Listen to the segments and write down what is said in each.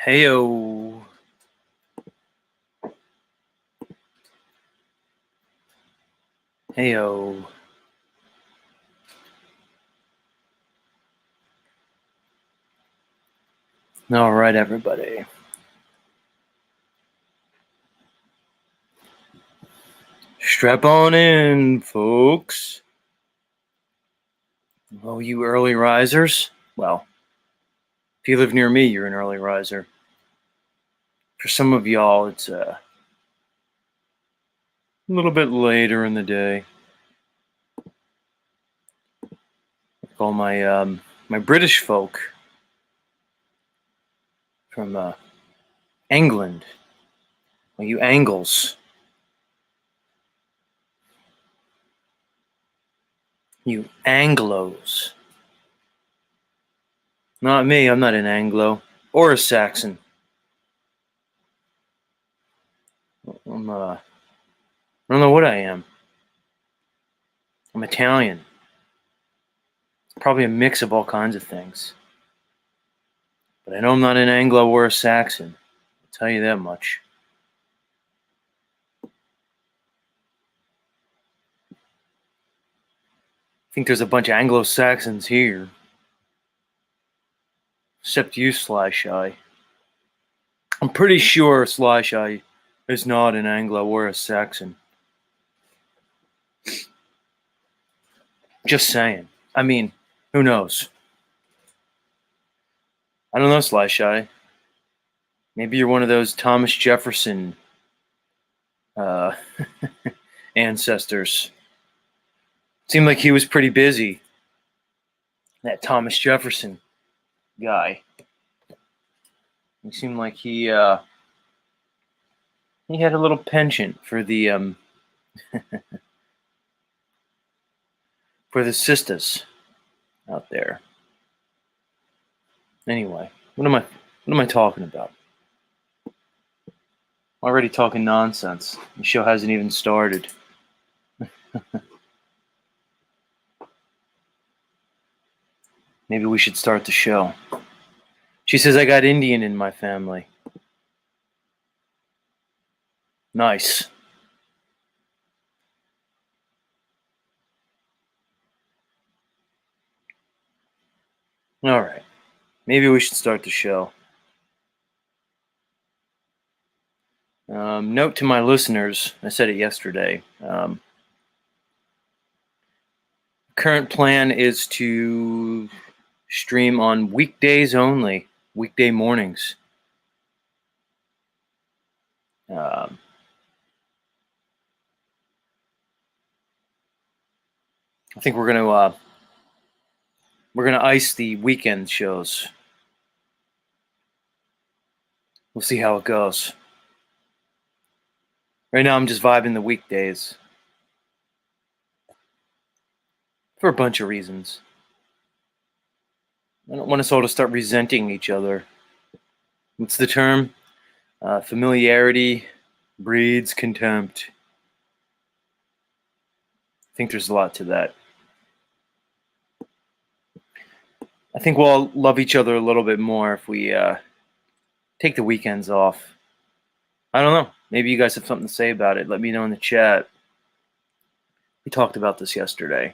Heyo. Heyo. All right, everybody. Strap on in, folks. Oh, you early risers? Well, if you live near me, you're an early riser. For some of y'all, it's a little bit later in the day. Like all my British folk from England. Well, you Angles. You Anglos. Not me, I'm not an Anglo. Or a Saxon. I don't know what I am. I'm Italian. Probably a mix of all kinds of things. But I know I'm not an Anglo or a Saxon. I'll tell you that much. I think there's a bunch of Anglo-Saxons here. Except you, Sly Shy. I'm pretty sure Sly Shy is not an Anglo or a Saxon. Just saying. I mean, who knows? I don't know, Sly Shy. Maybe you're one of those Thomas Jefferson ancestors. Seemed like he was pretty busy. That Thomas Jefferson guy. He seemed like he had a little penchant for the for the sisters out there. Anyway, what am I talking about? I'm already talking nonsense. The show hasn't even started. Maybe we should start the show. She says I got Indian in my family. Nice. All right. Maybe we should start the show. Note to my listeners, I said it yesterday. Current plan is to stream on weekdays only, weekday mornings. I think we're gonna ice the weekend shows. We'll see how it goes. Right now, I'm just vibing the weekdays for a bunch of reasons. I don't want us all to start resenting each other. What's the term? Familiarity breeds contempt. I think there's a lot to that. I think we'll all love each other a little bit more if we take the weekends off. I don't know. Maybe you guys have something to say about it. Let me know in the chat. We talked about this yesterday.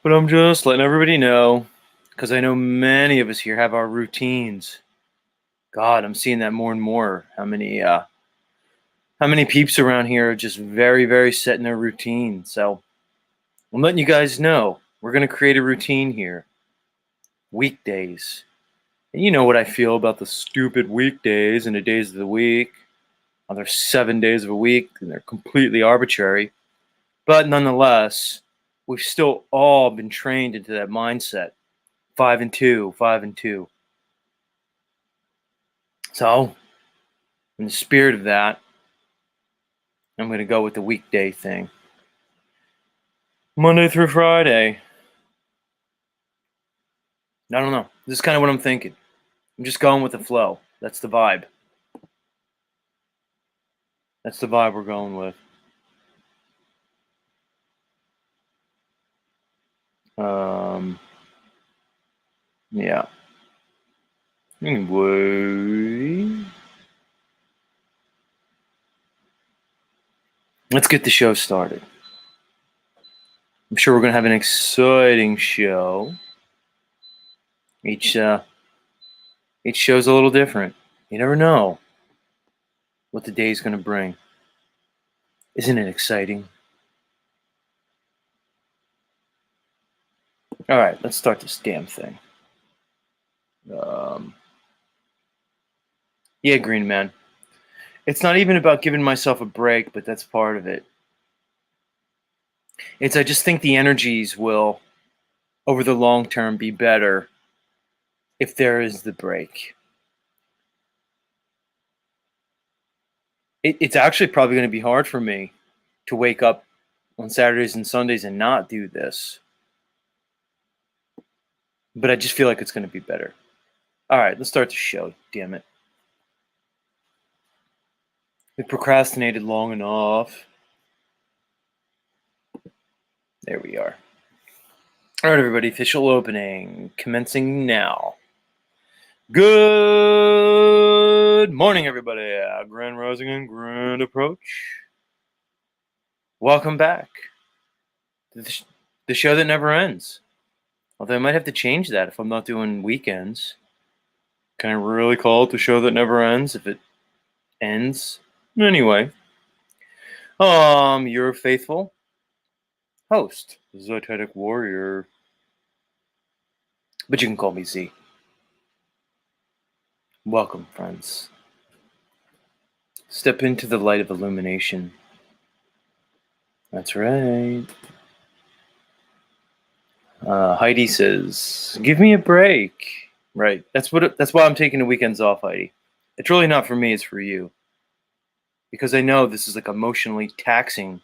But I'm just letting everybody know, because I know many of us here have our routines. God, I'm seeing that more and more. How many peeps around here are just very, very set in their routine. So I'm letting you guys know we're going to create a routine here. Weekdays. And you know what I feel about the stupid weekdays and the days of the week. Well, there's 7 days of a week, and they're completely arbitrary. But nonetheless, we've still all been trained into that mindset. 5 and 2, 5 and 2. So, in the spirit of that, I'm going to go with the weekday thing. Monday through Friday. I don't know. This is kind of what I'm thinking. I'm just going with the flow. That's the vibe. That's the vibe we're going with. Yeah. Anyway, let's get the show started. I'm sure we're going to have an exciting show. Each show's a little different. You never know what the day's going to bring. Isn't it exciting? All right, let's start this damn thing. Yeah, Green Man. It's not even about giving myself a break, but that's part of it. I just think the energies will, over the long term, be better if there is the break. It's actually probably going to be hard for me to wake up on Saturdays and Sundays and not do this. But I just feel like it's going to be better. All right, let's start the show. Damn it. We procrastinated long enough. There we are. All right, everybody, official opening commencing now. Good morning, everybody. Grand Rising and Grand Approach. Welcome back to the show that never ends. Although I might have to change that if I'm not doing weekends. Can I really call it the show that never ends if it ends? Anyway, your faithful host, Zoetic Warrior. But you can call me Z. Welcome, friends. Step into the light of illumination. That's right. Heidi says, "Give me a break." Right. That's why I'm taking the weekends off, Heidi. It's really not for me. It's for you. Because I know this is like emotionally taxing,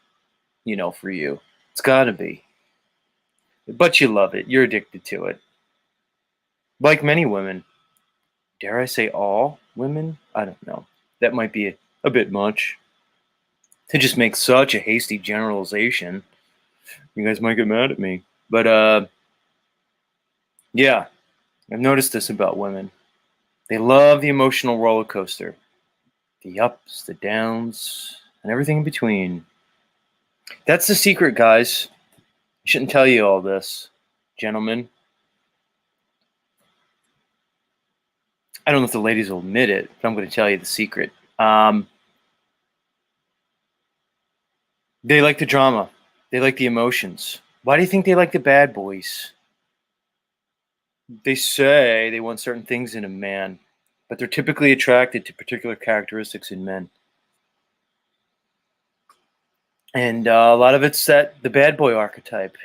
for you. It's gotta be. But you love it. You're addicted to it. Like many women. Dare I say all women? I don't know. That might be a bit much. To just make such a hasty generalization. You guys might get mad at me. But, yeah. I've noticed this about women. They love the emotional roller coaster. The ups, the downs, and everything in between. That's the secret, guys. I shouldn't tell you all this, gentlemen. I don't know if the ladies will admit it, but I'm going to tell you the secret. They like the drama. They like the emotions. Why do you think they like the bad boys? They say they want certain things in a man, but they're typically attracted to particular characteristics in men. And a lot of it's the bad boy archetype,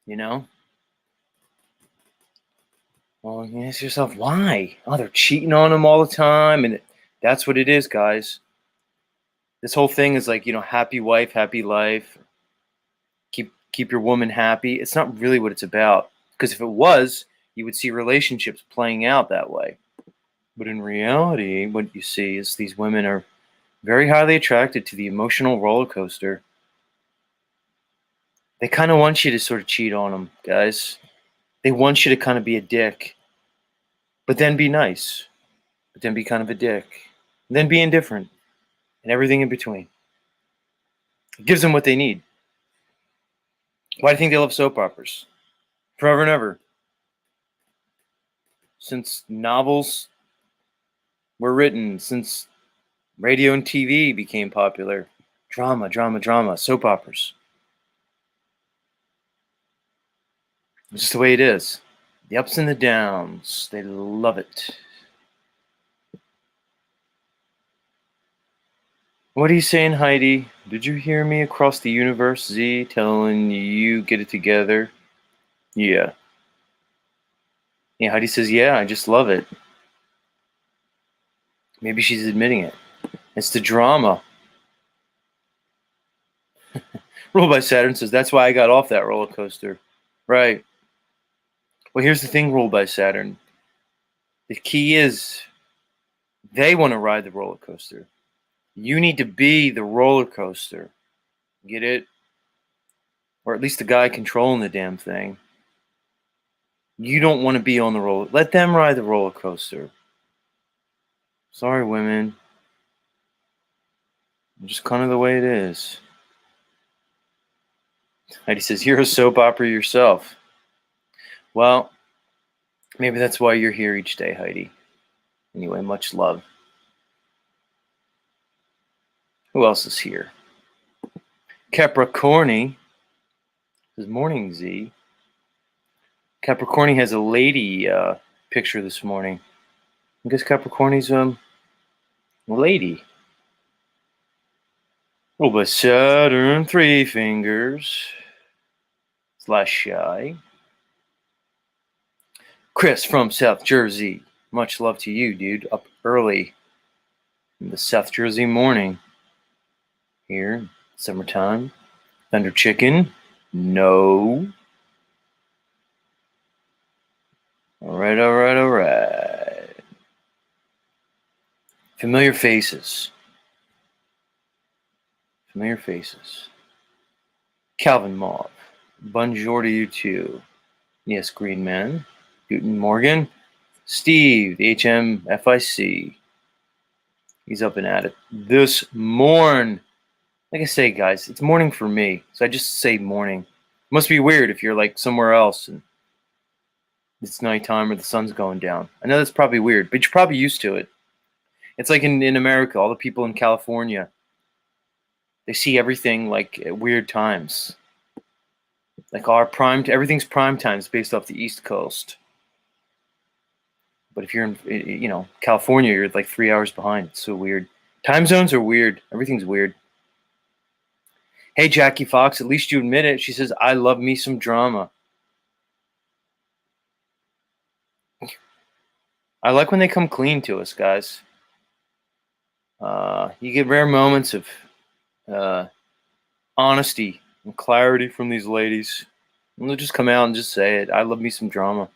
Well, you ask yourself, why? Oh, they're cheating on them all the time. And that's what it is, guys. This whole thing is like, happy wife, happy life. Keep your woman happy. It's not really what it's about. Because if it was, you would see relationships playing out that way. But in reality, what you see is these women are very highly attracted to the emotional roller coaster. They kind of want you to sort of cheat on them, guys. They want you to kind of be a dick, but then be nice, but then be kind of a dick, and then be indifferent, and everything in between. It gives them what they need. Why do you think they love soap operas? Forever and ever. Since novels were written, since radio and TV became popular. Drama, drama, drama, soap operas. It's just the way it is. The ups and the downs. They love it. What are you saying, Heidi? Did you hear me across the universe, Z, telling you get it together? Yeah. Yeah, Heidi says, yeah, I just love it. Maybe she's admitting it. It's the drama. Ruled by Saturn says, that's why I got off that roller coaster. Right. Well, here's the thing, ruled by Saturn. The key is they want to ride the roller coaster. You need to be the roller coaster. Get it? Or at least the guy controlling the damn thing. You don't want to be on the roller. Let them ride the roller coaster. Sorry, women. Just kind of the way it is. Heidi says, you're a soap opera yourself. Well, maybe that's why you're here each day, Heidi. Anyway, much love. Who else is here? Capricorni. Says, morning, Z. Capricorni has a lady picture this morning. I guess Capricorni's a lady. Oh, but Saturn, 3 fingers. Slash shy. Chris from South Jersey. Much love to you, dude. Up early in the South Jersey morning. Here, summertime. Thunder Chicken. No. Alright. Familiar faces. Calvin Mauve. Bonjour to you too. Yes, Green Man. Guten Morgen. Steve, the HMFIC. He's up and at it this morn. Like I say, guys, it's morning for me, so I just say morning. It must be weird if you're like somewhere else and it's nighttime or the sun's going down. I know that's probably weird, but you're probably used to it. It's like in America, all the people in California, they see everything like at weird times. Like everything's prime times based off the East Coast. But if you're in, California, you're like 3 hours behind. It's so weird. Time zones are weird. Everything's weird. Hey, Jackie Fox, at least you admit it. She says, I love me some drama. I like when they come clean to us, guys. You get rare moments of honesty and clarity from these ladies. And they'll just come out and just say it. I love me some drama.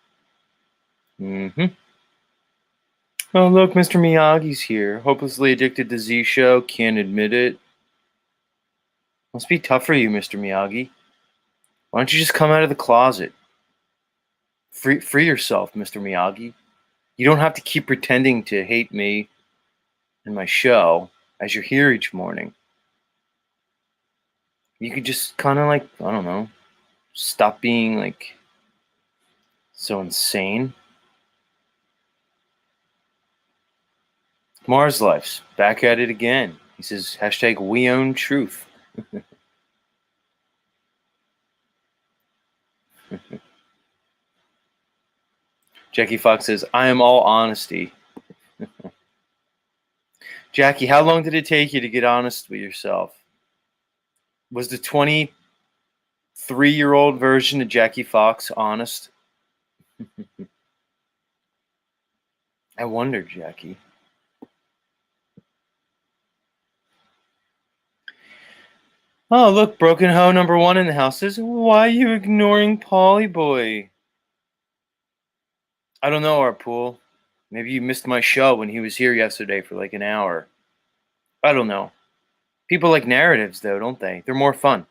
Oh, look, Mr. Miyagi's here. Hopelessly addicted to Z Show. Can't admit it. Must be tough for you, Mr. Miyagi. Why don't you just come out of the closet? Free yourself, Mr. Miyagi. You don't have to keep pretending to hate me and my show as you're here each morning. You could just kind of like, I don't know, stop being like so insane. Mars Life's back at it again. He says, hashtag we own truth. Jackie Fox says, I am all honesty. Jackie, how long did it take you to get honest with yourself? Was the 23-year-old version of Jackie Fox honest? I wonder, Jackie. Oh, look, Broken Hoe #1 in the house says, why are you ignoring Polly Boy? I don't know, Arpool. Maybe you missed my show when he was here yesterday for like an hour. I don't know. People like narratives, though, don't they? They're more fun.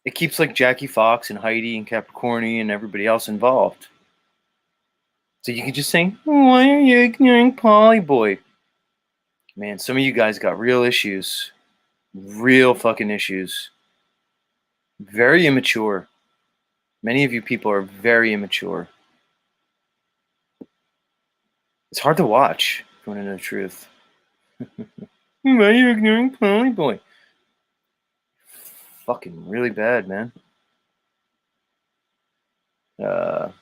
It keeps like Jackie Fox and Heidi and Capricorni and everybody else involved. So you can just sing, why are you ignoring Polly Boy? Man, some of you guys got real issues. Real fucking issues. Very immature. Many of you people are very immature. It's hard to watch, if you want to know the truth. Why are you ignoring Polly Boy? Fucking really bad, man. What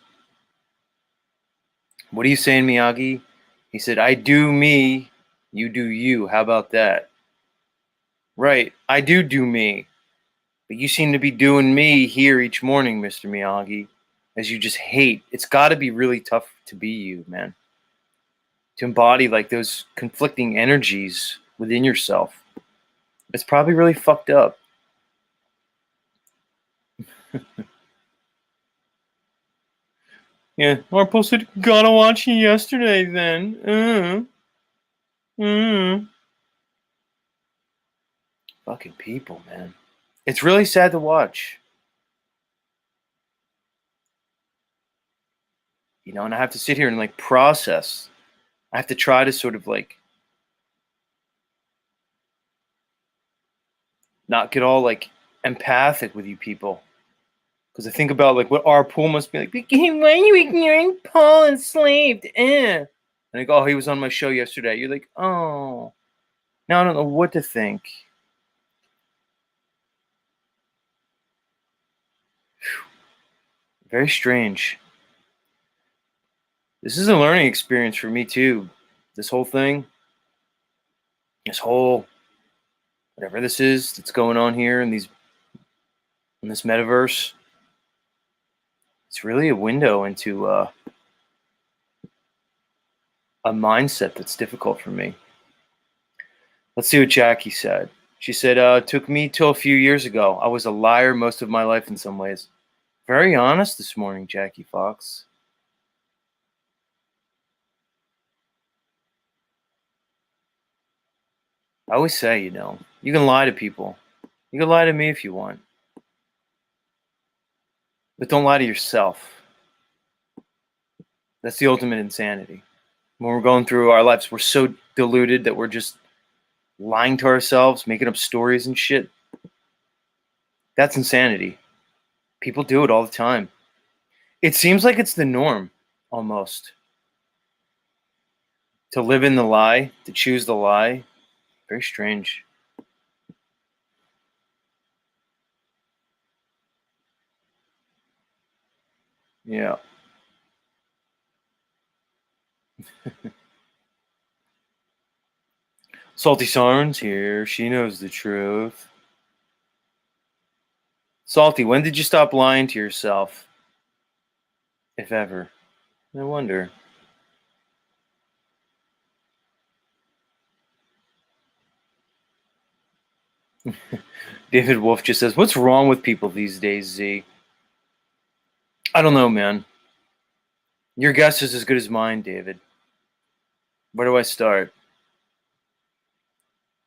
are you saying, Miyagi? He said, I do me, you do you. How about that? Right, I do me. But you seem to be doing me here each morning, Mr. Miyagi, as you just hate. It's got to be really tough to be you, man. To embody like those conflicting energies within yourself. It's probably really fucked up. Yeah, Marple said, gotta watch yesterday then. Fucking people, man. It's really sad to watch. and I have to sit here and like process. I have to try to sort of like not get all like empathic with you people. Because I think about like what our pool must be like. Why are you ignoring Paul enslaved? And I go, oh, he was on my show yesterday. You're like, oh, now I don't know what to think. Very strange. This is a learning experience for me too. This whole thing, this whole whatever this is that's going on here in this metaverse. It's really a window into a mindset that's difficult for me. Let's see what Jackie said. She said, it took me till a few years ago. I was a liar most of my life in some ways. Very honest this morning, Jackie Fox. I always say, you can lie to people. You can lie to me if you want. But don't lie to yourself. That's the ultimate insanity. When we're going through our lives, we're so deluded that we're just lying to ourselves, making up stories and shit. That's insanity. People do it all the time. It seems like it's the norm, almost. To live in the lie, to choose the lie. Very strange. Yeah. Salty Sarn's here. She knows the truth. Salty, when did you stop lying to yourself? If ever. I wonder. David Wolf just says, what's wrong with people these days, Z? I don't know, man. Your guess is as good as mine, David. Where do I start?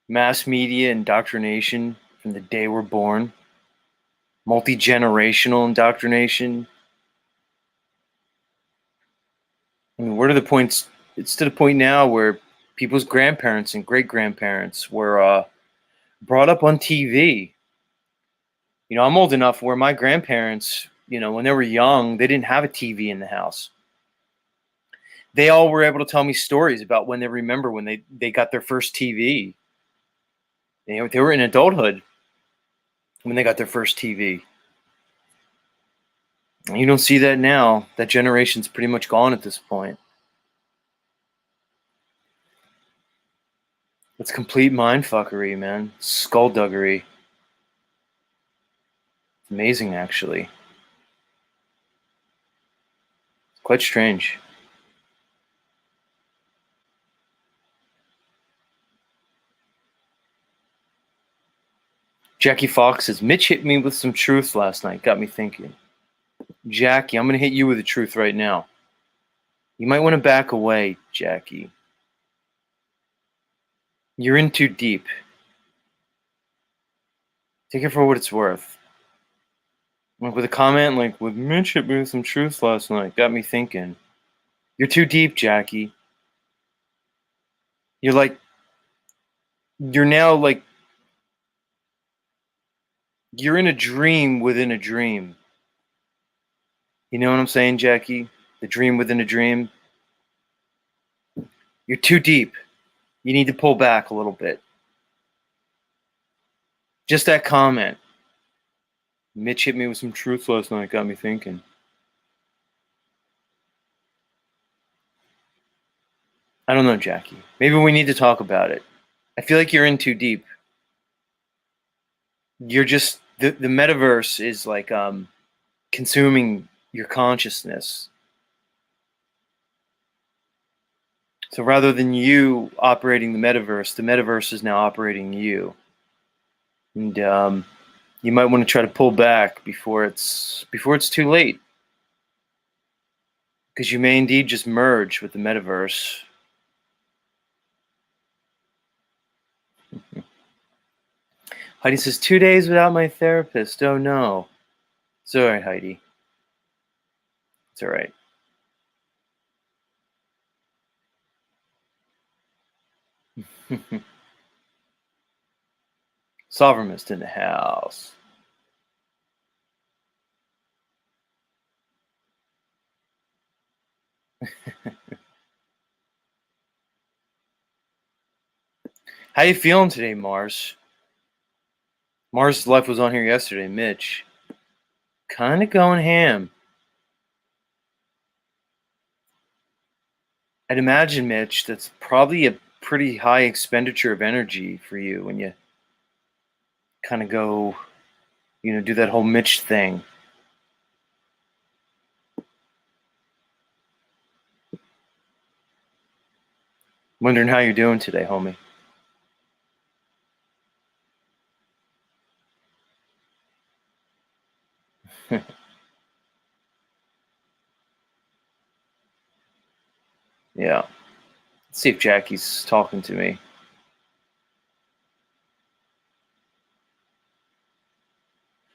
Mass media indoctrination from the day we're born. Multi-generational indoctrination. I mean, where are the points? It's to the point now where people's grandparents and great-grandparents were brought up on TV. I'm old enough where my grandparents, when they were young, they didn't have a TV in the house. They all were able to tell me stories about when they remember when they got their first TV. They were in adulthood when they got their first TV. You don't see that now. That generation's pretty much gone at this point. It's complete mindfuckery, man. Skullduggery. It's amazing, actually. It's quite strange. Jackie Fox says, Mitch hit me with some truth last night. Got me thinking. Jackie, I'm going to hit you with the truth right now. You might want to back away, Jackie. You're in too deep. Take it for what it's worth. Like with a comment like, with Mitch hit me with some truth last night. Got me thinking. You're too deep, Jackie. You're now like, you're in a dream within a dream. You know what I'm saying, Jackie? The dream within a dream. You're too deep. You need to pull back a little bit. Just that comment. Mitch hit me with some truth last night. Got me thinking. I don't know, Jackie. Maybe we need to talk about it. I feel like you're in too deep. You're just the metaverse is like consuming your consciousness. So rather than you operating the metaverse is now operating you. And you might want to try to pull back before it's too late. Because you may indeed just merge with the metaverse. Heidi says, 2 days without my therapist. Oh no. It's all right, Heidi. It's all right. Sovereignist in the house. How you feeling today, Mars? Mars Life was on here yesterday. Mitch, kind of going ham. I'd imagine, Mitch, that's probably a pretty high expenditure of energy for you when you kind of go, do that whole Mitch thing. Wondering how you're doing today, homie. Yeah. Let's see if Jackie's talking to me.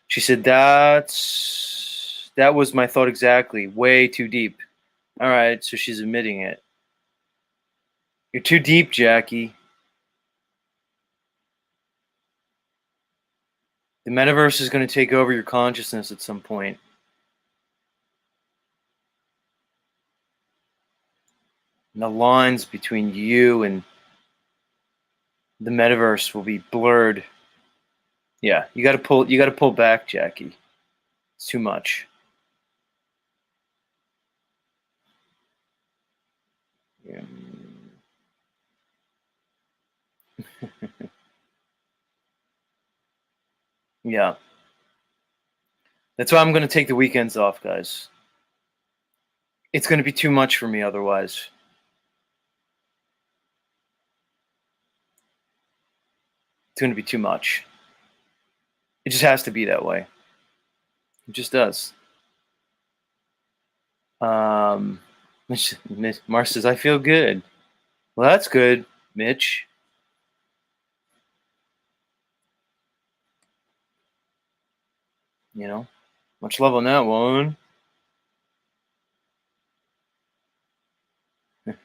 She said, that was my thought exactly. Way too deep. All right, so she's admitting it. You're too deep, Jackie. The metaverse is going to take over your consciousness at some point. And the lines between you and the metaverse will be blurred. Yeah, you got to pull back, Jackie. It's too much. Yeah. Yeah. That's why I'm going to take the weekends off, guys. It's going to be too much for me otherwise. It's going to be too much. It just has to be that way. It just does. Mars says, I feel good. Well, that's good, Mitch. Much love on that one.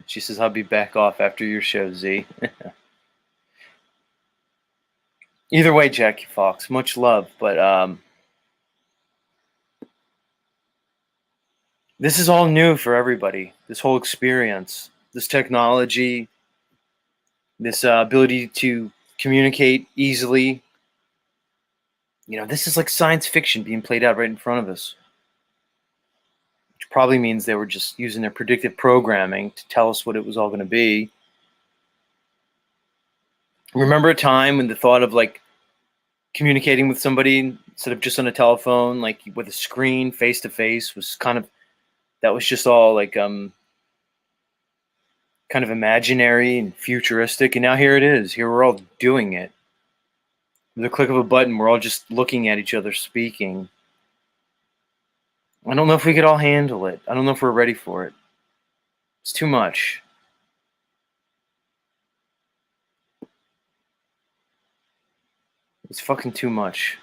She says, I'll be back off after your show, Z. Either way, Jackie Fox, much love. But this is all new for everybody. This whole experience, this technology, this ability to communicate easily. This is like science fiction being played out right in front of us. Which probably means they were just using their predictive programming to tell us what it was all going to be. Remember a time when the thought of like communicating with somebody instead of just on a telephone, like with a screen face to face, was that was just all like kind of imaginary and futuristic, and now here it is. Here we're all doing it. With the click of a button, we're all just looking at each other speaking. I don't know if we could all handle it. I don't know if we're ready for it. It's too much. It's fucking too much.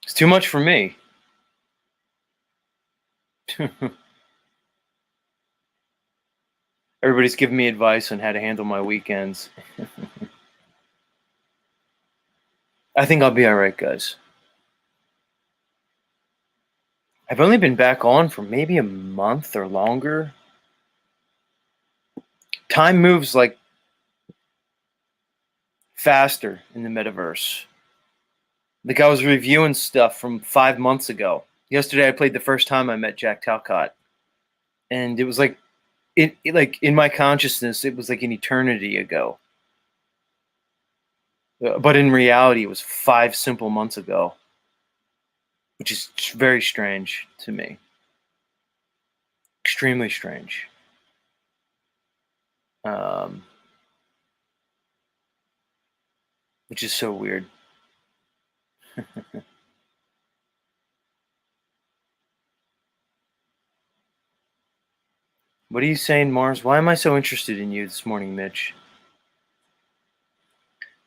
It's too much for me. Everybody's giving me advice on how to handle my weekends. I think I'll be all right, guys. I've only been back on for maybe a month or longer. Time moves like faster in the metaverse. Like I was reviewing stuff from 5 months ago. Yesterday I played the first time I met Jack Talcott. And it was like it like in my consciousness, it was like an eternity ago. But in reality, it was 5 simple months ago, which is very strange to me. Extremely strange. Which is so weird. What are you saying, Mars? Why am I so interested in you this morning, Mitch?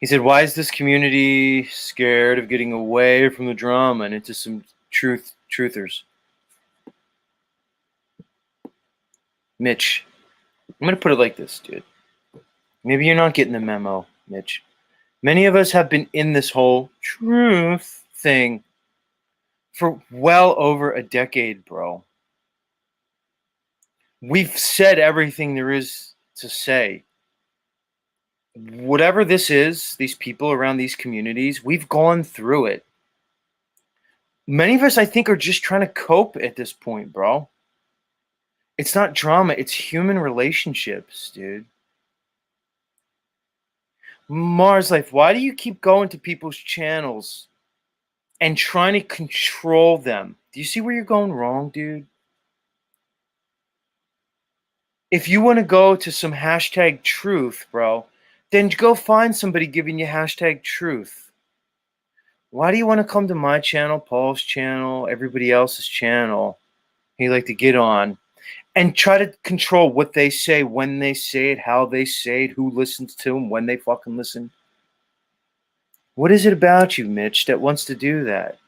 He said, why is this community scared of getting away from the drama and into some truthers? Mitch, I'm going to put it like this, dude. Maybe you're not getting the memo, Mitch. Many of us have been in this whole truth thing for well over a decade, bro. We've said everything there is to say. Whatever this is, these people around these communities, we've gone through it. Many of us, I think, are just trying to cope at this point, bro. It's not drama, it's human relationships, dude. Mars Life, why do you keep going to people's channels and trying to control them? Do you see where you're going wrong, dude? If you want to go to some hashtag truth, bro, then go find somebody giving you hashtag truth. Why do you want to come to my channel, Paul's channel, everybody else's channel? You like to get on and try to control what they say, when they say it, how they say it, who listens to them, when they fucking listen. What is it about you, Mitch, that wants to do that?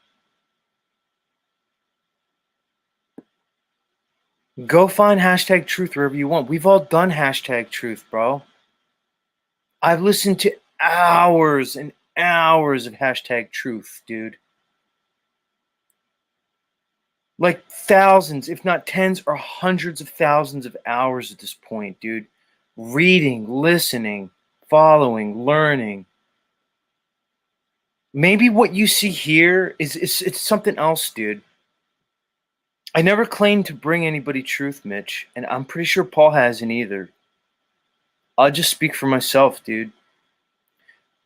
Go find hashtag truth wherever you want. We've all done hashtag truth, bro. I've listened to hours and hours of hashtag truth, dude. Like thousands, if not tens or hundreds of thousands of hours at this point, dude. Reading, listening, following, learning. Maybe what you see here is it's something else, dude. I never claimed to bring anybody truth, Mitch, and I'm pretty sure Paul hasn't either. I'll just speak for myself, dude.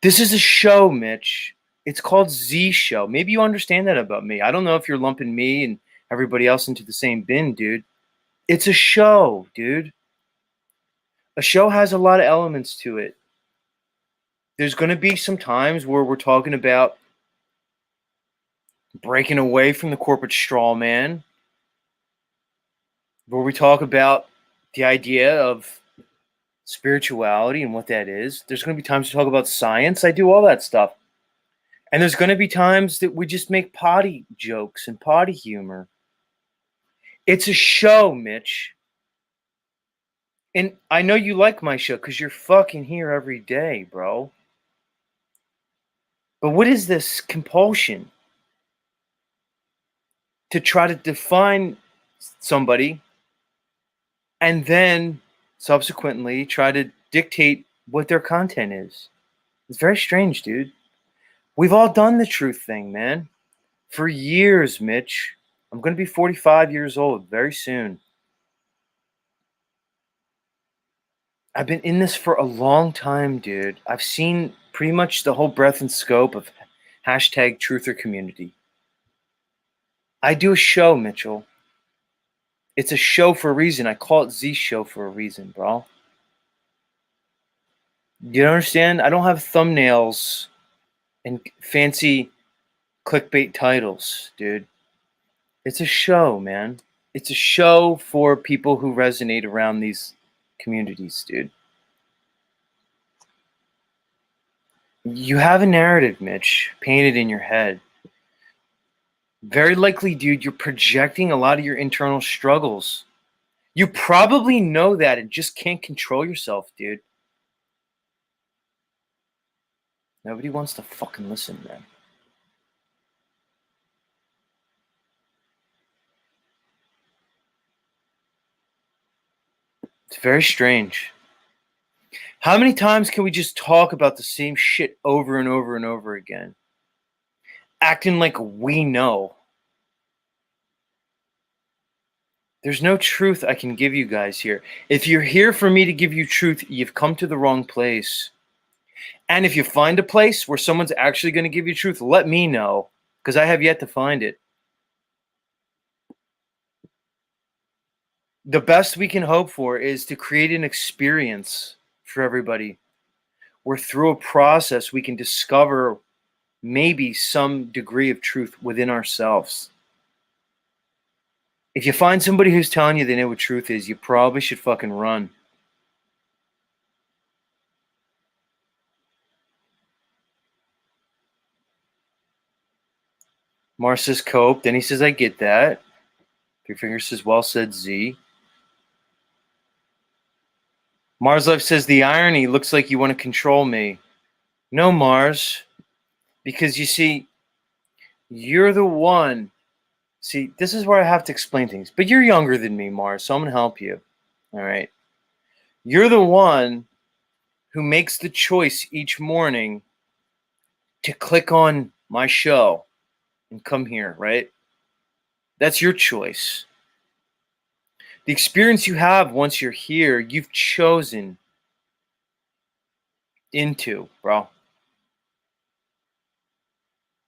This is a show, Mitch. It's called Z Show. Maybe you understand that about me. I don't know if you're lumping me and everybody else into the same bin, dude. It's a show, dude. A show has a lot of elements to it. There's going to be some times where we're talking about breaking away from the corporate straw man, where we talk about the idea of spirituality and what that is. There's going to be times to talk about science. I do all that stuff. And there's going to be times that we just make potty jokes and potty humor. It's a show, Mitch. And I know you like my show because you're fucking here every day, bro. But what is this compulsion to try to define somebody and then subsequently try to dictate what their content is? It's very strange, dude. We've all done the truth thing, man. For years, Mitch. I'm going to be 45 years old very soon. I've been in this for a long time, dude. I've seen pretty much the whole breadth and scope of hashtag truther community. I do a show, Mitchell. It's a show for a reason. I call it Z Show for a reason, bro. You understand? I don't have thumbnails and fancy clickbait titles, dude. It's a show, man. It's a show for people who resonate around these communities, dude. You have a narrative, Mitch, painted in your head. Very likely, dude, you're projecting a lot of your internal struggles. You probably know that and just can't control yourself, dude. Nobody wants to fucking listen, man. It's very strange. How many times can we just talk about the same shit over and over and over again? Acting like we know. There's no truth I can give you guys here. If you're here for me to give you truth, you've come to the wrong place. And if you find a place where someone's actually going to give you truth, let me know, because I have yet to find it. The best we can hope for is to create an experience for everybody where through a process we can discover maybe some degree of truth within ourselves. If you find somebody who's telling you they know what truth is, you probably should fucking run. Mars says cope. Then he says, I get that. Three Fingers says, well said, Z. Mars Life says the irony looks like you want to control me. No, Mars, because you see, you're the one. See, this is where I have to explain things. But you're younger than me, Mars, so I'm going to help you. All right. You're the one who makes the choice each morning to click on my show and come here, right? That's your choice. The experience you have once you're here, you've chosen into, bro.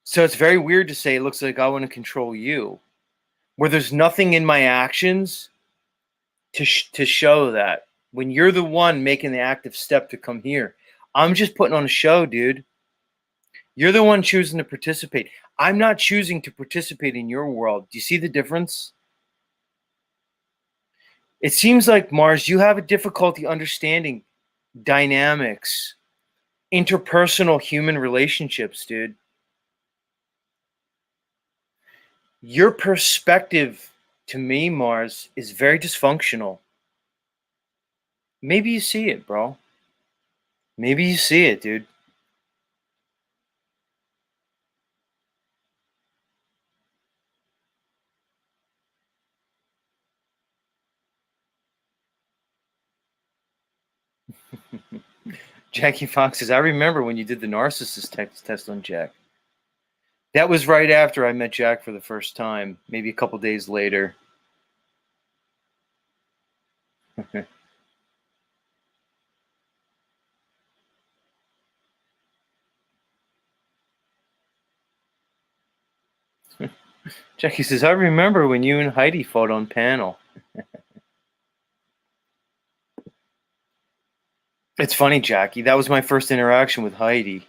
So it's very weird to say it looks like I want to control you, where there's nothing in my actions to show that. When you're the one making the active step to come here, I'm just putting on a show, dude. You're the one choosing to participate. I'm not choosing to participate in your world. Do you see the difference? It seems like, Mars, you have a difficulty understanding dynamics, interpersonal human relationships, dude. Your perspective to me, Mars, is very dysfunctional. Maybe you see it, bro. Maybe you see it, dude. Jackie Fox says, I remember when you did the narcissist test on Jack. That was right after I met Jack for the first time, maybe a couple days later. Jackie says, I remember when you and Heidi fought on panel. It's funny, Jackie. That was my first interaction with Heidi.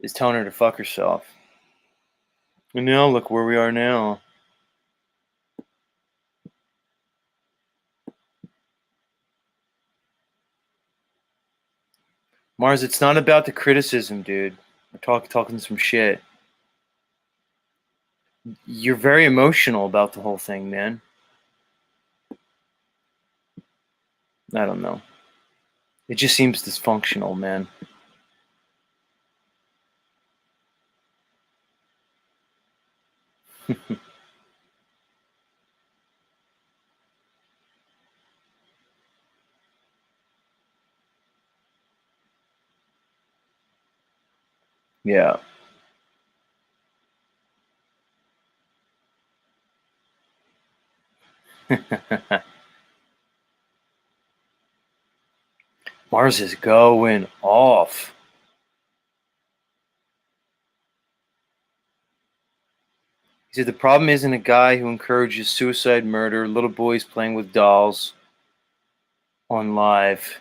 Is telling her to fuck herself. And now look where we are now. Mars, it's not about the criticism, dude. We're talking some shit. You're very emotional about the whole thing, man. I don't know. It just seems dysfunctional, man. Yeah. Mars is going off. He said the problem isn't a guy who encourages suicide, murder, little boys playing with dolls on live.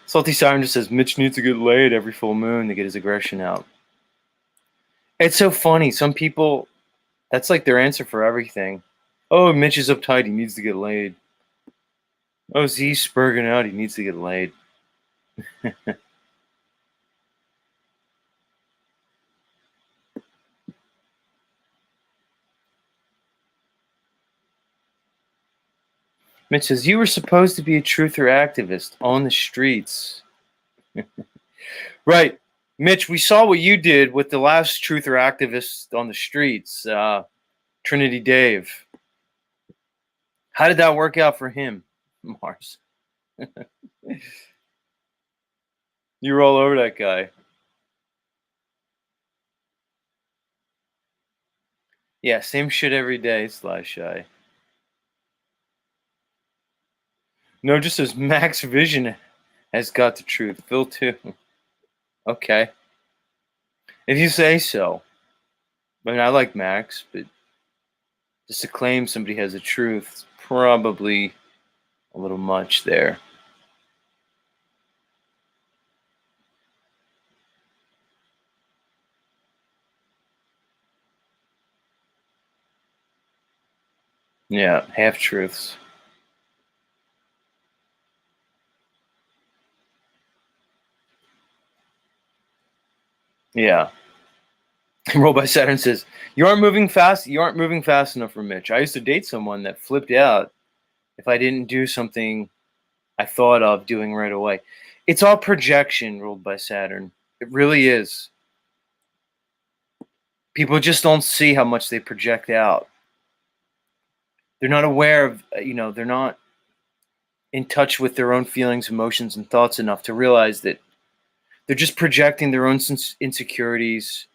Salty Siren just says Mitch needs to get laid every full moon to get his aggression out. It's so funny. Some people, that's like their answer for everything. Oh, Mitch is uptight. He needs to get laid. Oh, Z's spurging out. He needs to get laid. Mitch says, you were supposed to be a truther activist on the streets. Right. Mitch, we saw what you did with the last truther activist on the streets, Trinity Dave. How did that work out for him, Mars? You were all over that guy. Yeah, same shit every day, Sly Shy. No, just as Max Vision has got the truth. Phil too. Okay. If you say so. I mean, I like Max, but just to claim somebody has the truth is probably a little much there. Yeah, half truths. Yeah. Roll by Saturn says, "You aren't moving fast. You aren't moving fast enough for Mitch. I used to date someone that flipped out if I didn't do something I thought of doing right away." It's all projection, rolled by Saturn. It really is. People just don't see how much they project out. They're not aware of, they're not in touch with their own feelings, emotions, and thoughts enough to realize that they're just projecting their own insecurities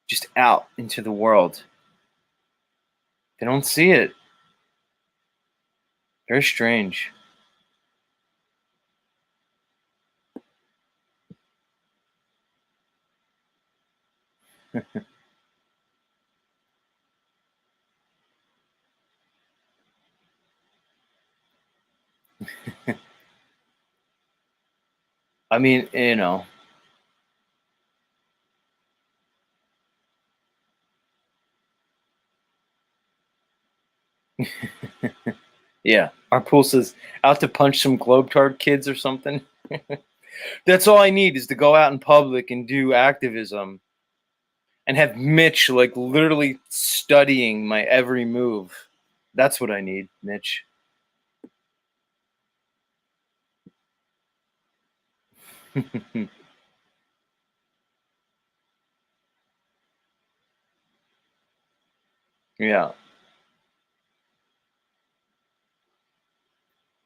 just out into the world. They don't see it. Very strange. I mean, yeah. Our pool says out to punch some Globetard kids or something. That's all I need is to go out in public and do activism and have Mitch like literally studying my every move. That's what I need, Mitch. Yeah.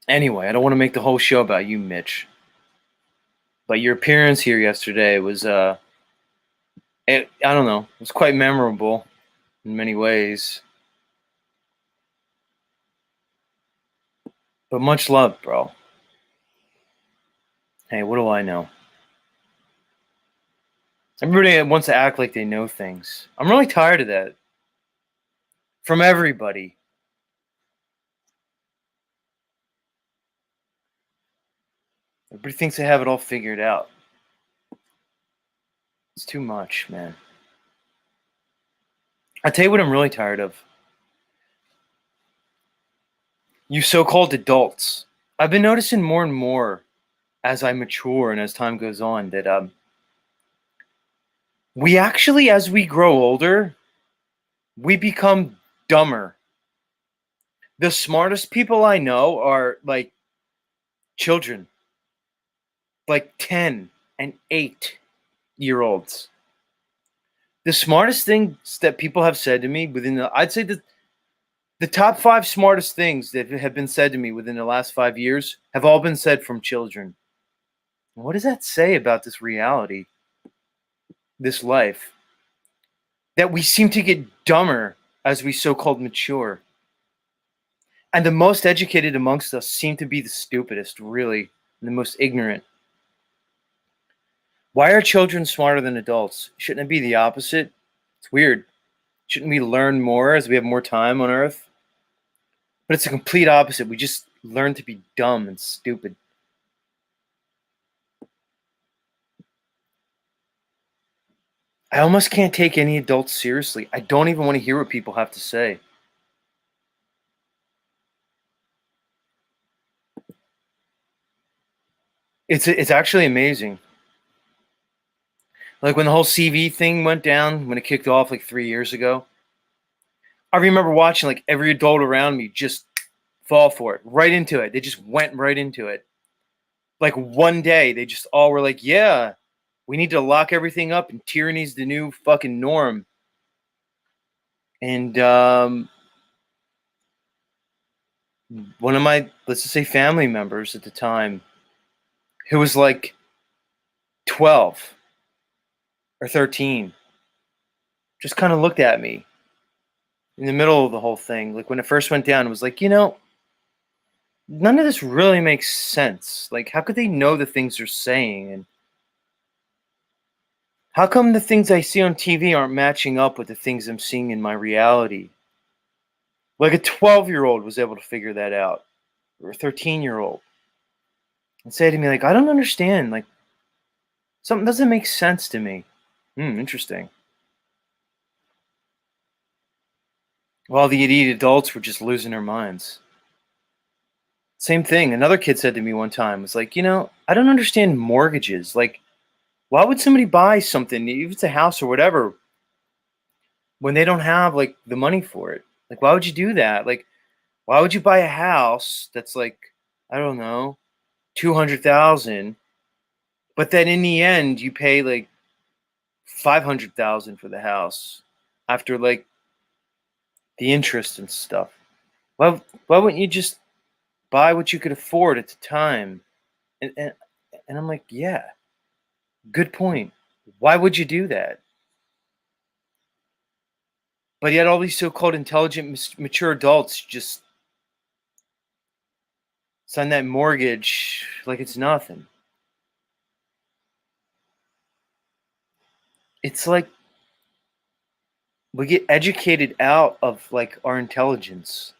Anyway, I don't want to make the whole show about you, Mitch. But your appearance here yesterday was I don't know, it was quite memorable in many ways. But much love, bro. Hey, what do I know? Everybody wants to act like they know things. I'm really tired of that. From everybody. Everybody thinks they have it all figured out. It's too much, man. I'll tell you what I'm really tired of. You so-called adults. I've been noticing more and more as I mature and as time goes on that we actually, as we grow older, we become dumber. The smartest people I know are like children, like 10 and 8-year olds. The smartest things that people have said to me I'd say that the top 5 smartest things that have been said to me within the last 5 years have all been said from children. What does that say about this reality, this life? That we seem to get dumber as we so-called mature. And the most educated amongst us seem to be the stupidest, really, and the most ignorant. Why are children smarter than adults? Shouldn't it be the opposite? It's weird. Shouldn't we learn more as we have more time on Earth? But it's the complete opposite. We just learn to be dumb and stupid. I almost can't take any adults seriously. I don't even want to hear what people have to say. It's actually amazing. Like when the whole CV thing went down, when it kicked off like 3 years ago, I remember watching like every adult around me just fall for it, right into it. They just went right into it. Like one day, they just all were like, "Yeah, we need to lock everything up, and tyranny's the new fucking norm." And one of my, let's just say, family members at the time, who was like 12 or 13, just kind of looked at me in the middle of the whole thing. Like when it first went down, it was like, none of this really makes sense. Like, how could they know the things they're saying? And how come the things I see on TV aren't matching up with the things I'm seeing in my reality? Like a 12-year-old was able to figure that out, or a 13-year-old, and say to me, like, I don't understand. Like, something doesn't make sense to me. Interesting. While the idiot adults were just losing their minds. Same thing. Another kid said to me one time, was like, I don't understand mortgages. Like, Why would somebody buy something, even if it's a house or whatever, when they don't have like the money for it? Like, why would you do that? Like, why would you buy a house that's like, I don't know, 200,000, but then in the end you pay like 500,000 for the house after like the interest and stuff? Why wouldn't you just buy what you could afford at the time? And I'm like, yeah, good point. Why would you do that? But yet all these so-called intelligent, mature adults just sign that mortgage like it's nothing. It's like we get educated out of like our intelligence.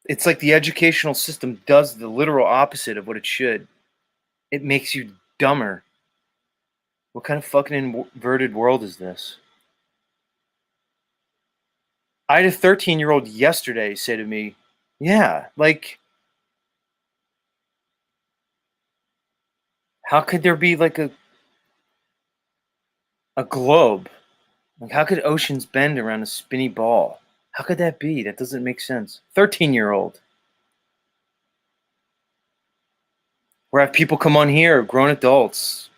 It's like the educational system does the literal opposite of what it should. It makes you dumber. What kind of fucking inverted world is this? I had a 13-year-old yesterday say to me, yeah, like, how could there be like a globe? Like, how could oceans bend around a spinny ball? How could that be? That doesn't make sense. 13-year-old. Where I have people come on here, grown adults,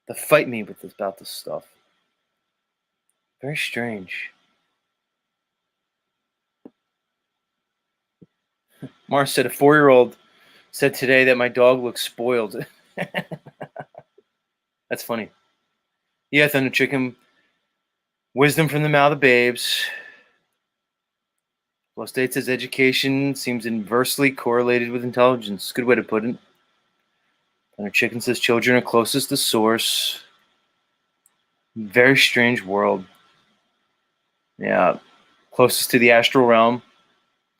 that fight me with about this stuff. Very strange. Mars said a 4-year-old said today that my dog looks spoiled. That's funny. Yeah, Thunder Chicken. Wisdom from the mouth of babes. Well, State says education seems inversely correlated with intelligence. Good way to put it. Thunder Chicken says children are closest to source. Very strange world. Yeah. Closest to the astral realm.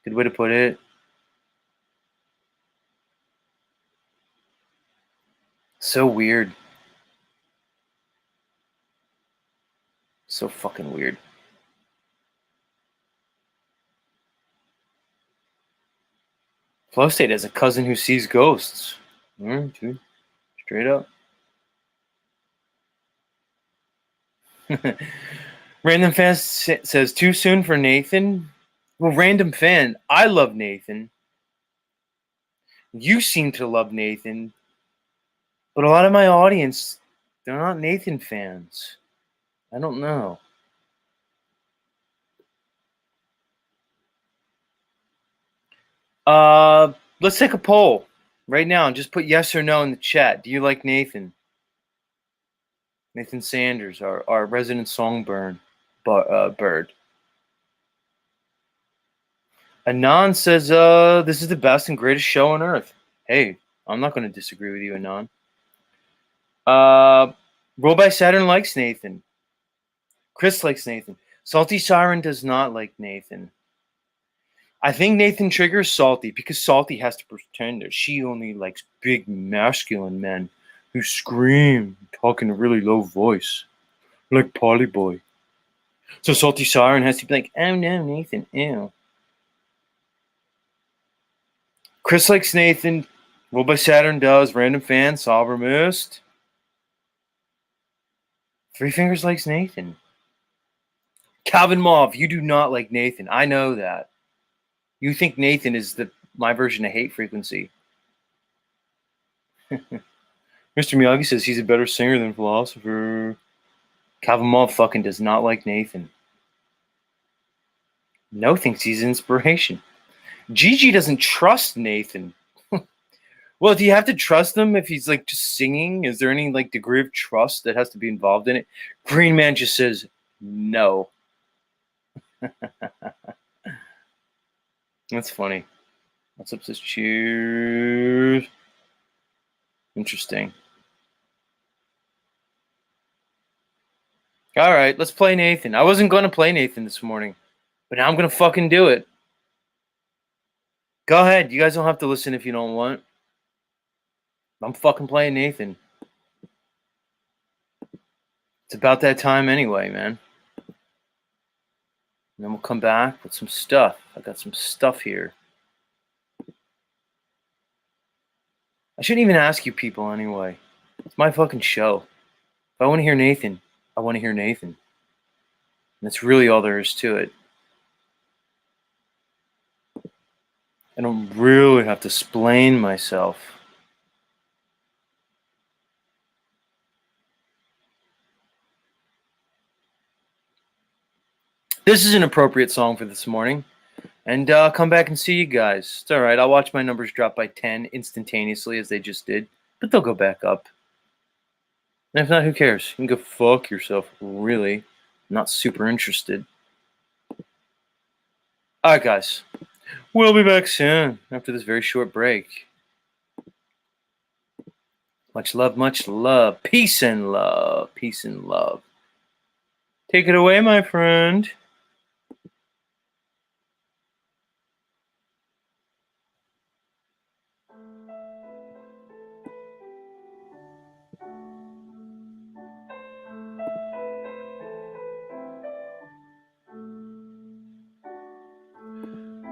Good way to put it. So weird. So fucking weird. Flow State has a cousin who sees ghosts. Dude. Straight up. Random fan says too soon for Nathan. Well, random fan, I love Nathan. You seem to love Nathan, but a lot of my audience, they're not Nathan fans. I don't know. Let's take a poll right now and just put yes or no in the chat. Do you like Nathan? Nathan Sanders, our resident songbird. Bird. Anon says, this is the best and greatest show on earth. Hey, I'm not going to disagree with you, Anon. Roll by Saturn likes Nathan. Chris likes Nathan. Salty Siren does not like Nathan. I think Nathan triggers Salty because Salty has to pretend that she only likes big masculine men who scream, talk in a really low voice, like Polly Boy. So Salty Siren has to be like, oh no, Nathan, ew. Chris likes Nathan. Roll by Saturn does. Random fan, Solver missed. Three Fingers likes Nathan. Calvin Mauve, you do not like Nathan. I know that. You think Nathan is my version of hate frequency. Mr. Miyagi says he's a better singer than philosopher. Calvin Mauve fucking does not like Nathan. No thinks he's an inspiration. Gigi doesn't trust Nathan. Well, do you have to trust him if he's like just singing? Is there any like degree of trust that has to be involved in it? Green Man just says no. That's funny. What's up, says cheers. Interesting. All right, let's play Nathan. I wasn't going to play Nathan this morning, but now I'm going to fucking do it. Go ahead. You guys don't have to listen if you don't want. I'm fucking playing Nathan. It's about that time anyway, man. And then we'll come back with some stuff. I got some stuff here. I shouldn't even ask you people anyway. It's my fucking show. If I want to hear Nathan, I want to hear Nathan. And that's really all there is to it. I don't really have to explain myself. This is an appropriate song for this morning. And I'll come back and see you guys. It's alright. I'll watch my numbers drop by 10 instantaneously as they just did. But they'll go back up. And if not, who cares? You can go fuck yourself, really. I'm not super interested. Alright, guys. We'll be back soon after this very short break. Much love, much love. Peace and love. Peace and love. Take it away, my friend.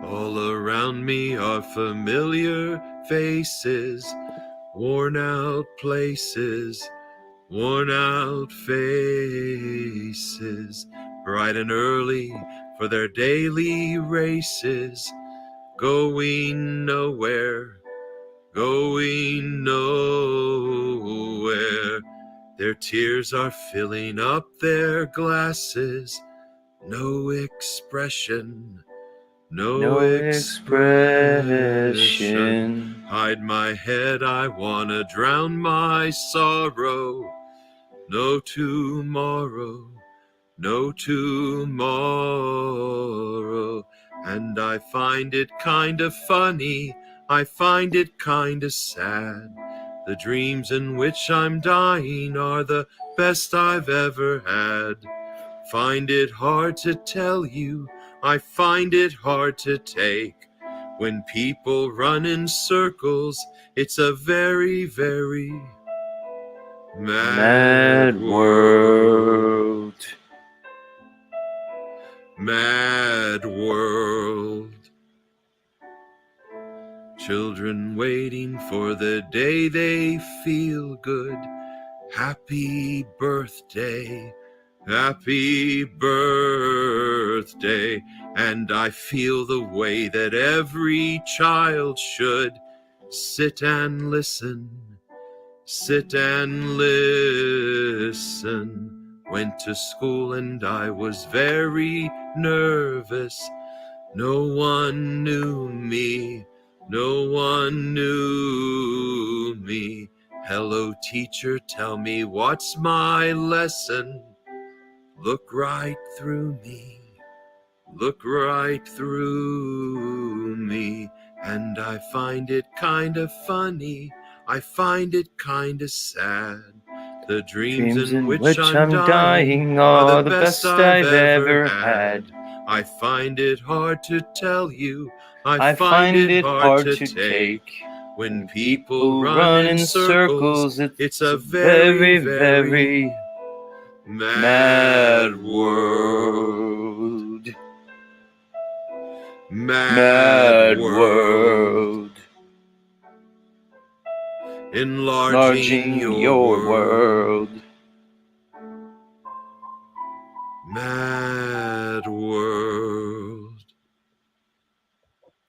All around me are familiar faces, worn out places, worn out faces, bright and early for their daily races, going nowhere, going nowhere. Their tears are filling up their glasses, no expression. No expression. Hide my head, I wanna drown my sorrow. No tomorrow, no tomorrow. And I find it kinda funny, I find it kinda sad. The dreams in which I'm dying are the best I've ever had. Find it hard to tell you, I find it hard to take. When people run in circles, it's a very, very mad world. Mad world. Children waiting for the day they feel good. Happy birthday. Happy birthday, and I feel the way that every child should. Sit and listen, sit and listen. Went to school and I was very nervous. No one knew me, no one knew me. Hello, teacher, tell me what's my lesson. Look right through me, look right through me, and I find it kind of funny, I find it kind of sad. The dreams in which I'm dying are the best I've ever had. I find it hard to tell you, I find it hard to take. When people run in circles, it's a very, very mad world. Mad world. Enlarging your world. Mad world.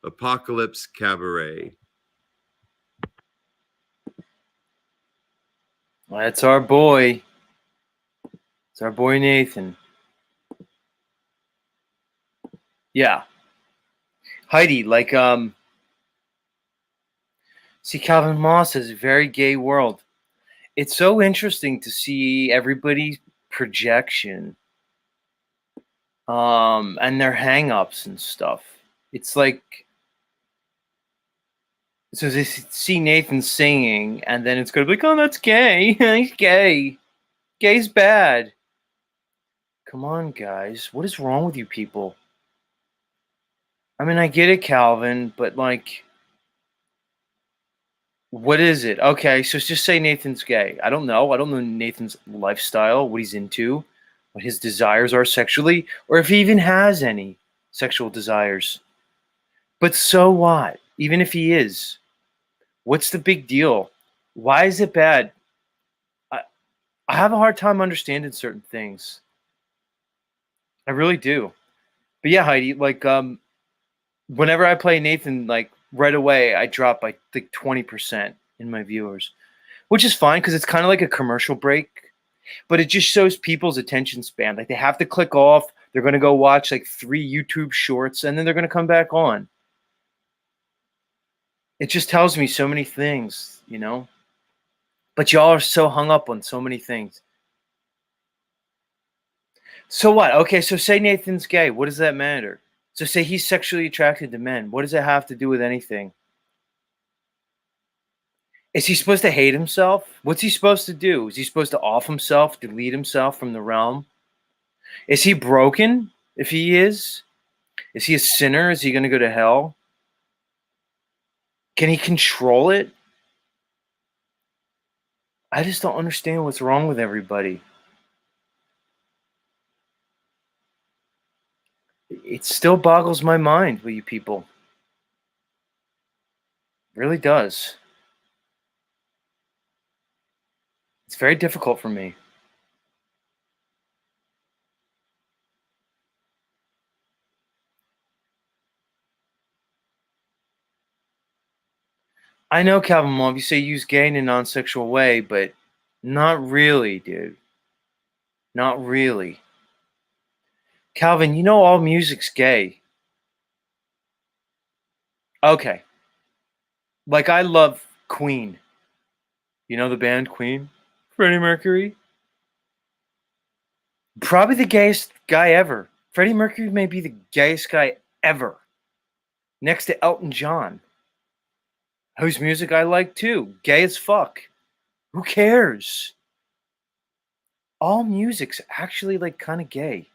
Apocalypse Cabaret. That's our boy. It's our boy Nathan. Yeah. Heidi, see, Calvin Moss has a very gay world. It's so interesting to see everybody's projection, and their hang-ups and stuff. It's like, so they see Nathan singing, and then it's gonna be like, oh, that's gay. He's gay. Gay's bad. Come on, guys. What is wrong with you people? I mean, I get it, Calvin, but like, what is it? Okay, so just say Nathan's gay. I don't know. I don't know Nathan's lifestyle, what he's into, what his desires are sexually, or if he even has any sexual desires. But so what? Even if he is, what's the big deal? Why is it bad? I have a hard time understanding certain things. I really do. But yeah, Heidi, like whenever I play Nathan, like right away I drop by like 20% in my viewers, which is fine because it's kind of like a commercial break, but it just shows people's attention span. Like they have to click off, they're going to go watch like 3 YouTube shorts and then they're going to come back on. It just tells me so many things, you know? But y'all are so hung up on so many things. So what? Okay, so say Nathan's gay. What does that matter? So say he's sexually attracted to men. What does it have to do with anything? Is he supposed to hate himself? What's he supposed to do? Is he supposed to off himself, delete himself from the realm? Is he broken? If he is he a sinner? Is he going to go to hell? Can he control it? I just don't understand what's wrong with everybody. It still boggles my mind with you people. It really does. It's very difficult for me. I know, Calvin Mom, you say use gay in a non-sexual way, but not really, dude. Not really. Calvin, you know all music's gay. Okay. Like I love Queen. You know the band Queen? Freddie Mercury? Probably the gayest guy ever. Freddie Mercury may be the gayest guy ever. Next to Elton John, whose music I like too. Gay as fuck. Who cares? All music's actually like kind of gay.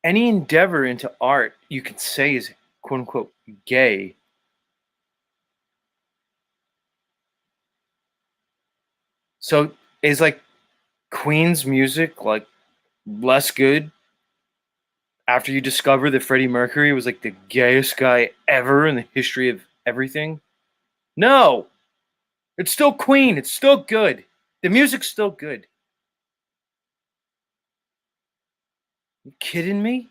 Any endeavor into art you could say is quote unquote gay. So is like Queen's music like less good after you discover that Freddie Mercury was like the gayest guy ever in the history of everything? No, it's still Queen. It's still good. The music's still good. You kidding me?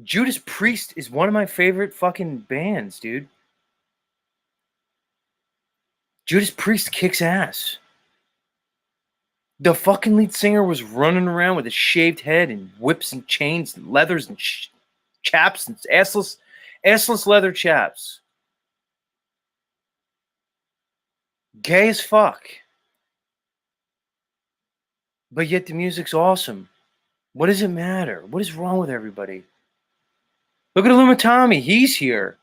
Judas Priest is one of my favorite fucking bands, dude. Judas Priest kicks ass. The fucking lead singer was running around with a shaved head and whips and chains and leathers and chaps and assless leather chaps. Gay as fuck. But yet the music's awesome. What does it matter? What is wrong with everybody? Look at Tommy. He's here.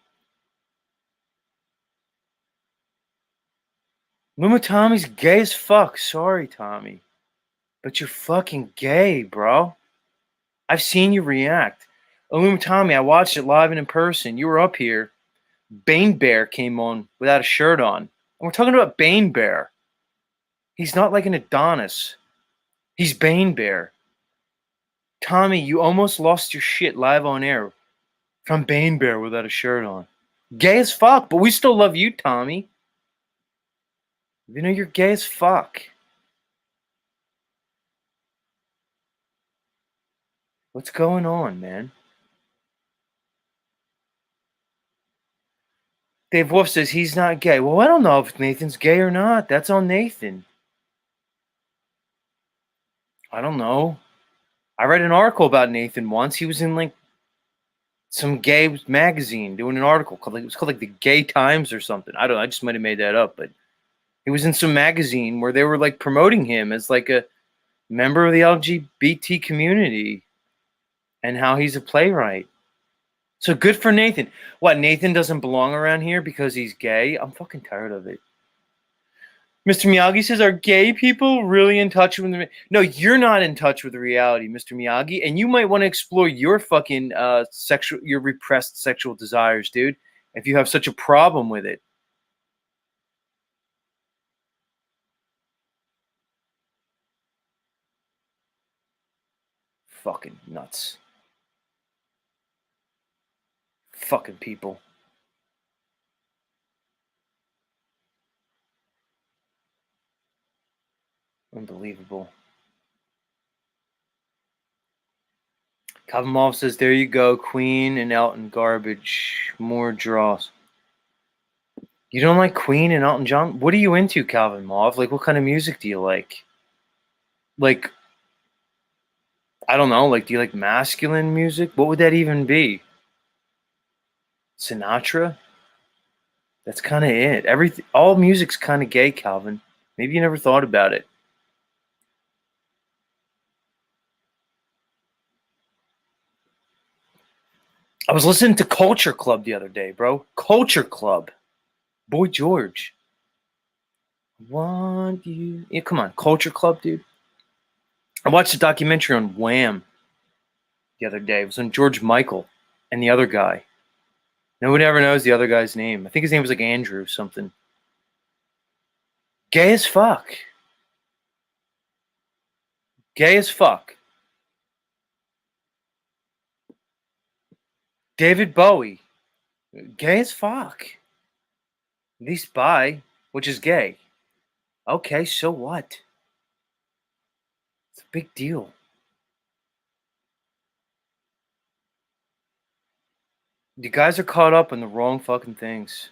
Tommy's gay as fuck. Sorry, Tommy. But you're fucking gay, bro. I've seen you react. Tommy, I watched it live and in person. You were up here. Bane Bear came on without a shirt on. And we're talking about Bane Bear. He's not like an Adonis. He's Bane Bear. Tommy, you almost lost your shit live on air from Bane Bear without a shirt on. Gay as fuck, but we still love you, Tommy. You know you're gay as fuck. What's going on, man? Dave Wolf says he's not gay. Well, I don't know if Nathan's gay or not. That's on Nathan. I don't know. I read an article about Nathan once. He was in like some gay magazine doing an article called like it was called like the Gay Times or something. I don't know. I just might have made that up, but he was in some magazine where they were like promoting him as like a member of the LGBT community and how he's a playwright. So good for Nathan. What, Nathan doesn't belong around here because he's gay? I'm fucking tired of it. Mr. Miyagi says, are gay people really in touch with the... No, you're not in touch with the reality, Mr. Miyagi, and you might want to explore your fucking your repressed sexual desires, dude, if you have such a problem with it. Fucking nuts. Fucking people. Unbelievable. Calvin Moff says, there you go. Queen and Elton garbage. More draws. You don't like Queen and Elton John? What are you into, Calvin Moff? Like, what kind of music do you like? Like, I don't know. Like, do you like masculine music? What would that even be? Sinatra? That's kind of it. Everything, all music's kind of gay, Calvin. Maybe you never thought about it. I was listening to Culture Club the other day, bro. Culture Club. Boy George. Want you? Yeah, come on, Culture Club, dude. I watched a documentary on Wham the other day. It was on George Michael and the other guy. No one ever knows the other guy's name. I think his name was like Andrew something. Gay as fuck. Gay as fuck. David Bowie. Gay as fuck. At least bi, which is gay. Okay, so what? It's a big deal. You guys are caught up in the wrong fucking things.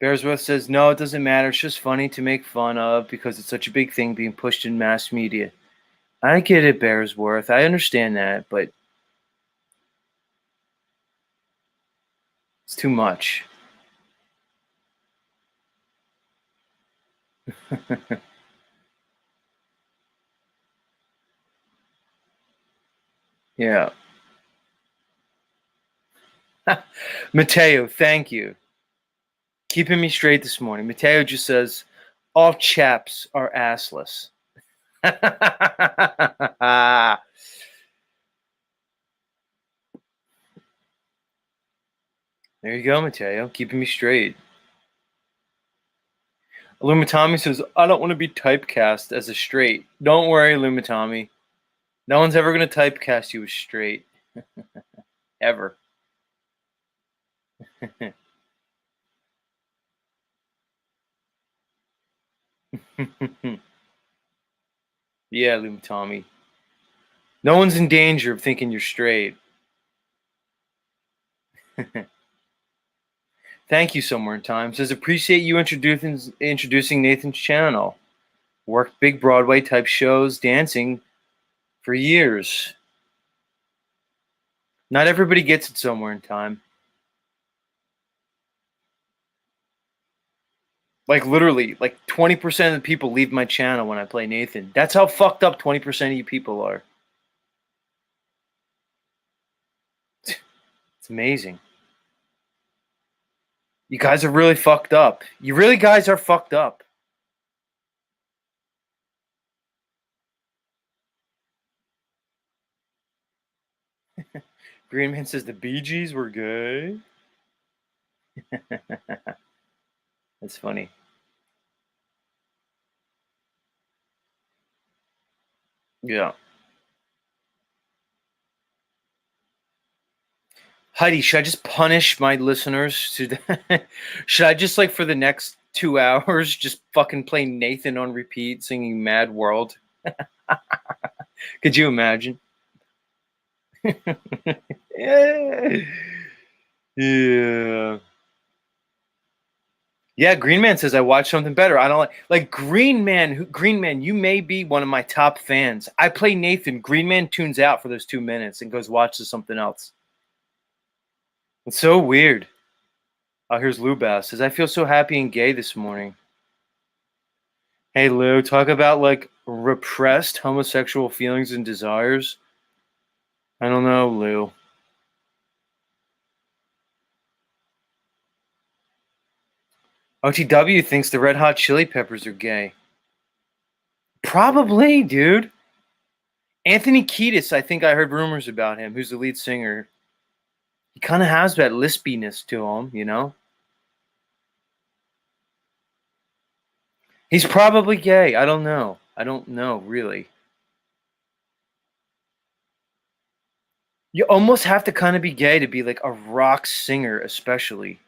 Bearsworth says, no, it doesn't matter. It's just funny to make fun of because it's such a big thing being pushed in mass media. I get it, Bearsworth. I understand that, but it's too much. Yeah. Mateo, thank you. Keeping me straight this morning. Mateo just says, all chaps are assless. There you go, Mateo. Keeping me straight. Illumitami says, I don't want to be typecast as a straight. Don't worry, Illumitami. No one's ever going to typecast you as straight. Ever. Yeah, Illumitami. No one's in danger of thinking you're straight. Thank you, Somewhere in Time. Says, appreciate you introducing Nathan's channel. Worked big Broadway type shows, dancing for years. Not everybody gets it Somewhere in Time. Like literally, like 20% of the people leave my channel when I play Nathan. That's how fucked up 20% of you people are. It's amazing. You guys are really fucked up. You really guys are fucked up. Greenman says the Bee Gees were gay. That's funny. Yeah. Heidi, should I just punish my listeners? Should I just, like, for the next 2 hours, just fucking play Nathan on repeat singing Mad World? Could you imagine? Yeah. Yeah. Yeah, Green Man says I watched something better. I don't like Green Man. Green Man, you may be one of my top fans. I play Nathan. Green Man tunes out for those 2 minutes and goes watches something else. It's so weird. Oh, here's Lou Bass. Says, I feel so happy and gay this morning. Hey, Lou, talk about, like, repressed homosexual feelings and desires. I don't know, Lou. OTW thinks the Red Hot Chili Peppers are gay. Probably, dude. Anthony Kiedis, I think I heard rumors about him, who's the lead singer. He kind of has that lispiness to him, you know? He's probably gay. I don't know. I don't know, really. You almost have to kind of be gay to be like a rock singer, especially.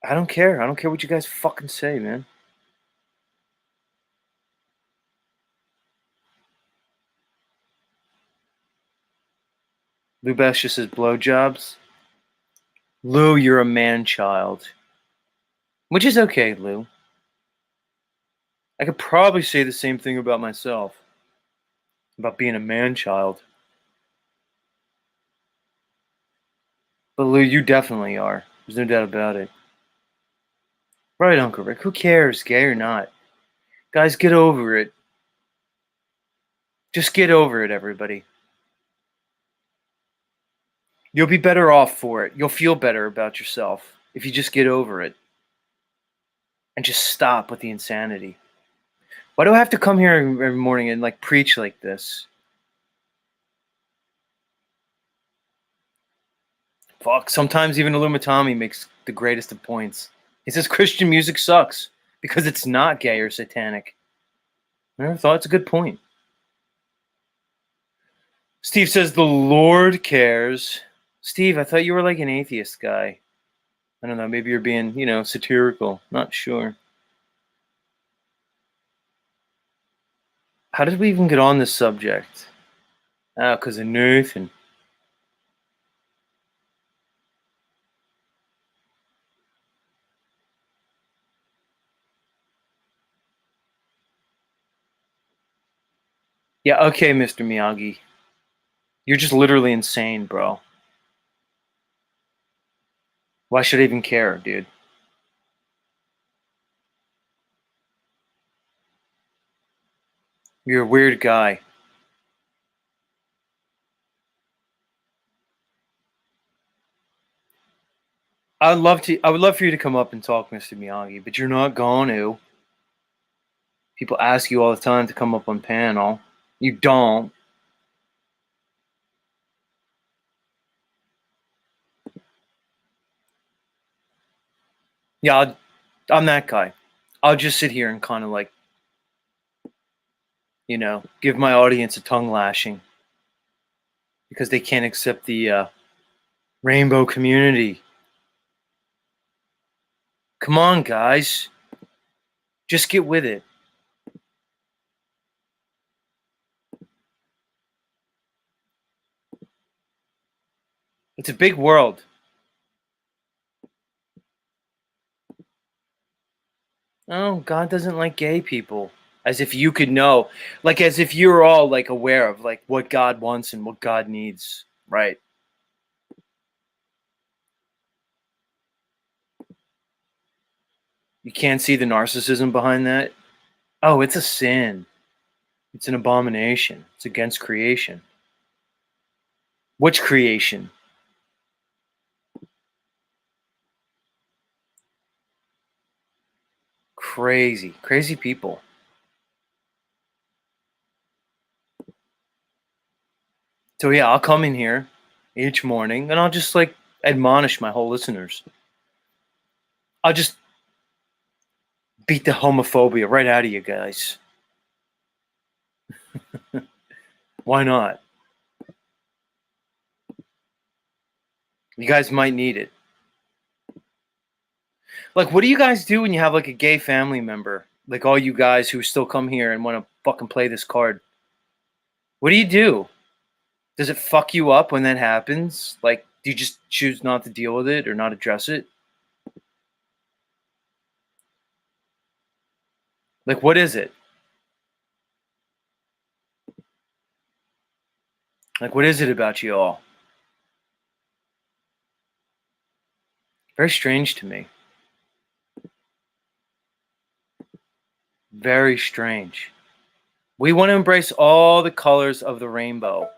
I don't care. I don't care what you guys fucking say, man. Lou Bash just says blowjobs. Lou, you're a man-child. Which is okay, Lou. I could probably say the same thing about myself. About being a man-child. But Lou, you definitely are. There's no doubt about it. Right, Uncle Rick. Who cares, gay or not? Guys, get over it. Just get over it, everybody. You'll be better off for it. You'll feel better about yourself if you just get over it. And just stop with the insanity. Why do I have to come here every morning and like preach like this? Fuck, sometimes even Illumitami makes the greatest of points. He says Christian music sucks because it's not gay or satanic. I never thought it's a good point. Steve says the Lord cares. Steve, I thought you were like an atheist guy. I don't know, maybe you're being, satirical. Not sure. How did we even get on this subject? Oh, because of Nathan. Yeah, okay, Mr. Miyagi. You're just literally insane, bro. Why should I even care, dude? You're a weird guy. I would love for you to come up and talk, Mr. Miyagi, but you're not going to. People ask you all the time to come up on panel. You don't. Yeah, I'm that guy. I'll just sit here and kind of like, give my audience a tongue lashing because they can't accept the rainbow community. Come on, guys. Just get with it. It's a big world. Oh, God doesn't like gay people. As if you could know. Like as if you're all like aware of like what God wants and what God needs. Right. You can't see the narcissism behind that. Oh, it's a sin. It's an abomination. It's against creation. Which creation? Crazy. Crazy people. So yeah, I'll come in here each morning and I'll just like admonish my whole listeners. I'll just beat the homophobia right out of you guys. Why not? You guys might need it. Like, what do you guys do when you have like a gay family member? Like all you guys who still come here and want to fucking play this card. What do you do? Does it fuck you up when that happens? Like, do you just choose not to deal with it or not address it? Like, what is it? Like, what is it about you all? Very strange to me. Very strange. We want to embrace all the colors of the rainbow.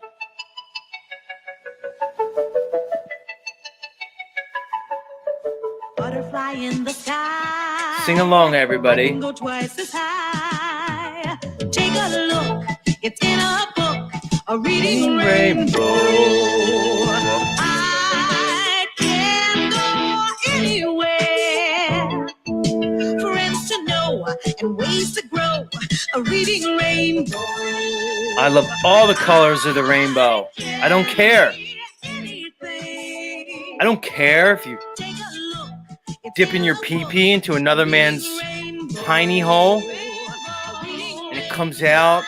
Butterfly in the sky. Sing along, everybody. Go twice as high. Take a look. It's in a book. A reading rainbow. I can go anywhere. Friends to know and ways to grow. A reading rainbow. I love all the colors of the rainbow. I don't care. I don't care if you dipping your pee-pee into another man's tiny hole, and it comes out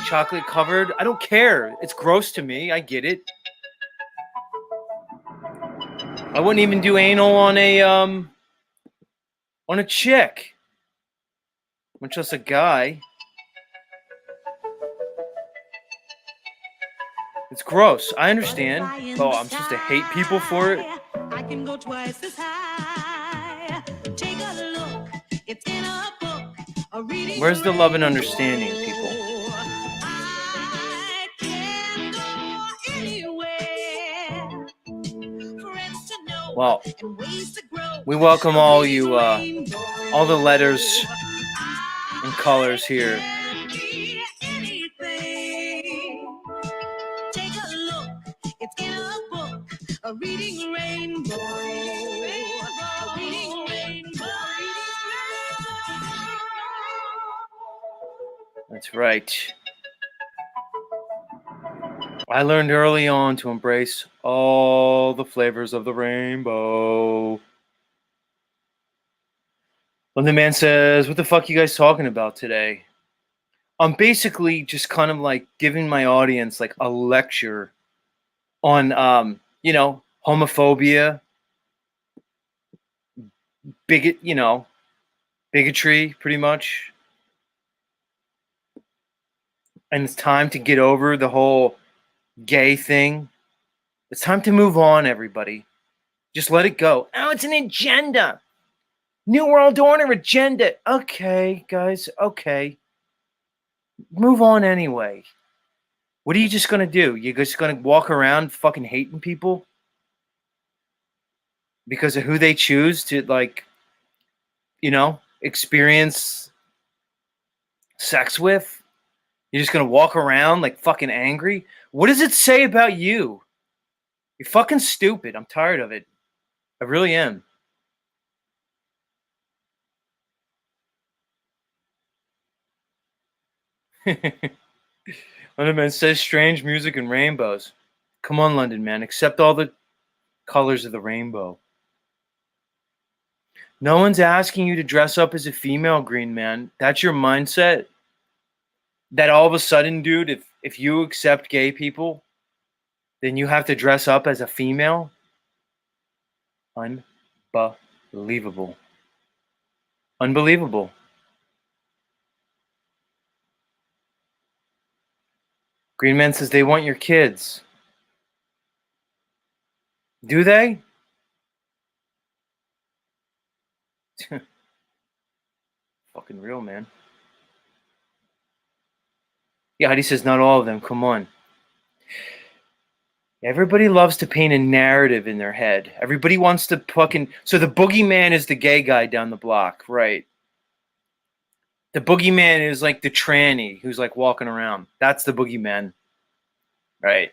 chocolate covered. I don't care. It's gross to me. I get it. I wouldn't even do anal on a chick, much less a guy. It's gross. I understand. Oh, I'm supposed to hate people for it? I can go twice as high. Take a look. It's in a book. A reading. Where's the love and understanding, people? I can go anywhere. Friends to know. Well, and ways to grow. we welcome all you, all the letters and colors here. Take a look, it's in a book, a reading rainbow. A reading rainbow. That's right. I learned early on to embrace all the flavors of the rainbow. When the man says, "What the fuck you guys talking about today?" I'm basically just kind of like giving my audience like a lecture on, homophobia, bigotry, pretty much. And it's time to get over the whole gay thing. It's time to move on, everybody. Just let it go. Oh, it's an agenda. New World Order agenda. Okay, guys, okay. Move on anyway. What are you just going to do? You're just going to walk around fucking hating people? Because of who they choose to, experience sex with? You're just going to walk around like fucking angry? What does it say about you? You're fucking stupid. I'm tired of it. I really am. London Man says strange music and rainbows. Come on, London Man. Accept all the colors of the rainbow. No one's asking you to dress up as a female, Green Man. That's your mindset? That all of a sudden, dude, if you accept gay people, then you have to dress up as a female? Unbelievable. Unbelievable. Green Man says they want your kids. Do they? Fucking real, man. Yeah, Heidi says not all of them. Come on. Everybody loves to paint a narrative in their head. Everybody wants to fucking... So the boogeyman is the gay guy down the block, right? The boogeyman is like the tranny who's like walking around. That's the boogeyman. Right.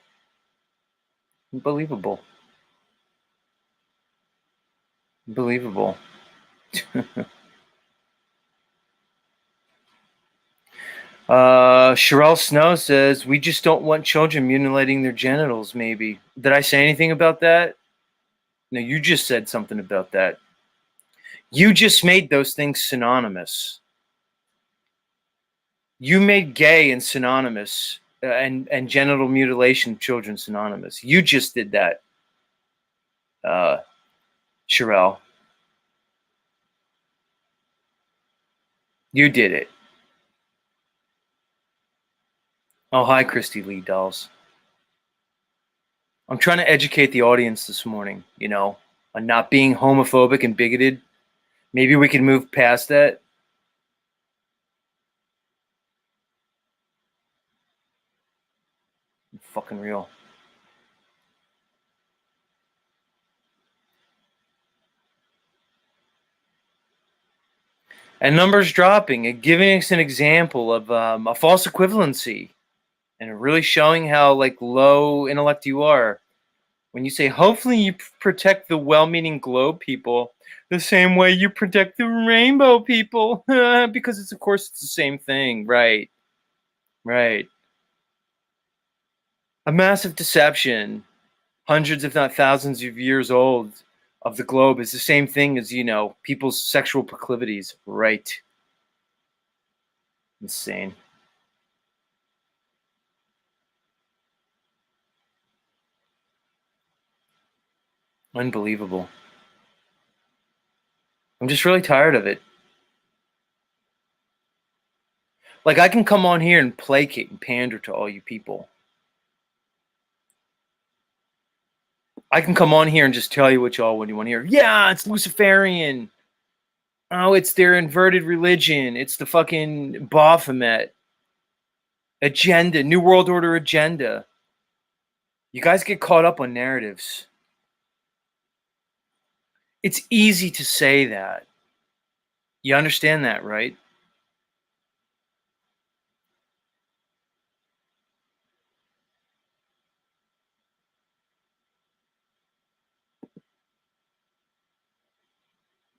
Unbelievable. Unbelievable. Sherelle Snow says, we just don't want children mutilating their genitals, maybe. Did I say anything about that? No, you just said something about that. You just made those things synonymous. You made gay and synonymous, and genital mutilation of children synonymous. You just did that, Sherelle. You did it. Oh, hi, Christy Lee Dolls. I'm trying to educate the audience this morning, on not being homophobic and bigoted. Maybe we can move past that. Fucking real. And numbers dropping, giving us an example of a false equivalency, and really showing how low intellect you are when you say, hopefully you protect the well-meaning globe people the same way you protect the rainbow people, because of course it's the same thing, right? Right. A massive deception, hundreds if not thousands of years old, of the globe is the same thing as, you know, people's sexual proclivities. Right. Insane. Unbelievable. I'm just really tired of it. Like, I can come on here and placate and pander to all you people. I can come on here and just tell you what y'all want to hear. Yeah, it's Luciferian. Oh, it's their inverted religion. It's the fucking Baphomet agenda, New World Order agenda. You guys get caught up on narratives. It's easy to say that. You understand that, right?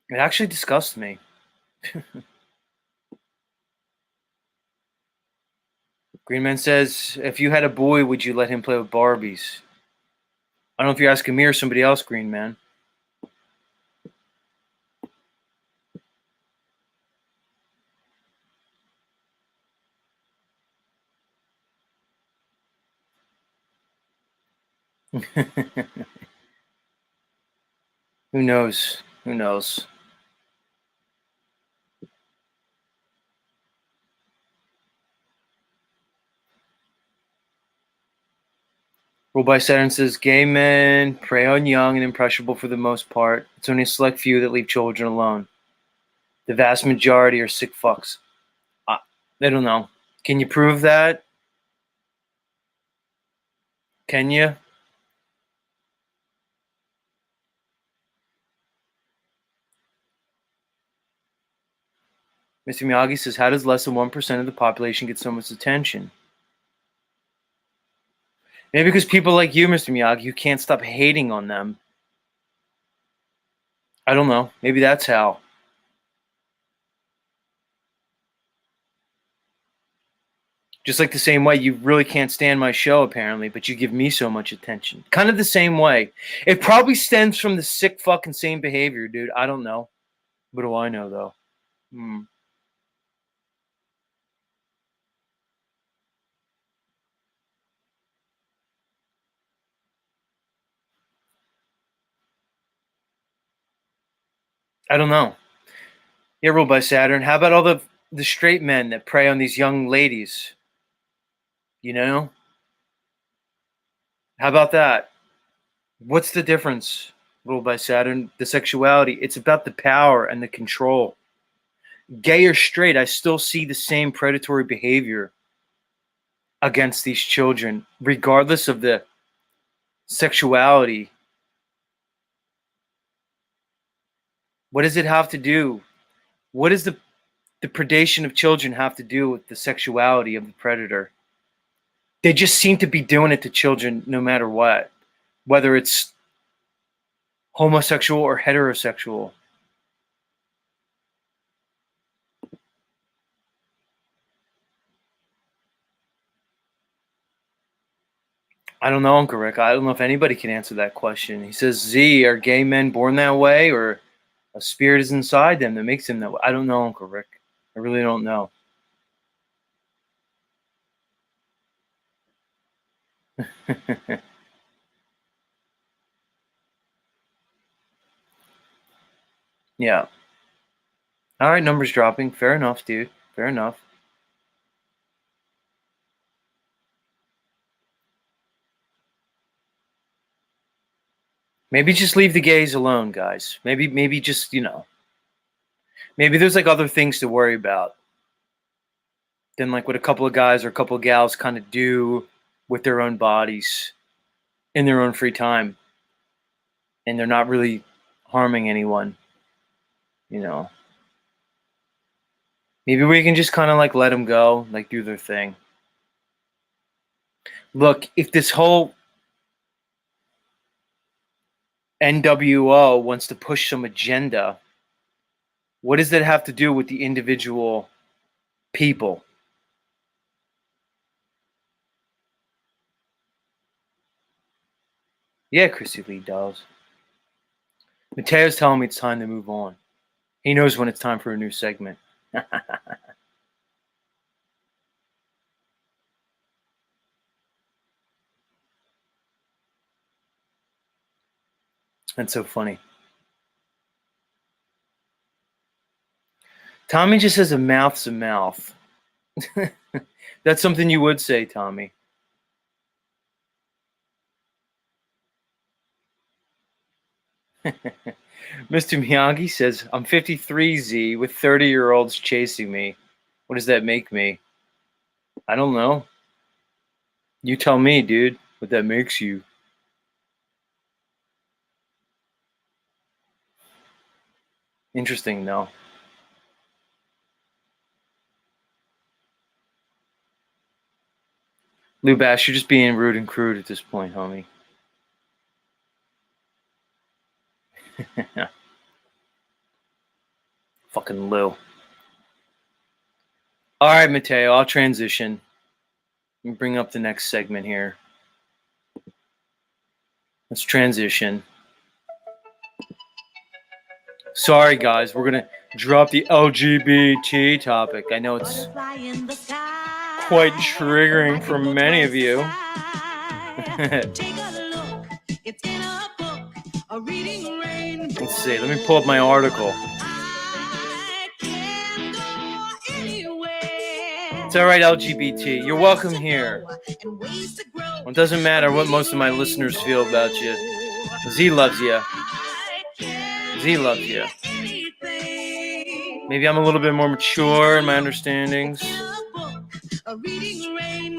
It actually disgusts me. Green Man says, if you had a boy, would you let him play with Barbies? I don't know if you're asking me or somebody else, Green Man. Who knows? Who knows? Ruled by Saturn says, gay men prey on young and impressionable for the most part. It's only a select few that leave children alone. The vast majority are sick fucks. I don't know. Can you prove that? Can you? Mr. Miyagi says, how does less than 1% of the population get so much attention? Maybe because people like you, Mr. Miyagi, who can't stop hating on them. I don't know. Maybe that's how. Just like the same way you really can't stand my show, apparently, but you give me so much attention. Kind of the same way. It probably stems from the sick fucking same behavior, dude. I don't know. What do I know, though? I don't know. Yeah, ruled by Saturn. How about all the straight men that prey on these young ladies? You know? How about that? What's the difference? Ruled by Saturn, the sexuality. It's about the power and the control. Gay or straight, I still see the same predatory behavior against these children, regardless of the sexuality. What does it have to do? What does the predation of children have to do with the sexuality of the predator? They just seem to be doing it to children no matter what, whether it's homosexual or heterosexual. I don't know, Uncle Rick. I don't know if anybody can answer that question. He says, Z, are gay men born that way, or a spirit is inside them that makes them that way? I don't know, Uncle Rick. I really don't know. Yeah. All right, numbers dropping. Fair enough, dude. Fair enough. Maybe just leave the gays alone, guys. Maybe just, maybe there's like other things to worry about than like what a couple of guys or a couple of gals kind of do with their own bodies in their own free time. And they're not really harming anyone, you know. Maybe we can just kind of like let them go, like do their thing. Look, if this whole NWO wants to push some agenda, what does that have to do with the individual people? Yeah, Chrissy Lee Dolls. Mateo's telling me it's time to move on. He knows when it's time for a new segment. That's so funny. Tommy just says a mouth's a mouth. That's something you would say, Tommy. Mr. Miyagi says, I'm 53Z with 30-year-olds chasing me. What does that make me? I don't know. You tell me, dude, what that makes you. Interesting, though. Lou Bash, you're just being rude and crude at this point, homie. Fucking Lou. All right, Mateo, I'll transition. Let me bring up the next segment here. Let's transition. Sorry, guys, we're going to drop the LGBT topic. I know it's quite triggering for many of you. Let's see, let me pull up my article. It's all right, LGBT. You're welcome here. Well, it doesn't matter what most of my listeners feel about you. Z loves you. Z loves you. Maybe I'm a little bit more mature in my understandings.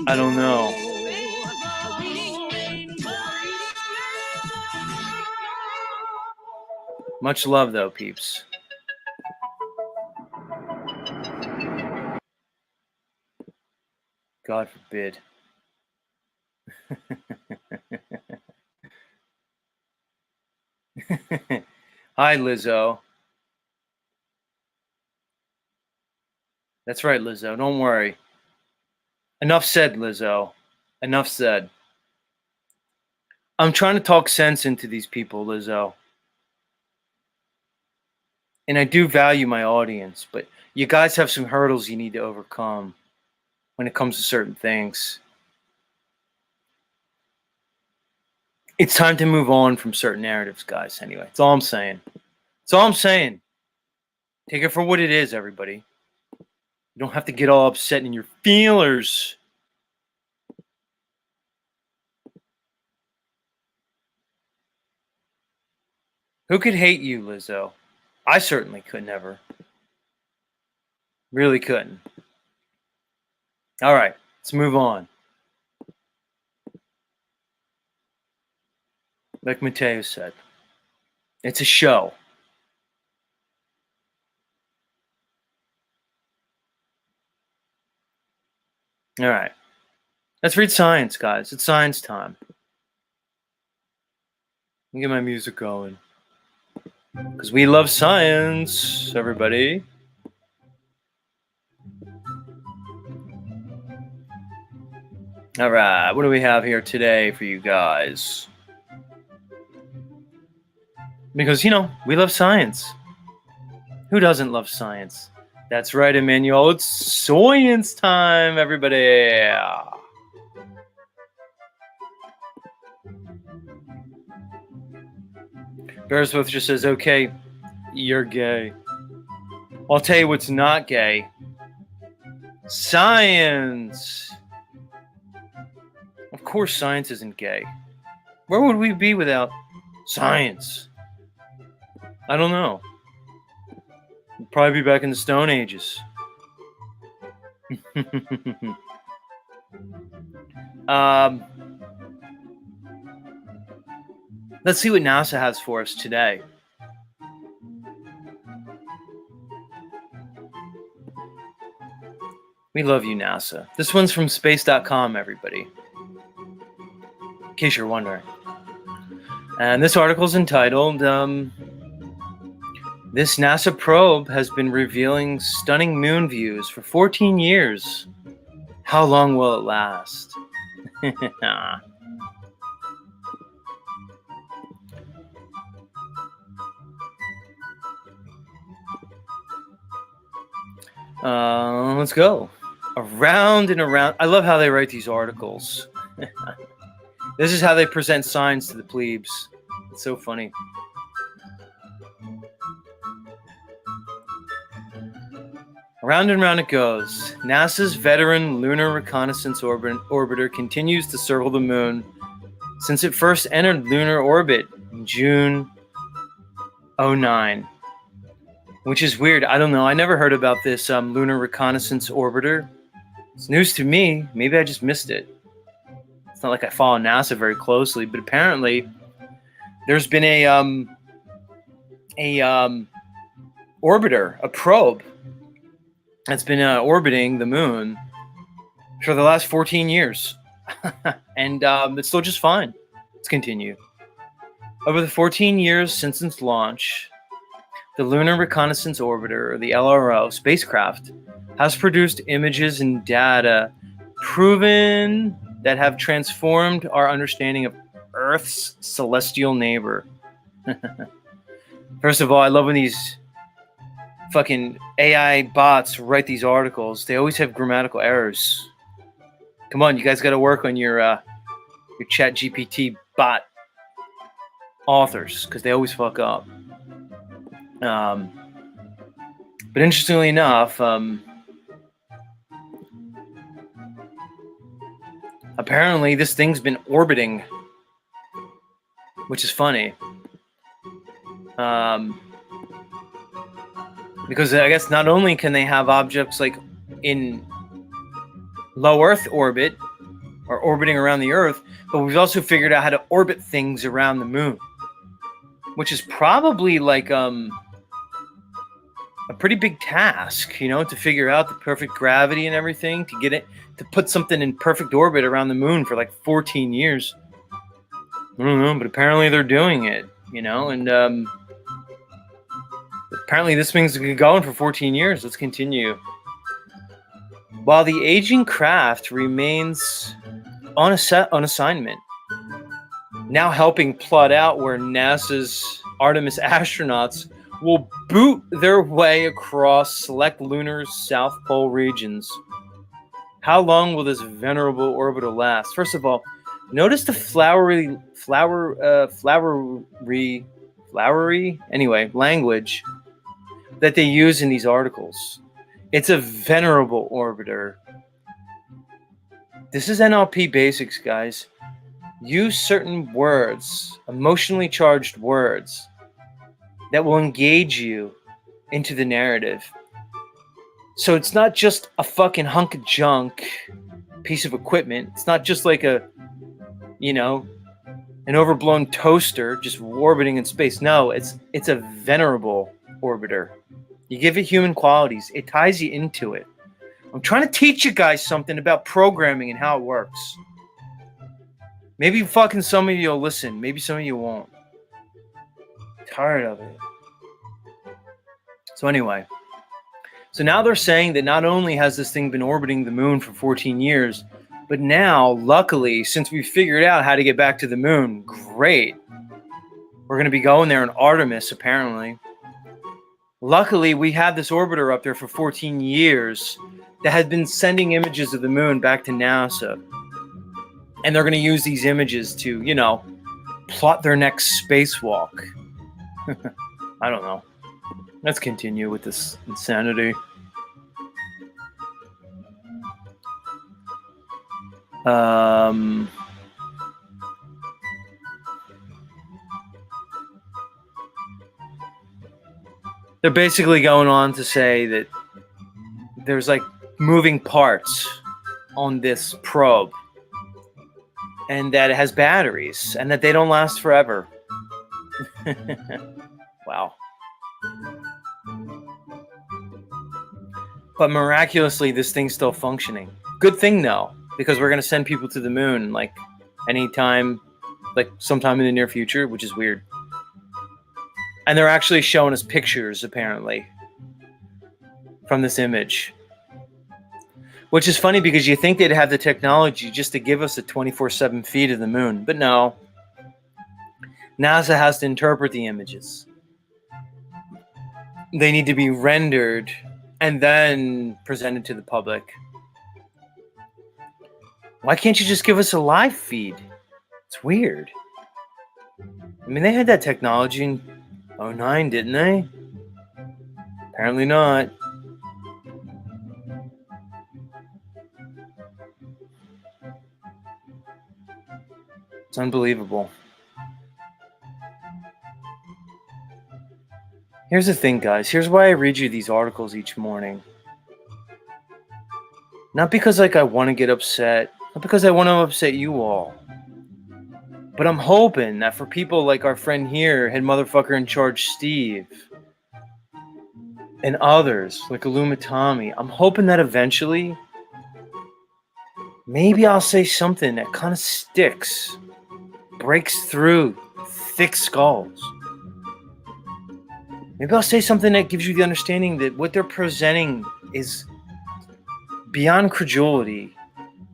I don't know. Much love, though, peeps. God forbid. Hi, Lizzo. That's right, Lizzo. Don't worry. Enough said, Lizzo. Enough said. I'm trying to talk sense into these people, Lizzo. And I do value my audience, but you guys have some hurdles you need to overcome when it comes to certain things. It's time to move on from certain narratives, guys, anyway. That's all I'm saying. That's all I'm saying. Take it for what it is, everybody. You don't have to get all upset in your feelers. Who could hate you, Lizzo? I certainly could never. Really couldn't. All right, let's move on. Like Mateo said, it's a show. All right. Let's read science, guys. It's science time. Let me get my music going. Because we love science, everybody. All right. What do we have here today for you guys? Because, we love science. Who doesn't love science? That's right, Emmanuel. It's science time, everybody. Bearsworth just says, okay, you're gay. I'll tell you what's not gay. Science. Of course science isn't gay. Where would we be without science? I don't know. We'd probably be back in the Stone Ages. Let's see what NASA has for us today. We love you, NASA. This one's from space.com, everybody. In case you're wondering. And this article's entitled, This NASA probe has been revealing stunning moon views for 14 years. How long will it last? Let's go. Around and around. I love how they write these articles. This is how they present science to the plebes. It's so funny. Around and round it goes. NASA's veteran lunar reconnaissance orbiter continues to circle the moon since it first entered lunar orbit in June 2009. Which is weird. I don't know. I never heard about this lunar reconnaissance orbiter. It's news to me. Maybe I just missed it. It's not like I follow NASA very closely, but apparently there's been a orbiter, a probe that's been orbiting the moon for the last 14 years. And it's still just fine. Let's continue. Over the 14 years since its launch, the Lunar Reconnaissance Orbiter, or the LRO, spacecraft has produced images and data proven that have transformed our understanding of Earth's celestial neighbor. First of all, I love when these fucking AI bots write these articles. They always have grammatical errors. Come on, you guys got to work on your Chat GPT bot authors, because they always fuck up. But interestingly enough, apparently this thing's been orbiting, which is funny. Because I guess not only can they have objects like in low Earth orbit or orbiting around the Earth, but we've also figured out how to orbit things around the moon, which is probably like a pretty big task, you know, to figure out the perfect gravity and everything, to get it, to put something in perfect orbit around the moon for like 14 years. I don't know, but apparently they're doing it, you know, and apparently this thing's been going for 14 years. Let's continue. While the aging craft remains on assignment, now helping plot out where NASA's Artemis astronauts will boot their way across select lunar South Pole regions. How long will this venerable orbital last? First of all, notice the flowery language that they use in these articles. It's a venerable orbiter. This is NLP basics, guys. Use certain words, emotionally charged words, that will engage you into the narrative. So it's not just a fucking hunk of junk piece of equipment. It's not just like a, you know, an overblown toaster just orbiting in space. No, it's a venerable orbiter. You give it human qualities. It ties you into it. I'm trying to teach you guys something about programming and how it works. Maybe fucking some of you will listen. Maybe some of you won't. Tired of it. So anyway, so now they're saying that not only has this thing been orbiting the moon for 14 years, but now, luckily, since we figured out how to get back to the moon, great. We're going to be going there in Artemis, apparently. Luckily, we had this orbiter up there for 14 years that had been sending images of the moon back to NASA. And they're going to use these images to, you know, plot their next spacewalk. I don't know. Let's continue with this insanity. They're basically going on to say that there's like moving parts on this probe, and that it has batteries, and that they don't last forever. Wow. But miraculously, this thing's still functioning. Good thing, though, because we're going to send people to the moon, like, anytime, like, sometime in the near future, which is weird. And they're actually showing us pictures, apparently, from this image. Which is funny, because you think they'd have the technology just to give us a 24/7 feed of the moon. But no. NASA has to interpret the images. They need to be rendered and then presented to the public. Why can't you just give us a live feed? It's weird. I mean, they had that technology in 2009, didn't they? Apparently not. It's unbelievable. Here's the thing, guys. Here's why I read you these articles each morning. Not because I want to get upset, not because I want to upset you all. But I'm hoping that for people like our friend here, head motherfucker in charge Steve, and others like Illumitami, I'm hoping that eventually maybe I'll say something that kind of sticks, breaks through thick skulls. Maybe I'll say something that gives you the understanding that what they're presenting is beyond credulity.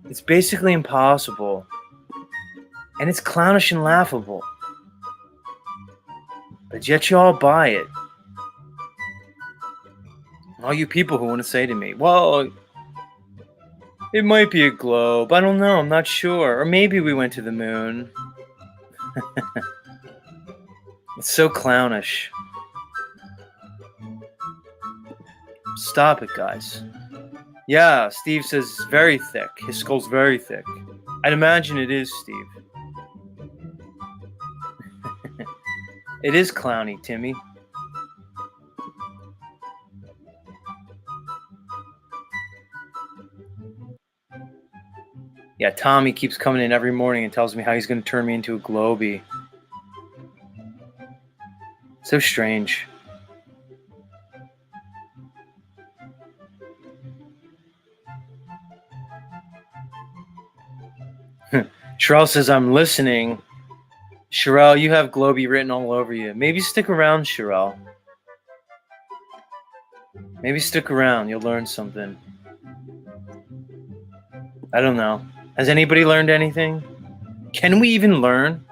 It's basically impossible. And it's clownish and laughable. But yet you all buy it. All you people who want to say to me, well, it might be a globe. I don't know. I'm not sure. Or maybe we went to the moon. It's so clownish. Stop it, guys. Yeah, Steve says it's very thick. His skull's very thick. I'd imagine it is, Steve. It is clowny, Timmy. Yeah, Tommy keeps coming in every morning and tells me how he's going to turn me into a globie. So strange. Sherelle says, I'm listening. Sherelle, you have Globey written all over you. Maybe stick around, Sherelle. Maybe stick around. You'll learn something. I don't know. Has anybody learned anything? Can we even learn?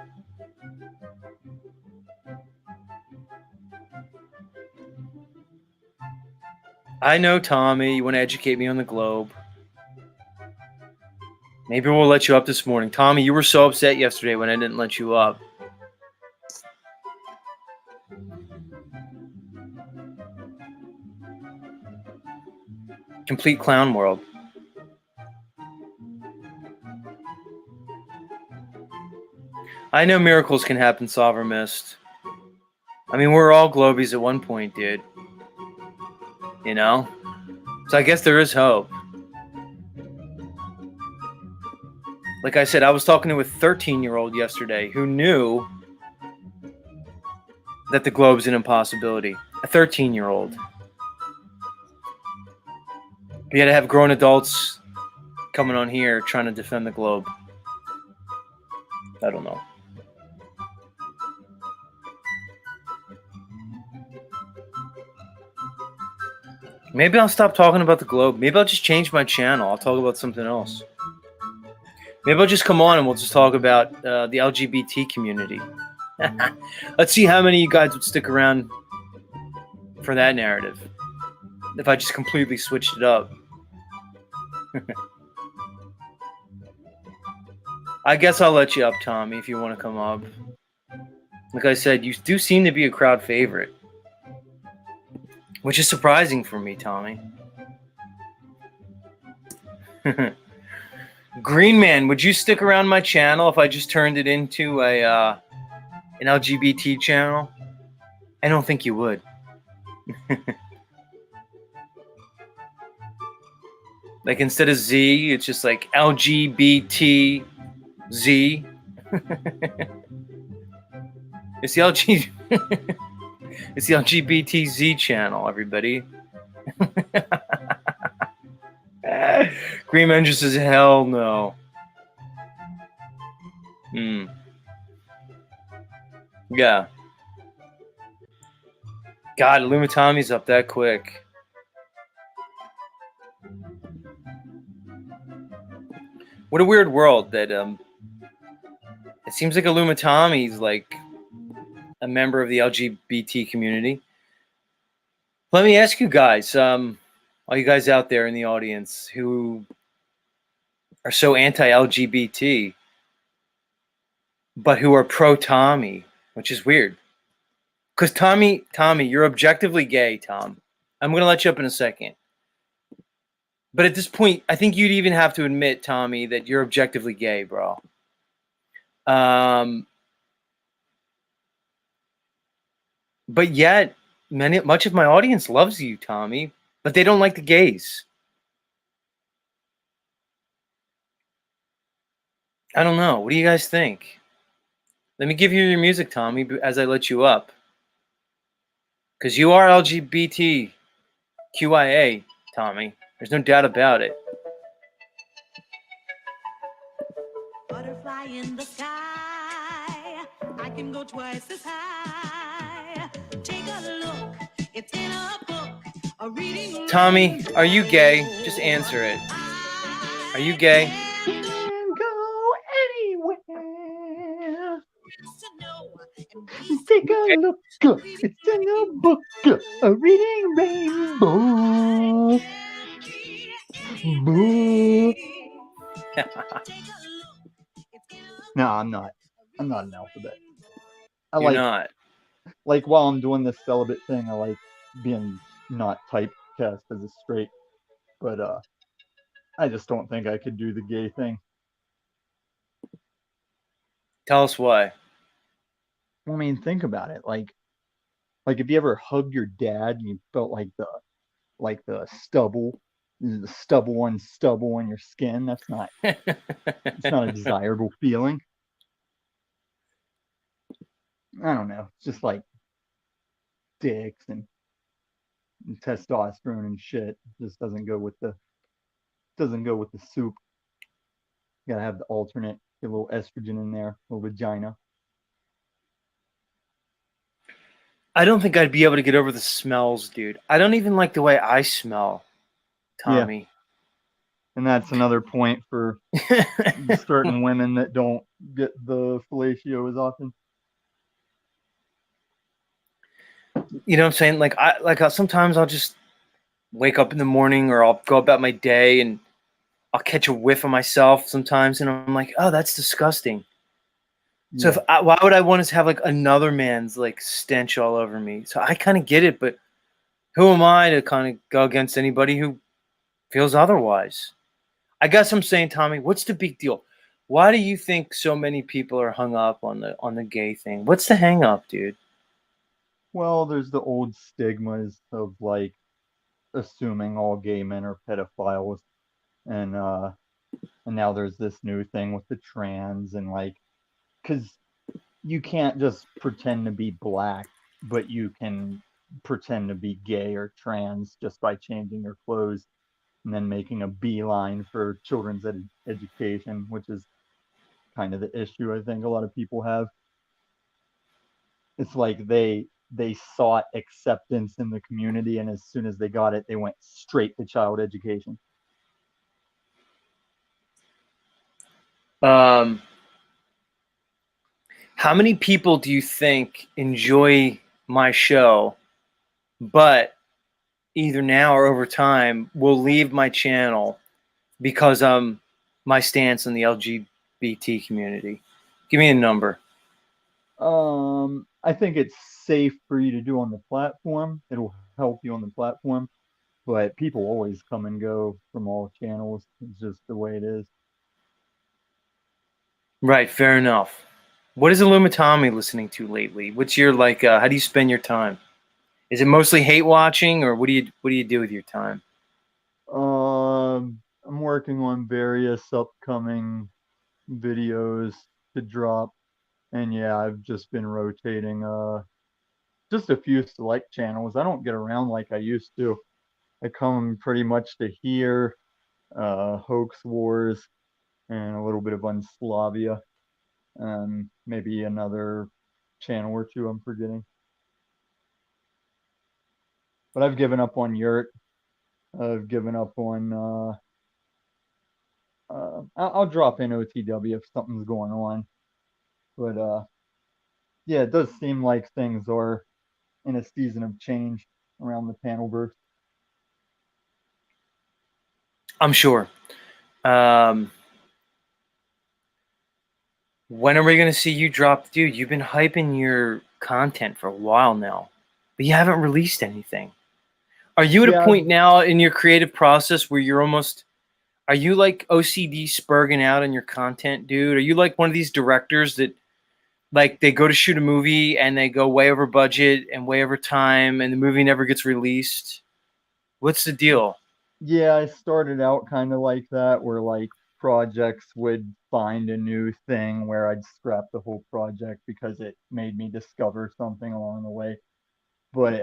I know, Tommy, you want to educate me on the globe. Maybe we'll let you up this morning. Tommy, you were so upset yesterday when I didn't let you up. Complete clown world. I know miracles can happen, Solver Mist. I mean, we're all globies at one point, dude. You know? So I guess there is hope. Like I said, I was talking to a 13-year-old yesterday who knew that the globe's an impossibility. A 13-year-old. You gotta have grown adults coming on here trying to defend the globe. I don't know. Maybe I'll stop talking about the globe. Maybe I'll just change my channel. I'll talk about something else. Maybe I'll just come on and we'll just talk about the LGBT community. Let's see how many of you guys would stick around for that narrative if I just completely switched it up. I guess I'll let you up, Tommy, if you want to come up. Like I said, you do seem to be a crowd favorite, which is surprising for me, Tommy. Green Man, would you stick around my channel if I just turned it into an LGBT channel? I don't think you would. Like instead of Z, it's just like LGBT Z. It's the it's the LGBT Z channel, everybody. Green Man just says, hell no. Yeah. God, Illumitami's up that quick. What a weird world that it seems like Illumitami's like a member of the LGBT community. Let me ask you guys, all you guys out there in the audience who are so anti-LGBT, but who are pro Tommy, which is weird. Because Tommy, you're objectively gay, Tom. I'm going to let you up in a second. But at this point, I think you'd even have to admit, Tommy, that you're objectively gay, bro. But yet, much of my audience loves you, Tommy, but they don't like the gays. I don't know. What do you guys think? Let me give you your music, Tommy, as I let you up. Because you are LGBTQIA, Tommy. There's no doubt about it. Butterfly in the sky. I can go twice as high. Take a look. It's in a book. A reading. Tommy, are you gay? Just answer it. Are you gay? Can go anywhere. Take a look. It's in a book. A reading rainbow. Boo. No, I'm not. I'm not an alphabet. You're not. Like while I'm doing this celibate thing, I like being not typecast as a straight. But I just don't think I could do the gay thing. Tell us why. I mean, think about it. Like if you ever hugged your dad and you felt like the stubble on stubble on your skin, that's not it's not a desirable feeling. I don't know. It's just like dicks and testosterone and shit. It just doesn't go with the soup. You gotta have the alternate, get a little estrogen in there, a little vagina. I don't think I'd be able to get over the smells, dude. I don't even like the way I smell, Tommy. Yeah. And that's another point for certain women that don't get the fellatio as often. You know what I'm saying? Like sometimes I'll just wake up in the morning or I'll go about my day and I'll catch a whiff of myself sometimes and I'm like, oh, that's disgusting. So why would I want to have like another man's like stench all over me? So I kind of get it, but who am I to kind of go against anybody who feels otherwise? I guess I'm saying, Tommy, what's the big deal? Why do you think so many people are hung up on the gay thing? What's the hang up, dude? Well, there's the old stigmas of like assuming all gay men are pedophiles, and now there's this new thing with the trans and like, because you can't just pretend to be black, but you can pretend to be gay or trans just by changing your clothes and then making a beeline for children's education, which is kind of the issue I think a lot of people have. It's like they sought acceptance in the community, and as soon as they got it, they went straight to child education. How many people do you think enjoy my show, but either now or over time will leave my channel because my stance on the LGBT community? Give me a number. I think it's safe for you to do on the platform. It'll help you on the platform, but people always come and go from all channels. It's just the way it is. Right, fair enough. What is Illumitami listening to lately? What's your like? How do you spend your time? Is it mostly hate watching, or what do you do with your time? I'm working on various upcoming videos to drop, and yeah, I've just been rotating just a few select channels. I don't get around like I used to. I come pretty much to here, Hoax Wars, and a little bit of Unslavia, and maybe another channel or two I'm forgetting. But I've given up on Yurt. I've given up on. I'll drop in OTW if something's going on, but yeah, it does seem like things are in a season of change around the panelverse. I'm sure. Um, when are we going to see you drop? Dude, you've been hyping your content for a while now, but you haven't released anything. Are you at a Yeah, point now in your creative process where you're almost, are you like OCD spurging out on your content, dude? Are you like one of these directors that like they go to shoot a movie and they go way over budget and way over time and the movie never gets released? What's the deal? yeah, I started out kind of like that, where like projects would find a new thing where I'd scrap the whole project because it made me discover something along the way. But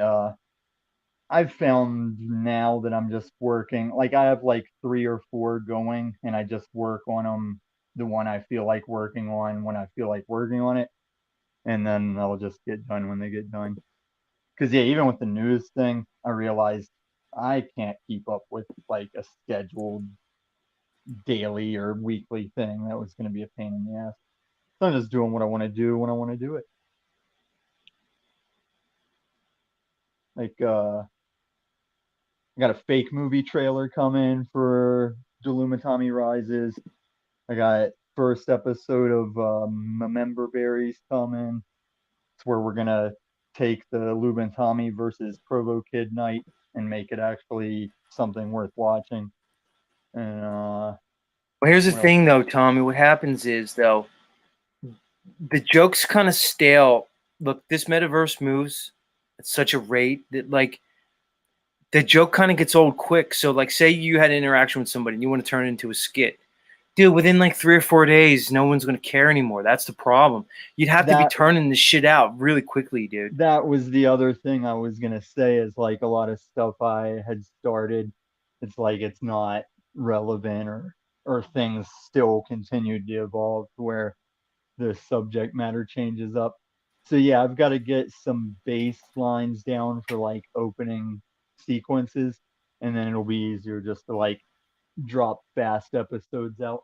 I've found now that I'm just working, like I have like three or four going, and I just work on them, the one I feel like working on when I feel like working on it, and then I'll just get done when they get done. Because yeah, even with the news thing, I realized I can't keep up with like a scheduled daily or weekly thing. That was going to be a pain in the ass. So I'm just doing what I want to do when I want to do it. Like I got a fake movie trailer coming for Delumitami Rises. I got first episode of Member Berries coming. It's where we're gonna take the Lubin Tommy versus Provo Kid night and make it actually something worth watching. And Well, here's the what else? thing though, Tommy. What happens is though, the joke's kind of stale. Look, this metaverse moves at such a rate that like the joke kind of gets old quick. So like say you had an interaction with somebody and you want to turn it into a skit. Dude, within like 3 or 4 days, no one's gonna care anymore. That's the problem. You'd have to be That turning this shit out really quickly, dude. that was the other thing I was gonna say is like a lot of stuff I had started. It's like it's not relevant or things still continued to evolve to where the subject matter changes up. So yeah, I've got to get some baselines down for like opening sequences, and then it'll be easier just to like drop fast episodes out.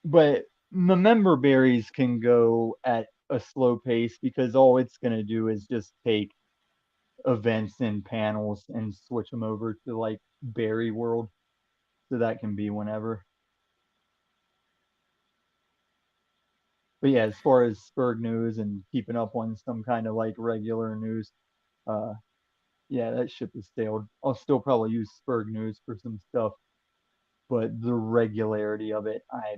But Member Berries can go at a slow pace because all it's going to do is just take events and panels and switch them over to like Berry World. So that can be whenever. But yeah, as far as Spurg news and keeping up on some kind of like regular news, uh, yeah, that ship has sailed. I'll still probably use Spurg news for some stuff, but the regularity of it, I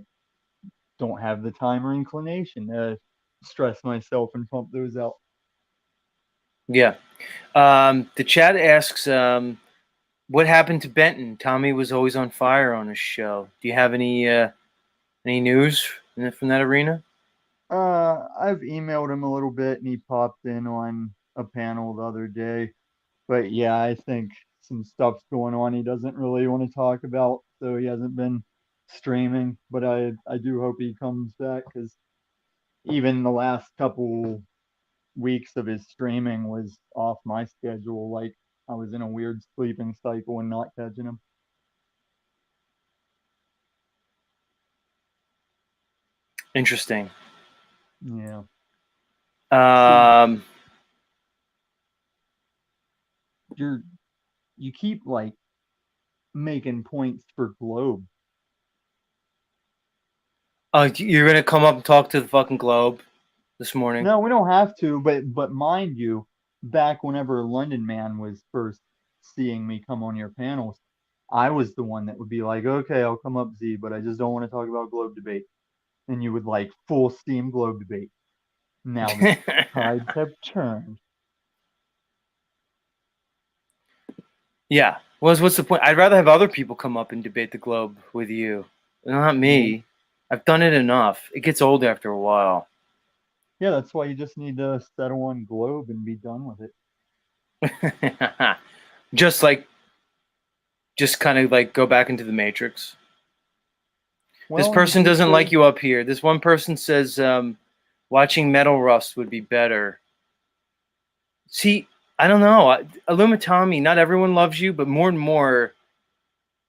don't have the time or inclination to stress myself and pump those out. Yeah. The chat asks, what happened to Benton? Tommy was always on fire on his show. Do you have any news from that arena? I've emailed him a little bit and he popped in on a panel the other day. But yeah, I think some stuff's going on he doesn't really want to talk about, so he hasn't been streaming. But I do hope he comes back because even the last couple weeks of his streaming was off my schedule. Like I was in a weird sleeping cycle and not catching him. Interesting. Yeah. So Um, you're you keep like making points for Globe. you're gonna come up and talk to the fucking Globe this morning. No, we don't have to, but mind you, back whenever London Man was first seeing me come on your panels, I was the one that would be like, okay, I'll come up, Z, but I just don't want to talk about Globe debate. And you would like full steam Globe debate. Now the tides have turned. Yeah. What's the point? I'd rather have other people come up and debate the Globe with you, not Well, me. I've done it enough. It gets old after a while. yeah, that's why you just need to settle on Globe and be done with it. just like, just kind of like go back into the Matrix. This Well, you person could doesn't like say, you up here. This one person says watching Metal Rust would be better. See, I don't know. Illumitami, not everyone loves you, but more and more,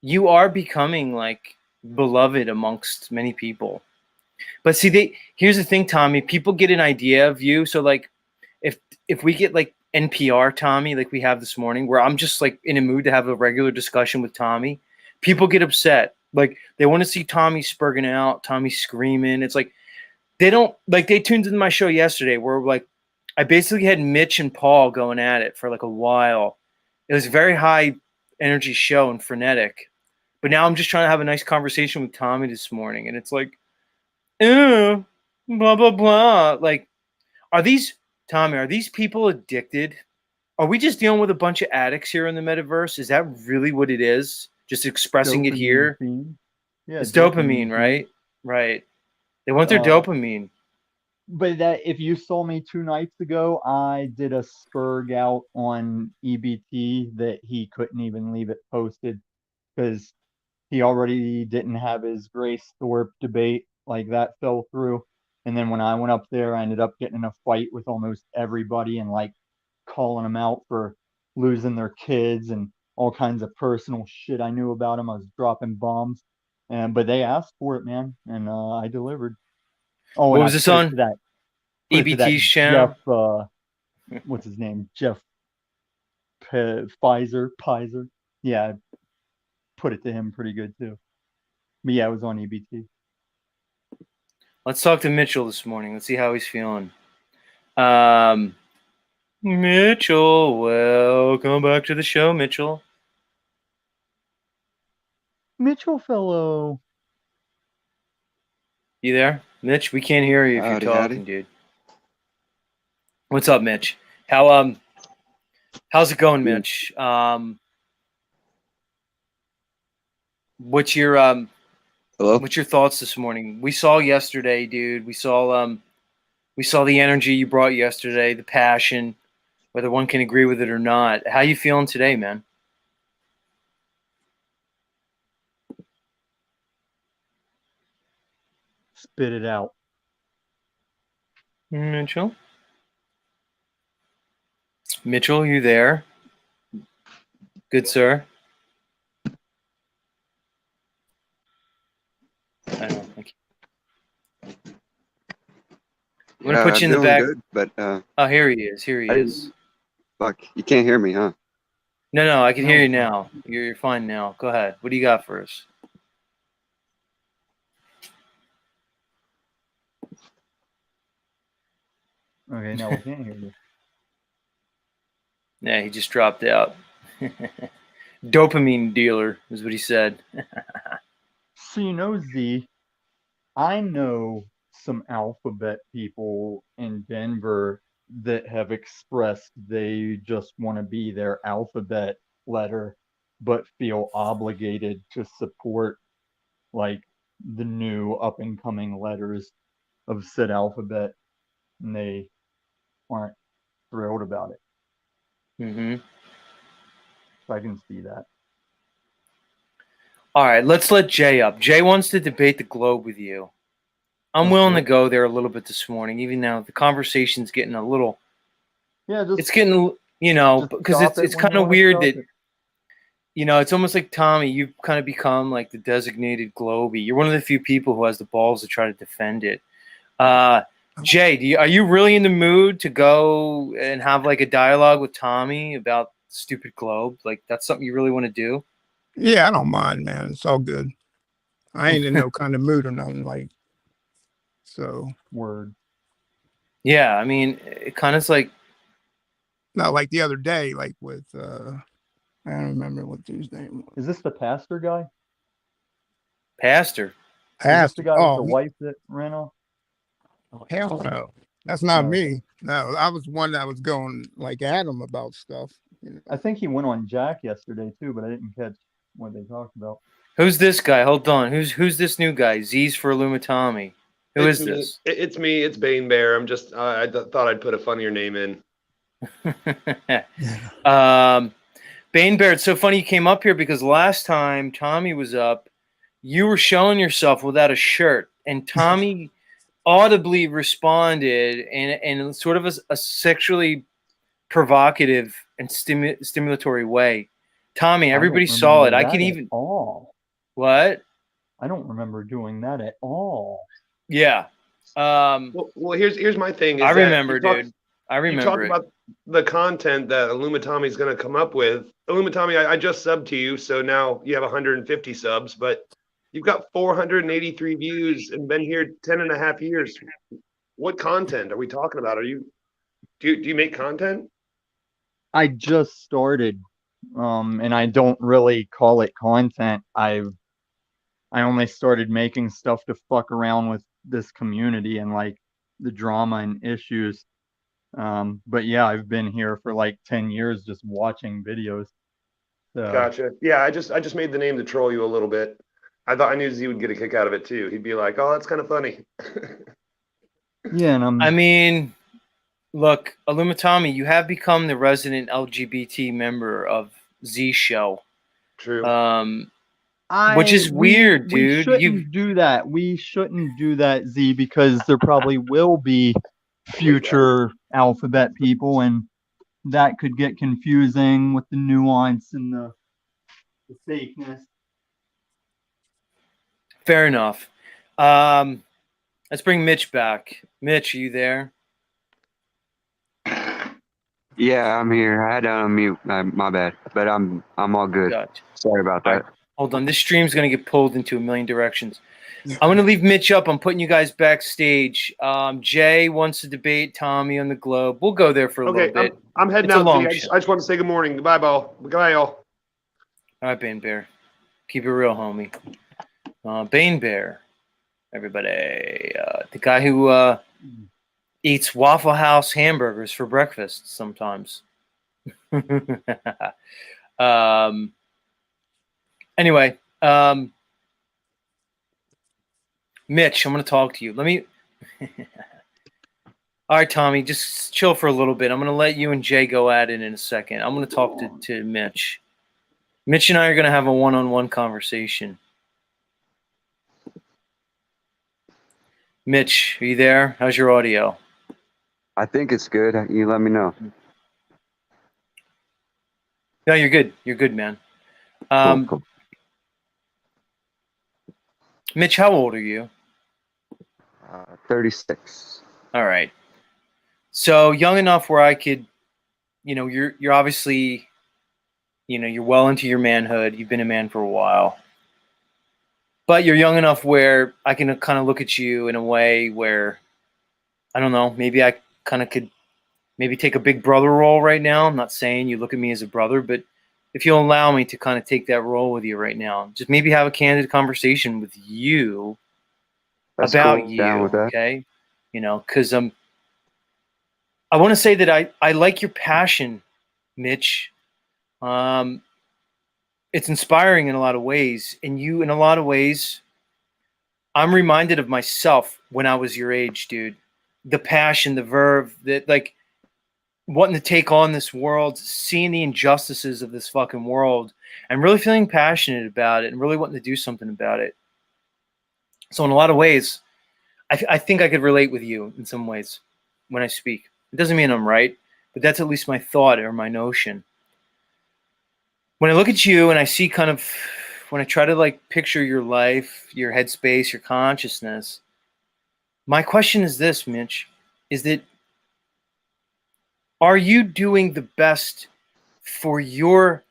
you are becoming like beloved amongst many people. But see, here's the thing, Tommy. People get an idea of you. So like, if we get like NPR Tommy like we have this morning, where I'm just like in a mood to have a regular discussion with Tommy, people get upset. Like they want to see Tommy spurging out, Tommy screaming. It's like they don't like they tuned into my show yesterday where like I basically had Mitch and Paul going at it for like a while. It was a very high energy show and frenetic. But now I'm just trying to have a nice conversation with Tommy this morning, and it's like, blah blah blah. Like, are these people addicted? Are we just dealing with a bunch of addicts here in the metaverse? Is that really what it is? Just expressing it here? Dopamine. Yeah, It's dopamine, right? Right. They want their dopamine. But that if you saw me 2 nights ago, I did a spurg out on EBT that he couldn't even leave it posted because he already didn't have his Grace Thorpe debate. Like that fell through. And then when I went up there, I ended up getting in a fight with almost everybody and like calling them out for losing their kids and all kinds of personal shit I knew about them. I was dropping bombs. But they asked for it, man, and I delivered. Oh, What and was I this put it on? to that put it to that EBT's channel? Jeff, what's his name? Jeff Pfizer. Yeah, I put it to him pretty good too. But yeah, it was on EBT. Let's talk to Mitchell this morning. Let's see how he's feeling. Mitchell, welcome back to the show, Mitchell. Mitchell fellow. You there? Mitch, we can't hear you if Howdy, you're talking, howdy. dude. What's up, Mitch? How's it going, Mitch? What's your Hello? what's your thoughts this morning? We saw yesterday, dude. We saw the energy you brought yesterday, the passion, whether one can agree with it or not. How you feeling today, man? Spit it out. Mitchell? Mitchell, you there? Good, sir. I don't think. I'm gonna put you in the doing back. good, but Oh, here he is. Here he is. fuck, you can't hear me, huh? No, I can hear you now. You're fine now. Go ahead. What do you got for us? Okay, now we can't hear you. Yeah, he just dropped out. Dopamine dealer is what he said. So you know, Z, I know some alphabet people in Denver that have expressed they just want to be their alphabet letter, but feel obligated to support like the new up and coming letters of said alphabet, and they aren't thrilled about it. Mm-hmm. So I can see that. All right, let's let Jay up. Jay wants to debate the globe with you. I'm willing to go there a little bit this morning, even now the conversation's getting a little. Yeah, It's getting, because it's kind of weird that, it's almost like Tommy. You've kind of become like the designated globie. You're one of the few people who has the balls to try to defend it. Jay, are you really in the mood to go and have like a dialogue with Tommy about stupid globe? Like that's something you really want to do? Yeah, I don't mind, man. It's all good. I ain't in no kind of mood or nothing like. So word. Yeah, I mean, it kind of is like not like the other day, like with I don't remember what dude's name was. Is this the pastor guy? Pastor. Is this the guy with the wife that ran off? Oh, hell no. That's not me. No, I was one that was going like at him about stuff. I think he went on Jack yesterday too, but I didn't catch what they talked about. Who's this guy? Hold on. Who's this new guy? Z's for Illumitami. Who is this? It's me. It's Bane Bear. I'm just. I thought I'd put a funnier name in. Bane Bear. It's so funny you came up here because last time Tommy was up, you were showing yourself without a shirt, and Tommy audibly responded in sort of a sexually provocative and stimulatory way. Tommy, everybody saw it. I can even. What? I don't remember doing that at all. Yeah. Well, here's my thing. I remember, dude. I You talk remember it. about the content that Illumitami is going to come up with. Illumitami, I just subbed to you, so now you have 150 subs, but you've got 483 views and been here 10 and a half years. What content are we talking about? Do you make content? I just started, and I don't really call it content. I only started making stuff to fuck around with this community and like the drama and issues. But yeah, I've been here for like 10 years just watching videos. So Gotcha. Yeah, I just made the name to troll you a little bit. I knew Z would get a kick out of it too. He'd be like, "Oh, that's kind of funny." yeah, and I mean, look, Illumitami, you have become the resident LGBT member of Z Show. True. Which is weird, we dude. shouldn't do that. We shouldn't do that, Z, because there probably will be future alphabet people, and that could get confusing with the nuance and the fakeness. Fair enough. Let's bring Mitch back. Mitch, are you there? Yeah, I'm here. I had to unmute. My bad, but I'm all good. Gotcha. Sorry about All that. right. Hold on. This stream's going to get pulled into a million directions. I'm going to leave Mitch up. I'm putting you guys backstage. Jay wants to debate Tommy on the globe. We'll go there for a little bit. I'm heading It's a out. long Z. show. I just want to say good morning. Goodbye, y'all. Goodbye, y'all. All right, Bane Bear. Keep it real, homie. Bane Bear, everybody. The guy who eats Waffle House hamburgers for breakfast sometimes. Anyway, Mitch, I'm going to talk to you. Let me. All right, Tommy, just chill for a little bit. I'm going to let you and Jay go at it in a second. I'm going to talk to Mitch. Mitch and I are going to have a one-on-one conversation. Mitch, are you there? How's your audio? I think it's good. You let me know. No, you're good. You're good, man. Cool. Mitch, how old are you? 36. All right. So young enough where I could, you're obviously, you're well into your manhood. You've been a man for a while. But you're young enough where I can kind of look at you in a way where, I don't know, maybe I kind of could maybe take a big brother role right now. I'm not saying you look at me as a brother, but if you'll allow me to kind of take that role with you right now, just maybe have a candid conversation with you That's about cool. you, Down with that. okay? Because I want to say that I like your passion, Mitch. It's inspiring in a lot of ways, and you, in a lot of ways, I'm reminded of myself when I was your age, dude. The passion, the verve, that like wanting to take on this world, seeing the injustices of this fucking world, and really feeling passionate about it, and really wanting to do something about it. So, in a lot of ways, I think I could relate with you in some ways when I speak. It doesn't mean I'm right, but that's at least my thought or my notion. When I look at you and I see kind of, when I try to like picture your life, your headspace, your consciousness, my question is this, Mitch, is that are you doing the best for your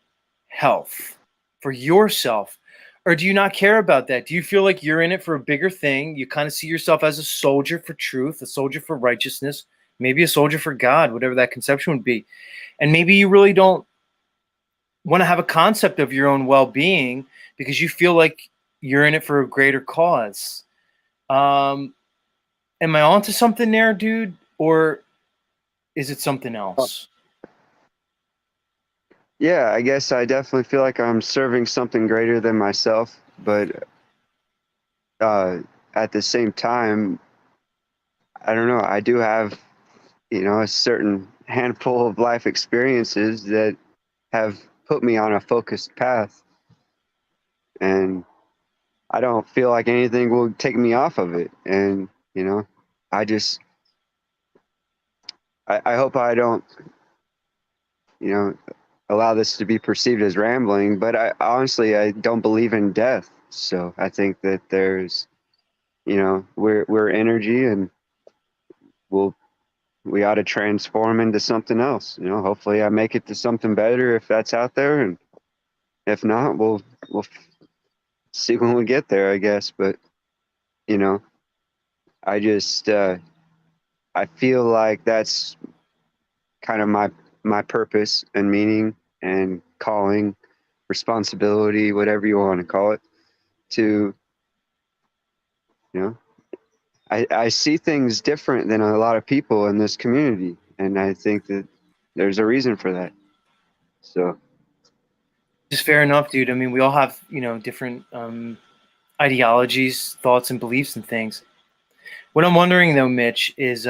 health, for yourself? Or do you not care about that? Do you feel like you're in it for a bigger thing? You kind of see yourself as a soldier for truth, a soldier for righteousness, maybe a soldier for God, whatever that conception would be. And maybe you really don't want to have a concept of your own well-being because you feel like you're in it for a greater cause. Am I onto something there, dude? Or is it something else? Yeah, I guess I definitely feel like I'm serving something greater than myself, but at the same time, I don't know. I do have, a certain handful of life experiences that have put me on a focused path, and I don't feel like anything will take me off of it. And I just, I hope I don't, allow this to be perceived as rambling, but I don't believe in death. So I think that there's, we're energy, and we'll we ought to transform into something else. Hopefully I make it to something better if that's out there, and if not, we'll see when we get there, I guess. But I just I feel like that's kind of my purpose and meaning and calling, responsibility, whatever you want to call it, to I see things different than a lot of people in this community, and I think that there's a reason for that. So Just fair enough, dude. I mean, we all have, different ideologies, thoughts, and beliefs and things. What I'm wondering, though, Mitch, is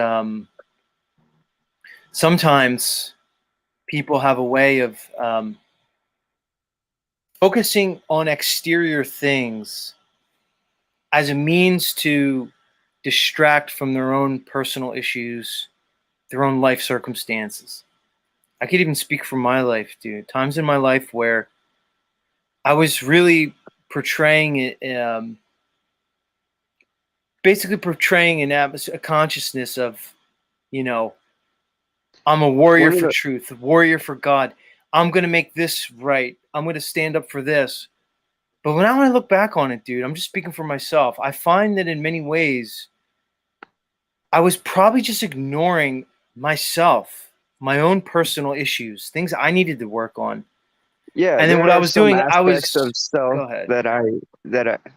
sometimes people have a way of focusing on exterior things as a means to distract from their own personal issues, their own life circumstances. I could even speak from my life, dude. Times in my life where I was really portraying it, basically portraying a consciousness of, I'm a warrior for truth, a warrior for God. I'm going to make this right. I'm going to stand up for this. But when I look back on it, dude, I'm just speaking for myself. I find that in many ways, I was probably just ignoring myself, my own personal issues, things I needed to work on. yeah, And then there what I are was some doing, aspects of go self ahead. that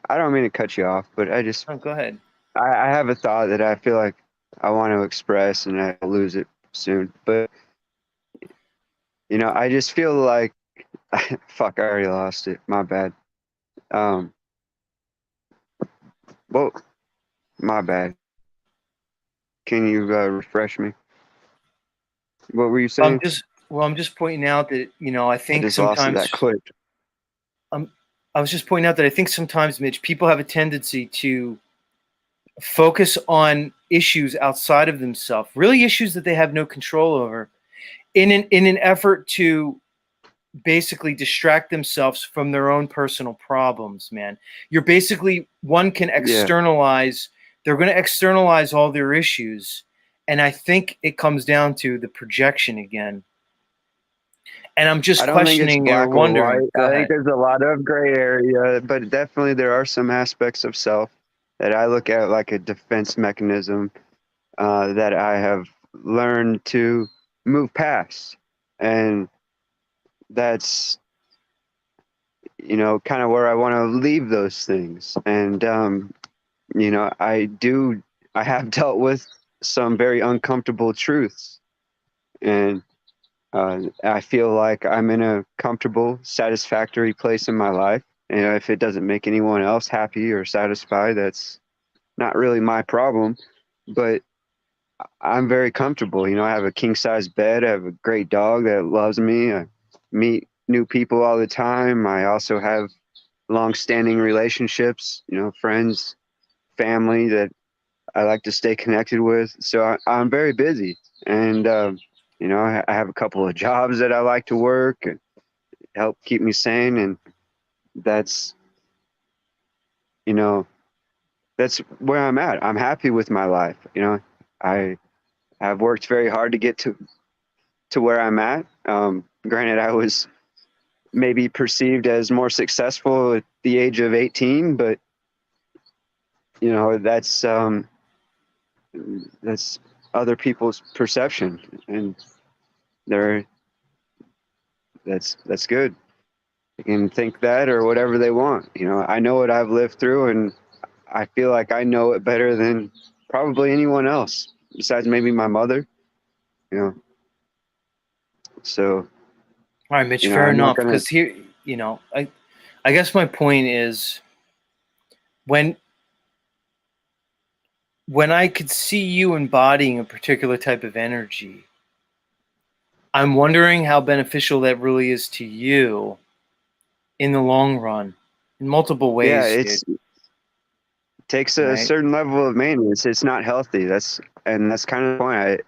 I don't mean to cut you off, but Oh, go ahead. I have a thought that I feel like I want to express, and I'll lose it soon. But I just feel like fuck, I already lost it. My bad. Well, my bad. Can you refresh me? What were you saying? I'm just pointing out that, I I think just lost it. sometimes That clicked. I was just pointing out that I think sometimes, Mitch, people have a tendency to focus on issues outside of themselves, really issues that they have no control over, in an effort to basically distract themselves from their own personal problems, man. You're basically, one can Yeah. they're going to externalize all their issues. And I think it comes down to the projection again. And I'm just I don't think it's questioning or black or wondering. white. Go I think ahead. there's a lot of gray area, but definitely there are some aspects of self that I look at like a defense mechanism that I have learned to move past. And that's, kind of where I want to leave those things. And, I have dealt with some very uncomfortable truths. And I feel like I'm in a comfortable, satisfactory place in my life. And if it doesn't make anyone else happy or satisfied, that's not really my problem. But I'm very comfortable. I have a king size bed. I have a great dog that loves me. I meet new people all the time. I also have long standing relationships, friends, family that I like to stay connected with. So I'm very busy. And, I have a couple of jobs that I like to work and help keep me sane. And that's, that's where I'm at. I'm happy with my life. I have worked very hard to get to where I'm at. Granted, I was maybe perceived as more successful at the age of 18, but that's other people's perception, and that's good. They can think that or whatever they want. I know what I've lived through, and I feel like I know it better than probably anyone else besides maybe my mother. So All right, Mitch, fair I'm not enough. gonna. Because here, I guess my point is when I could see you embodying a particular type of energy, I'm wondering how beneficial that really is to you in the long run, in multiple Yeah, ways, it dude. takes a Right? certain level of maintenance. It's not healthy. That's kind of the point.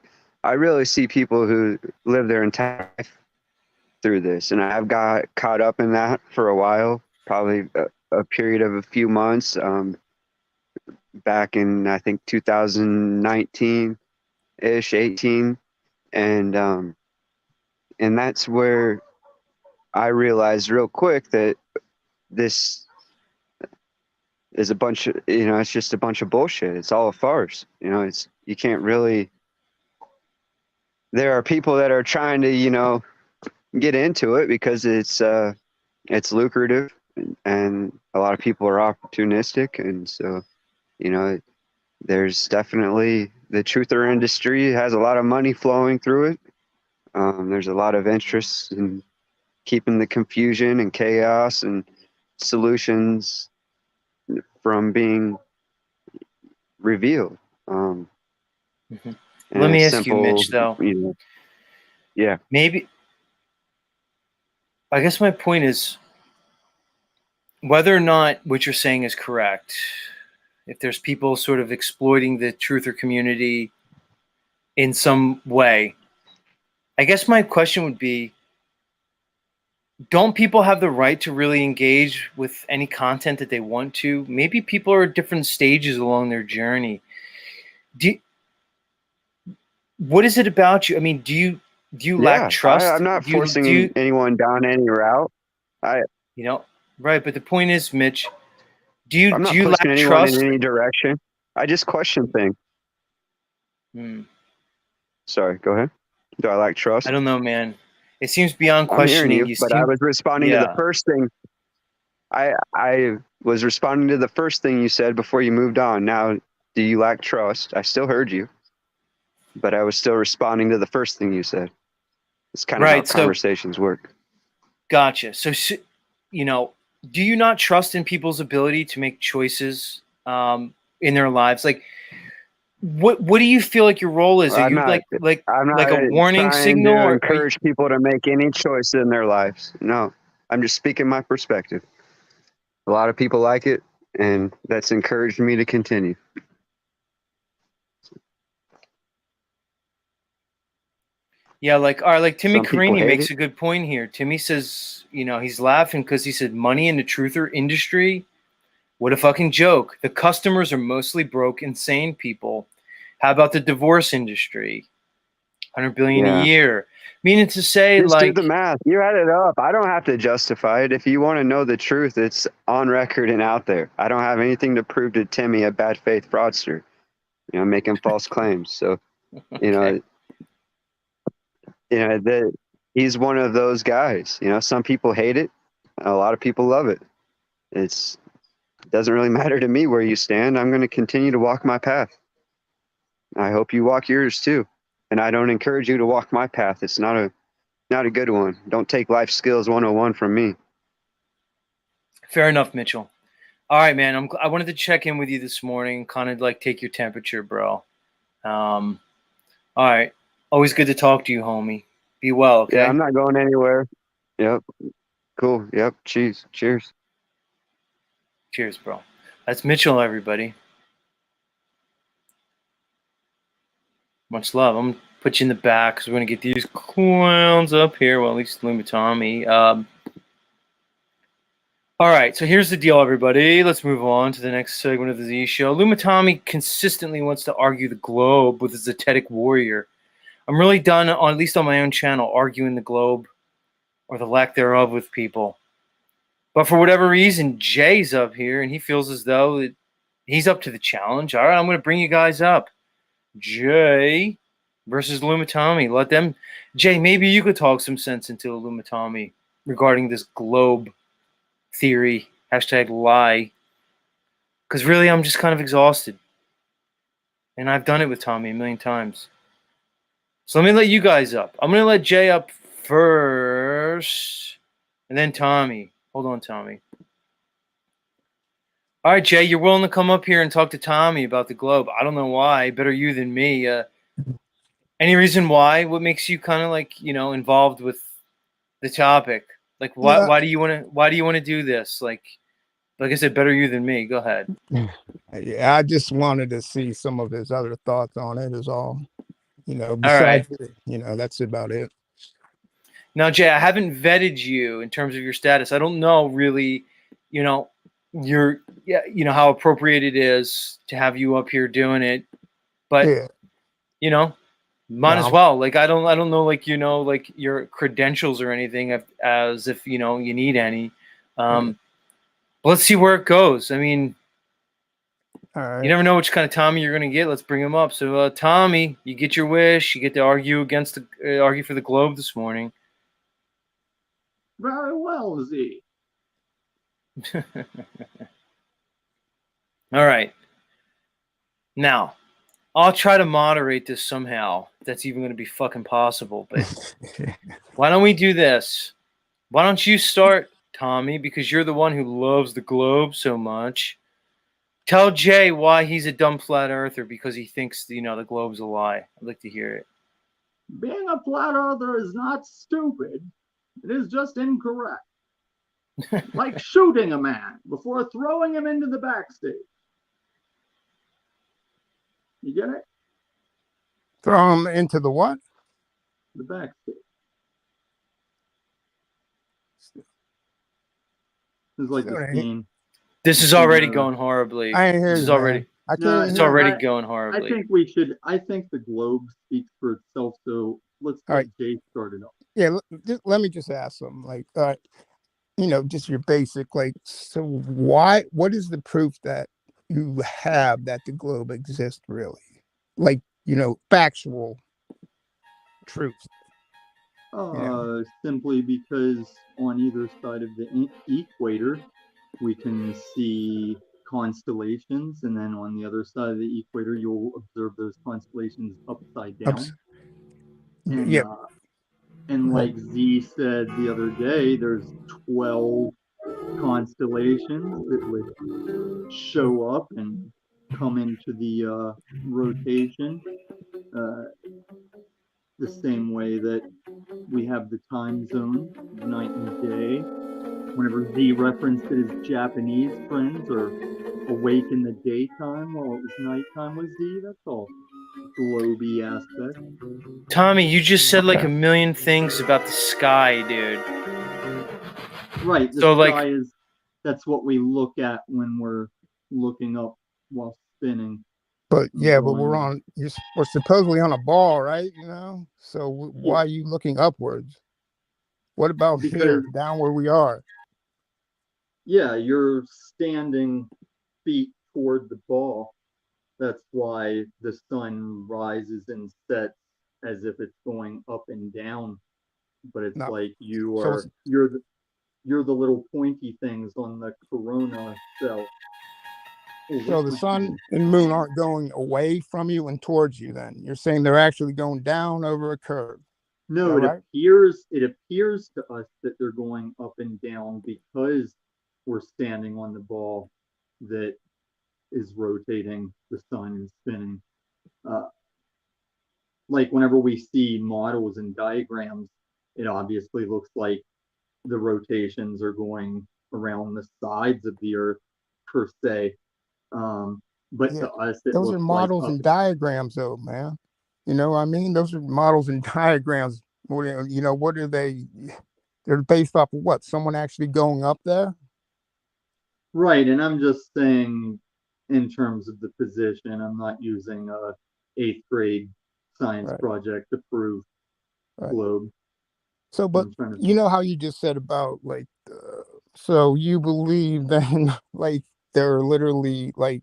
I really see people who live their entire life through this, and I've got caught up in that for a while, probably a period of a few months, back in I think 2019, ish, 18, and that's where I realized real quick that this is a bunch of, it's just a bunch of bullshit. It's all a farce. You can't really. There are people that are trying to, get into it because it's lucrative, and a lot of people are opportunistic, and so, there's definitely the truther industry has a lot of money flowing through it. There's a lot of interest in keeping the confusion and chaos and solutions from being revealed. Mhm. And Let me it's ask you, simple, Mitch, though. Yeah. Maybe, I guess my point is whether or not what you're saying is correct, if there's people sort of exploiting the truther community in some way, I guess my question would be, don't people have the right to really engage with any content that they want to? Maybe people are at different stages along their journey. What is it about you? I mean, do you lack Yeah, trust? I'm not Do you, forcing anyone down any route. I you know, right? But the point is, Mitch, I'm do not you pushing lack anyone in trust? any direction. I just question things. Hmm. Sorry, go ahead. Do I lack I trust? don't know, man. It seems beyond I'm hearing questioning. you, You but I seem, was responding to the yeah, first thing. I was responding to the first thing you said before you moved on. Now, do you lack trust? I still heard you, but I was still responding to the first thing you said. It's kind of how right. So, conversations work. gotcha. So, do you not trust in people's ability to make choices in their lives? Like, what do you feel like your role is? Are I'm you not. I'm like not a warning trying signal, to or are you, encourage people to make any choice in their lives. No, I'm just speaking my perspective. A lot of people like it, and that's encouraged me to continue. yeah, like, all right, like Timmy Some people Carini hate makes it. a good point here. Timmy says, he's laughing because he said money in the truther industry. What a fucking joke. The customers are mostly broke, insane people. How about the divorce industry? 100 billion a Yeah. year. Meaning to say, Just do like, the math. You add it up. I don't have to justify it. If you want to know the truth, it's on record and out there. I don't have anything to prove to Timmy, a bad faith fraudster, making false claims. So, you okay. know, that he's one of those guys. Some people hate it. A lot of people love it. It doesn't really matter to me where you stand. I'm going to continue to walk my path. I hope you walk yours too. And I don't encourage you to walk my path. It's not a good one. Don't take life skills 101 from me. Fair enough, Mitchell. All right, man. I wanted to check in with you this morning, kind of like take your temperature, bro. All right. Always good to talk to you, homie. Be well, Yeah, okay? I'm not going anywhere. Yep. Cool. Yep. Cheers. Cheers, bro. That's Mitchell, everybody. Much love. I'm gonna put you in the back because we're gonna get these clowns up here. Well, at least Luma Tommy. All right, so here's the deal, everybody. Let's move on to the next segment of the Z Show. Luma Tommy consistently wants to argue the globe with his aesthetic warrior. I'm really done, at least on my own channel, arguing the globe or the lack thereof with people. But for whatever reason, Jay's up here, and he feels as though he's up to the challenge. All right, I'm going to bring you guys up. Jay versus Lumitami. Let them. Jay, maybe you could talk some sense into Lumitami regarding this globe theory. Hashtag lie. Because really, I'm just kind of exhausted. And I've done it with Tommy a million times. So let me let you guys up. I'm going to let Jay up first. And then Tommy. Hold on, Tommy. All right, Jay, you're willing to come up here and talk to Tommy about the globe. I don't know why. Better you than me. Any reason why? What makes you kind of like, involved with the topic? Like, Yeah, why do you want to do this? Like I said, better you than me. Go ahead. yeah. I just wanted to see some of his other thoughts on it. Is all. All right. Besides, that's about it. Now, Jay, I haven't vetted you in terms of your status. I don't know really, how appropriate it is to have you up here doing it. But, Yeah. Might as Well, well. Like I don't know, like like your credentials or anything, as if you need any. Let's see where it goes. I mean, all you right. never know which kind of Tommy you're gonna get. Let's bring him up. So Tommy, you get your wish. You get to argue for the globe this morning. Very well, Z. All right. Now, I'll try to moderate this somehow. If that's even going to be fucking possible. But why don't we do this? Why don't you start, Tommy? Because you're the one who loves the globe so much. Tell Jay why he's a dumb flat earther because he thinks the globe's a lie. I'd like to hear it. Being a flat earther is not stupid. It is just incorrect. Like shooting a man before throwing him into the backstage. You get it? Throw him into the what? The backstage. It's like the scene. This is already going horribly. I ain't hear This you, is already. man. I can't It's hear already you. going I horribly. think we should. I think the globe speaks for itself. So let's All get right. Jay started off. Yeah, let me just ask them, like, just your basic, like, so what is the proof that you have that the globe exists really? Like, factual truth. Simply because on either side of the equator, we can see constellations, and then on the other side of the equator, you'll observe those constellations upside down. And, Yeah. and like Z said the other day, there's 12 constellations that would show up and come into the rotation the same way that we have the time zone, night and day. Whenever Z referenced that his Japanese friends are awake in the daytime while it was nighttime with Z, that's all globy aspect. Tommy, you just said like a million things about the sky, dude. Right. The So, sky is, that's what we look at when we're looking up while spinning. But yeah, but we're supposedly on a ball, right? So why are you looking upwards? What about here, down where we are? Yeah, you're standing feet toward the ball. That's why the sun rises and sets as if it's going up and down. But it's like you're the little pointy things on the corona cell. So the sun and moon aren't going away from you and towards you then. You're saying they're actually going down over a curve. No, it appears to us that they're going up and down because we're standing on the ball that is rotating the sun and spinning. Like whenever we see models and diagrams, it obviously looks like the rotations are going around the sides of the earth per se. But to us, those are models and diagrams, though, man. You know what I mean? Those are models and diagrams. What are they? They're based off of what? Someone actually going up there? Right. And I'm just saying in terms of the position, I'm not using a 8th grade science project to prove globe. So, but you know how you just said about like, so you believe then like they're literally like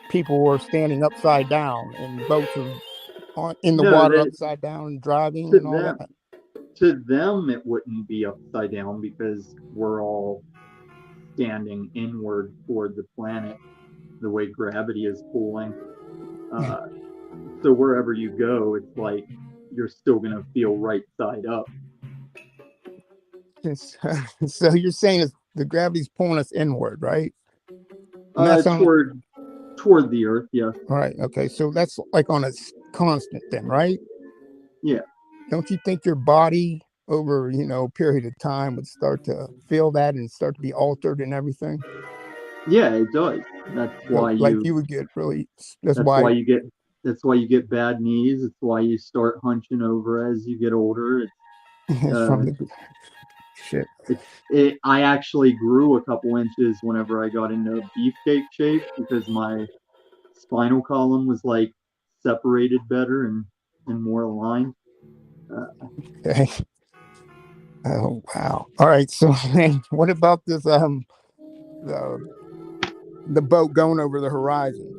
people were standing upside down and boats are in the water upside down and driving and all that? To them, it wouldn't be upside down because we're all standing inward toward the planet the way gravity is pulling. So wherever you go, it's like you're still going to feel right side up. So you're saying the gravity's pulling us inward, right? Toward the earth, yes. All right. Okay. So that's like on a constant then, right? Yeah. Don't you think your body over, a period of time would start to feel that and start to be altered and everything? Yeah, it does. That's why you would get really. That's why you get bad knees. It's why you start hunching over as you get older. Shit. I actually grew a couple inches whenever I got into beefcake shape because my spinal column was like separated better and and more aligned. Okay. Oh wow. All right. So what about this the boat going over the horizon?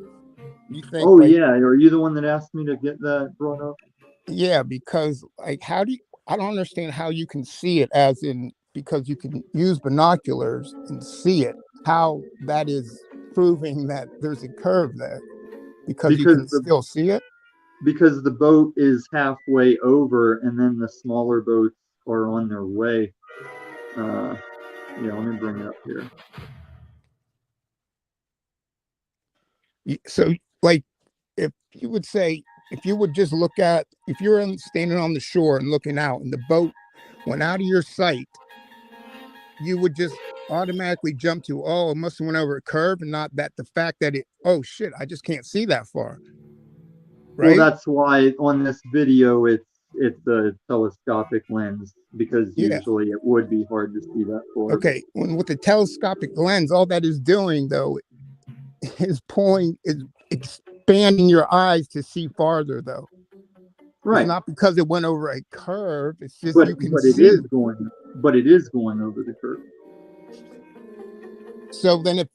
You think Oh like yeah, are you the one that asked me to get that brought up? yeah, because like how do you I don't understand how you can see it as in because you can use binoculars and see it, how that is proving that there's a curve there because you Because can still see it. the boat is halfway over, and then the smaller boats are on their way. Yeah, let me bring it up here. So like if you would say if you would just look at if you're standing on the shore and looking out and the boat went out of your sight, you would just automatically jump to, oh, it must have went over a curve, and not that the fact that it, oh shit, I just can't see that far, Well, right? that's why on this video it's a telescopic lens, because Yeah. usually it would be hard to see that far. Okay. When with the telescopic lens, all that is doing though is pulling is expanding your eyes to see farther though. It's Right. not because it went over a curve. It's just But you can but it see. is going but it is going over the curve. So then if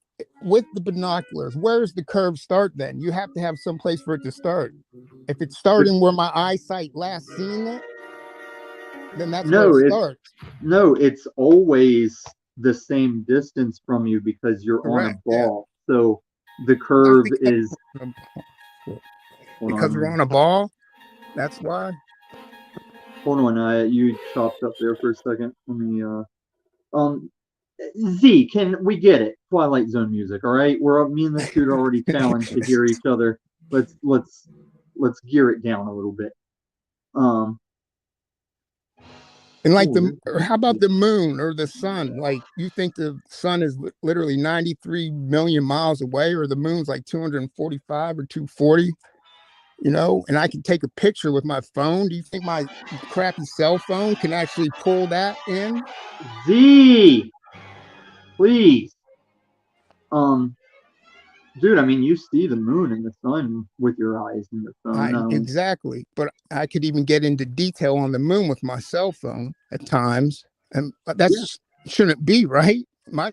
with the binoculars, where's the curve start then? You have to have some place for it to start. If it's starting where my eyesight last seen it, then that's where it No, starts. it's always the same distance from you because you're on a Correct. Yeah. ball. So the Oh, curve is, because we're on a ball. That's why. hold on, you chopped up there for a second. Let me um Z, can we get it? Twilight Zone music, all right? Me and this dude are already challenged to hear each other. Let's gear it down a little bit. And like Oh, or how about the moon or the sun? Like you think the sun is literally 93 million miles away, or the moon's like 245 or 240, and I can take a picture with my phone. Do you think my crappy cell phone can actually pull that in? Z, please. Dude, I mean, you see the moon and the sun with your eyes in your phone. Exactly. But I could even get into detail on the moon with my cell phone at times. And that's shouldn't be right.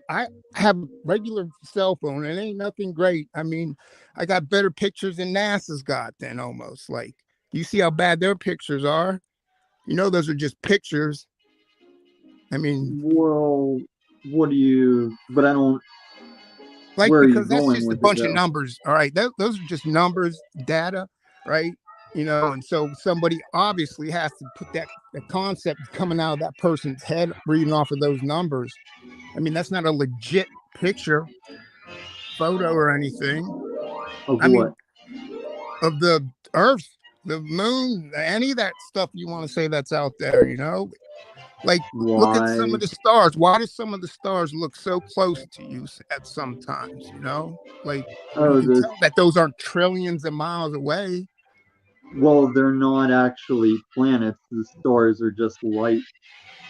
I have a regular cell phone and it ain't nothing great. I mean, I got better pictures than NASA's got then almost. Like you see how bad their pictures are. Those are just pictures. I mean, Well, what do you? But I don't. like Where are you because that's going just a with it, bunch of though? numbers. All right. Those are just numbers, data, right? And so somebody obviously has to put that the concept coming out of that person's head, reading off of those numbers. I mean, that's not a legit picture, photo, or anything. Of I mean, what? of the Earth, the moon, any of that stuff you want to say that's out there, Like, look at some Why? of the stars. Why do some of the stars look so close to you at sometimes, Like, you Oh, can this. tell that those aren't trillions of miles away. Well, they're not actually planets. The stars are just light.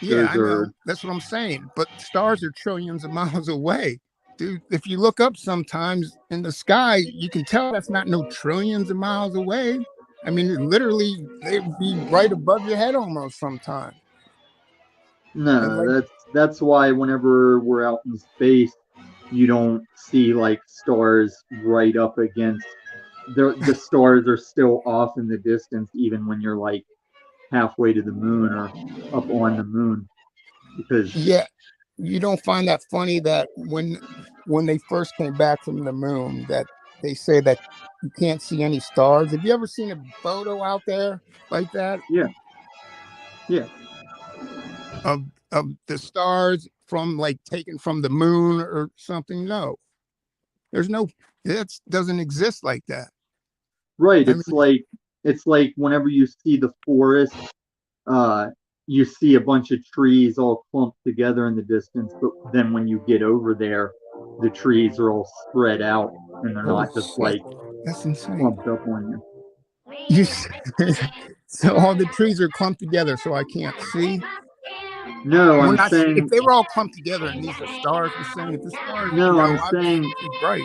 Yeah, Those I are. know. That's what I'm saying. But stars are trillions of miles away. Dude, if you look up sometimes in the sky, you can tell that's not no trillions of miles away. I mean, literally, they would be right above your head almost sometimes. And No, like, that's why whenever we're out in space, you don't see like stars right up against. The stars are still off in the distance, even when you're like halfway to the moon or up on the moon, because yeah, you don't find that funny that when they first came back from the moon, that they say that you can't see any stars. Have you ever seen a photo out there like that yeah, yeah. of the stars from like taken from the moon or something? No, there's no. That doesn't exist like that. Right. I mean, It's like whenever you see the forest, uh, you see a bunch of trees all clumped together in the distance, but then when you get over there, the trees are all spread out and they're holy not just shit, like that's insane. clumped up on you. You so all the trees are clumped together, so I can't see. No, We're I'm not. If saying they were all clumped together and these are stars, you're saying if the stars, no, I'm I would saying see bright.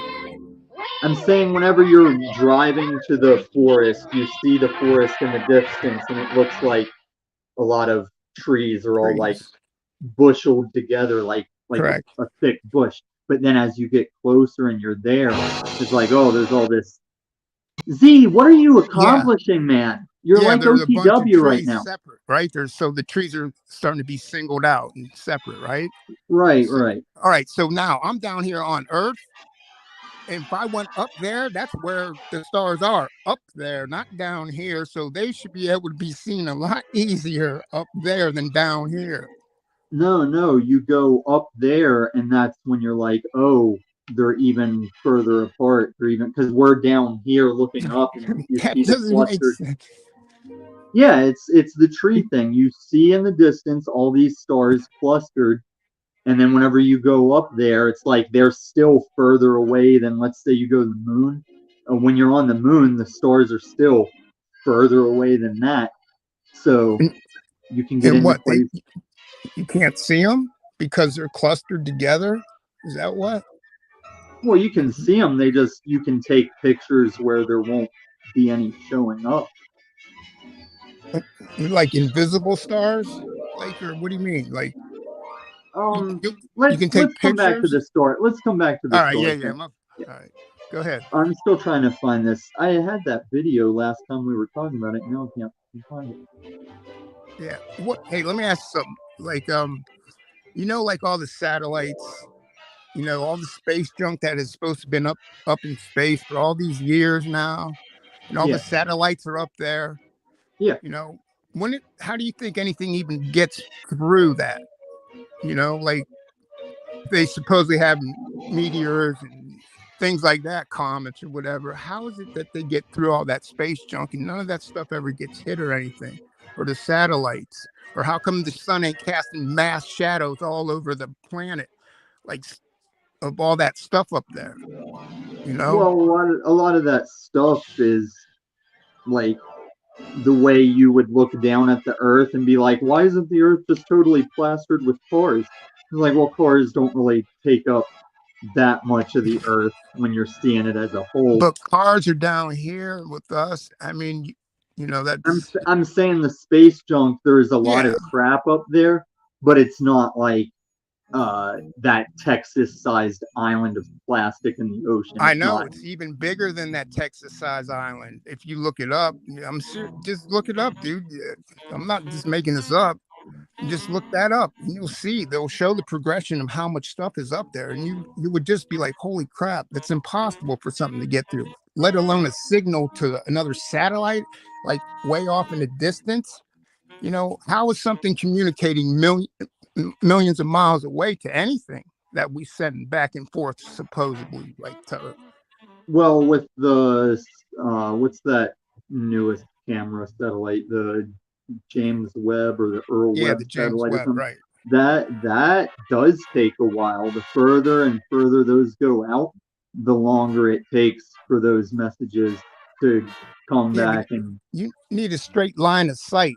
I'm saying whenever you're driving to the forest, you see the forest in the distance, and it looks like a lot of trees are all like Trees. busheled together, like Correct. a thick bush. But then as you get closer and you're there, it's like, oh, there's all this. Z, what are you Yeah. accomplishing, man? You're Yeah, like there's a bunch of OTW right trees now. separate, right? So the trees are starting to be singled out and separate, right? Right, So, right. all right. So now I'm down here on Earth. And if I went up there, that's where the stars are, up there, not down here. So they should be able to be seen a lot easier up there than down here. No, no, you go up there, and that's when you're like, oh, they're even further apart. They're even because we're down here looking up, and you That see the doesn't make clustered. sense. Yeah, it's the tree thing. You see in the distance all these stars clustered, and then whenever you go up there, it's like they're still further away than, let's say, you go to the moon. When you're on the moon, the stars are still further away than that. So you can get And into what place. you can't see them because they're clustered together. Is that what? Well, you can see them. You can take pictures where there won't be any showing up. Like invisible stars? Like, or what do you mean? Like you, Um, you, you let's can take let's come back to pictures? the story. Let's come back to the All right, yeah, story yeah. thing. All right, go ahead. I'm still trying to find this. I had that video last time we were talking about it. Now I can't find it. Yeah. What? Hey, let me ask you something. Like, like all the satellites, all the space junk that is supposed to have been up in space for all these years now, and all the Yeah, satellites are up there. yeah. How do you think anything even gets through that? Like they supposedly have meteors and things like that, comets or whatever. How is it that they get through all that space junk and none of that stuff ever gets hit or anything? Or the satellites? Or how come the sun ain't casting mass shadows all over the planet, like of all that stuff up there? Well, a lot of that stuff is like the way you would look down at the Earth and be like, why isn't the Earth just totally plastered with cars? It's like, well, cars don't really take up that much of the Earth when you're seeing it as a whole. But cars are down here with us. I mean, I'm that's I'm saying the space junk. There's a lot yeah. of crap up there, but it's not like that Texas-sized island of plastic in the ocean. I It's know not. it's even bigger than that Texas-sized island. If you look it up, I'm sure. Just look it up, dude. I'm not just making this up. Just look that up, and you'll see. They'll show the progression of how much stuff is up there, and you would just be like, "Holy crap! That's impossible for something to get through. Let alone a signal to another satellite, like way off in the distance." How is something communicating millions of miles away to anything that we send back and forth, supposedly, like to Well, with the what's that newest camera satellite, the James Webb or the Earl yeah, Webb the James satellite or Webb, something? right? That does take a while. The further and further those go out, the longer it takes for those messages to come Yeah, but back. And you need a straight line of sight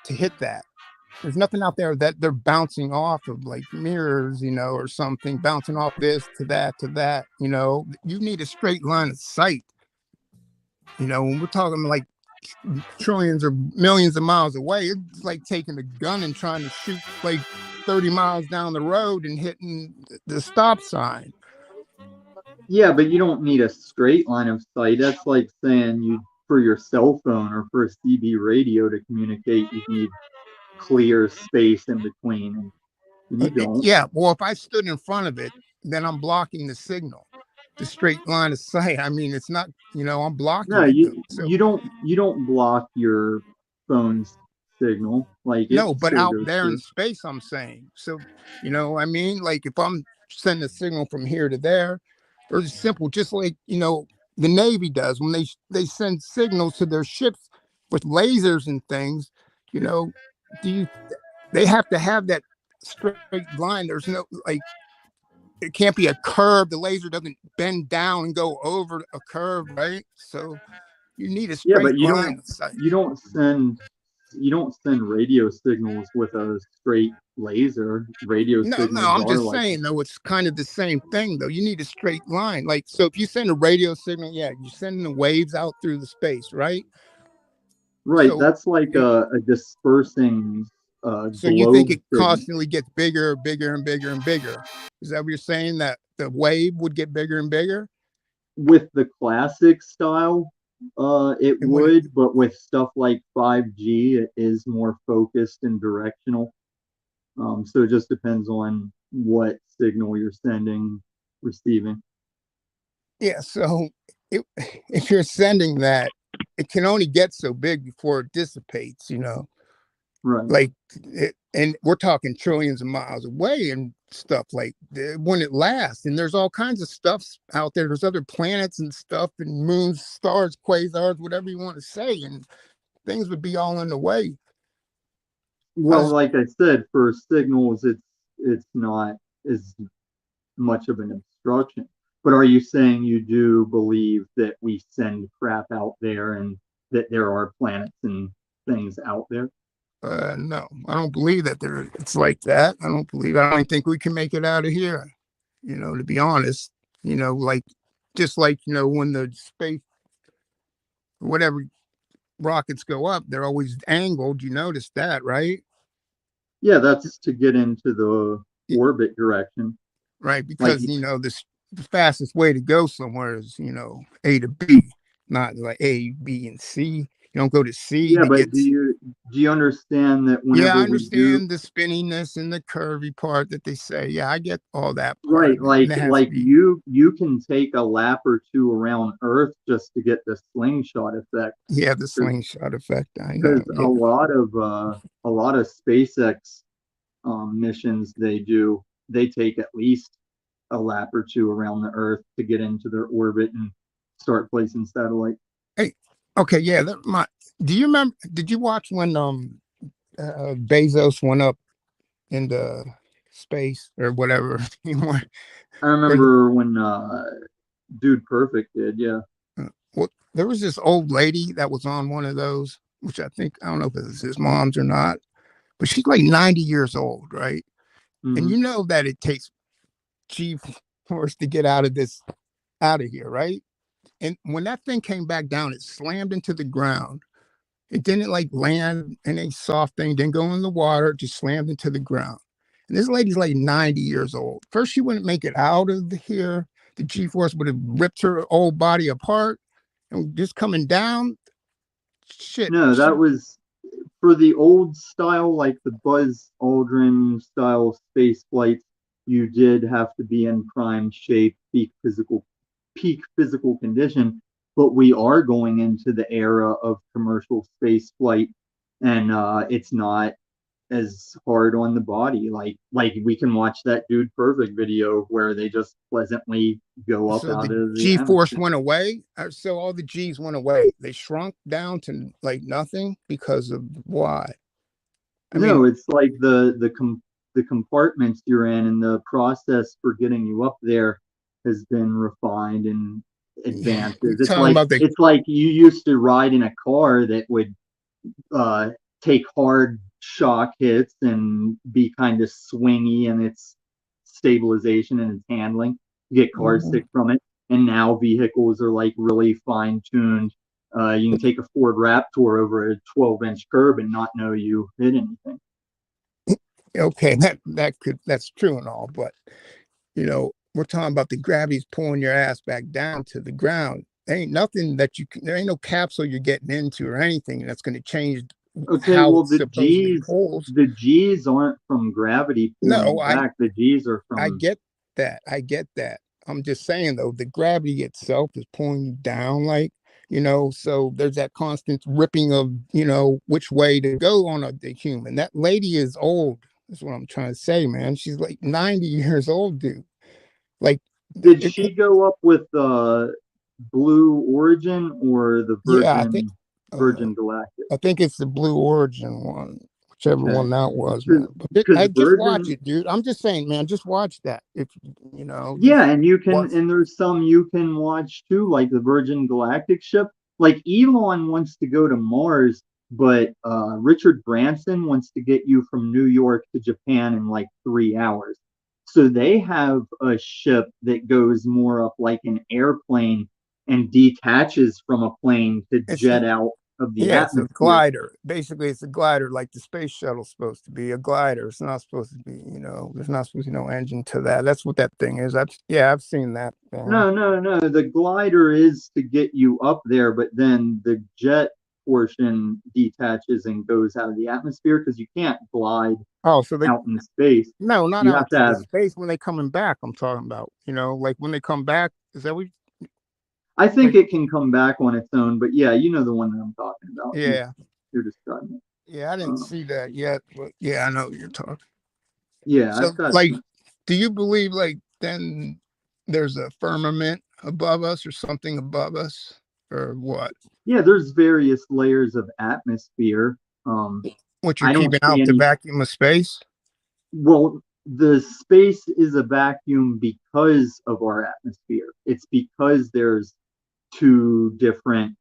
to hit that. There's nothing out there that they're bouncing off of, like mirrors, or something, bouncing off this to that to that. You need a straight line of sight. When we're talking like trillions or millions of miles away, it's like taking a gun and trying to shoot like 30 miles down the road and hitting the stop sign. yeah, but you don't need a straight line of sight. That's like saying you for your cell phone or for a CB radio to communicate, you need clear space in between, and you don't. Yeah, well, if I stood in front of it, then I'm blocking the signal, the straight line of sight. I mean, it's not, I'm No, blocking it. you So you don't block your phone's signal. Like it no, but still out goes there in through. space, I'm saying. So, I mean, like if I'm sending a signal from here to there, very simple, just like, the Navy does when they send signals to their ships with lasers and things, do you they have to have that straight line. There's no like it can't be a curve. The laser doesn't bend down and go over a curve, right? So you need a Yeah, but straight line of sight. you don't send you don't send radio signals with a straight laser. Radio No, signals I'm are just like, saying though, it's kind of the same thing though. You need a straight line. Like, so if you send a radio signal, yeah, you're sending the waves out through the space, right? right, So, that's like it, a dispersing so you think globe it signal. constantly gets bigger, bigger, and bigger and bigger? Is that what you're saying? That the wave would get bigger and bigger, With the classic style, it and when it, would, but with stuff like 5G, it is more focused and directional. So it just depends on what signal you're sending, receiving. yeah. So, it, if you're sending that, it can only get so big before it dissipates. Right. Like and we're talking trillions of miles away and stuff like when it lasts, and there's all kinds of stuff out there. There's other planets and stuff and moons, stars, quasars, whatever you want to say, and things would be all in the way. Well, like I said, for signals, it's not as much of an obstruction. But are you saying you do believe that we send crap out there and that there are planets and things out there? No, I don't believe that it's like that. I don't think we can make it out of here, to be honest. Like, just like, when the space, whatever rockets go up, they're always angled. You notice that, right? Yeah, that's to get into the orbit direction. Right, Like, because the fastest way to go somewhere is A to B, not like A, B, and C. You don't go to C yeah, to but get. do you understand that Yeah, I whenever we do, understand the spinniness and the curvy part that they say. Yeah, I get all that part right, of it, and it has to like be. you can take a lap or two around Earth just to get the slingshot effect. Yeah, the slingshot effect. I know. Because Yeah. a lot of SpaceX missions they take at least a lap or two around the Earth to get into their orbit and start placing satellite. Hey, okay, yeah. Do you remember? Did you watch when Bezos went up into space or whatever? I Or the remember when Dude Perfect did, yeah. Well, there was this old lady that was on one of those, which I don't know if it was his mom's or not, but she's like 90 years old, right? And Hmm. you know that it takes G force to get out of here, right? And when that thing came back down, it slammed into the ground. It didn't like land in a soft thing, didn't go in the water, it just slammed into the ground. And this lady's like 90 years old. First, she wouldn't make it out of here. The G force would have ripped her old body apart. And just coming down, shit. No, that was for the old style, like the Buzz Aldrin style space flights. You did have to be in prime shape, peak physical condition. But we are going into the era of commercial space flight, and it's not as hard on the body. Like we can watch that Dude Perfect video where they just pleasantly go up So out the of the G force atmosphere. went away. So all the G's went away. They shrunk down to like nothing because of why? I mean, No, it's like the compartments you're in and the process for getting you up there has been refined and you're advances. talking about It's like you used to ride in a car that would uh, take hard shock hits and be kind of swingy in its stabilization and its handling. You get car Mhm. sick from it. And now vehicles are like really fine tuned. You can take a Ford Raptor over a 12-inch curb and not know you hit anything. Okay, that's true and all, but we're talking about the gravity's pulling your ass back down to the ground. There ain't nothing there ain't no capsule you're getting into or anything that's going to change Okay, how well it supposedly pulls. The G's aren't from gravity pulling No, you back. The G's are I from get that. I get that. I'm just saying though, the gravity itself is pulling you down, like, so there's that constant ripping of, which way to go on the human. That lady is old. That's what I'm trying to say, man. She's like 90 years old, dude. Like, Did it, she go up with Blue Origin or the yeah, uh, Virgin Galactic? I think it's the Blue Origin one, whichever Okay, one that was, man. But because I just watch Virgin, it, dude. I'm just saying, man, just watch that. If just yeah, and you can, watch. and there's some you can watch too, like the Virgin Galactic ship. Like Elon wants to go to Mars, but Richard Branson wants to get you from New York to Japan in like 3 hours. So they have a ship that goes more up like an airplane and detaches from a plane to It's jet out of the Yeah, it's a atmosphere. glider. Basically, it's a glider like the space shuttle's supposed to be a glider. It's not supposed to be, there's not supposed to be no engine to that. That's what that thing is. I've seen that. No, no, no. The glider is to get you up there, but then the jet portion detaches and goes out of the atmosphere because you can't glide Oh, so out in space. no, not You have out to to the have. space when they coming back. I'm talking about, like when they come back. Is that what? I think Like, it can come back on its own, but yeah, you know the one that I'm talking about. yeah, You're describing it. yeah. I didn't Um, see that yet, but yeah, I know what you're talking. yeah, So, I've got. like, do you believe like then there's a firmament above us or something above us or what? Yeah, there's various layers of atmosphere. What you're I don't keeping see out the any. vacuum of space? Well, the space is a vacuum because of our atmosphere. It's because there's two different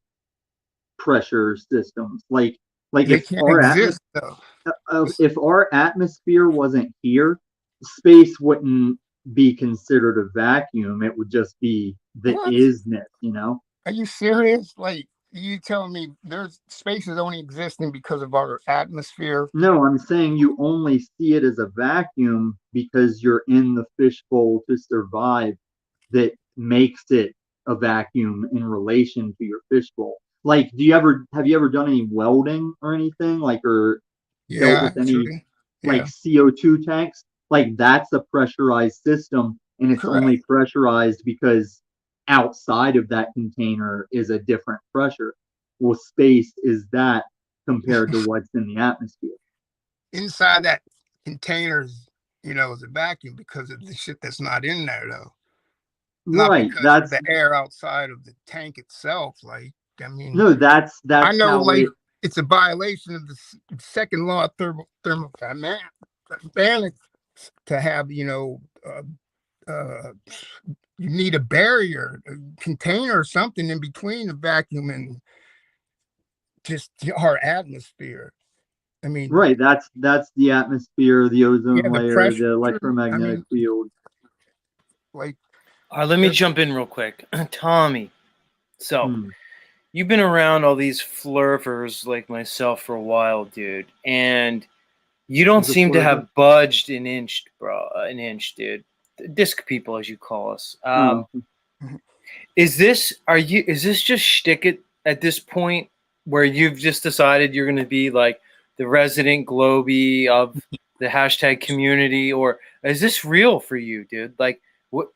pressure systems. Like They can't exist though. if our atmosphere wasn't here, space wouldn't be considered a vacuum. It would just be the What? isness, you know? Are you serious? Like you telling me there's space is only existing because of our atmosphere? No, I'm saying you only see it as a vacuum because you're in the fishbowl to survive that makes it a vacuum in relation to your fishbowl. Like, have you ever done any welding or anything like or dealt Yeah, with any actually. like Yeah, CO2 tanks? Like that's a pressurized system and it's correct. only pressurized because outside of that container is a different pressure. Well, space is that compared to what's in the atmosphere. Inside that containers, is a vacuum because of the shit that's not in there though. Not Right. because of That's the air outside of the tank itself. Like, I mean, no, I that's know how like it it's a violation of the second law of thermodynamics to have, you need a barrier, a container or something in between the vacuum and just our atmosphere. I mean, right. That's the atmosphere, the ozone yeah, the layer, pressure. the I electromagnetic mean, field. like, All right, let me jump in real quick. Tommy, so Hmm. you've been around all these flurfers like myself for a while, dude, and you don't What's a seem to flurper? have budged an inch, bro. An inch, dude. Disc people, as you call us. Oh, Is this just shtick it at this point where you've just decided you're going to be like the resident Globie of the hashtag community, or is this real for you, dude? Like, what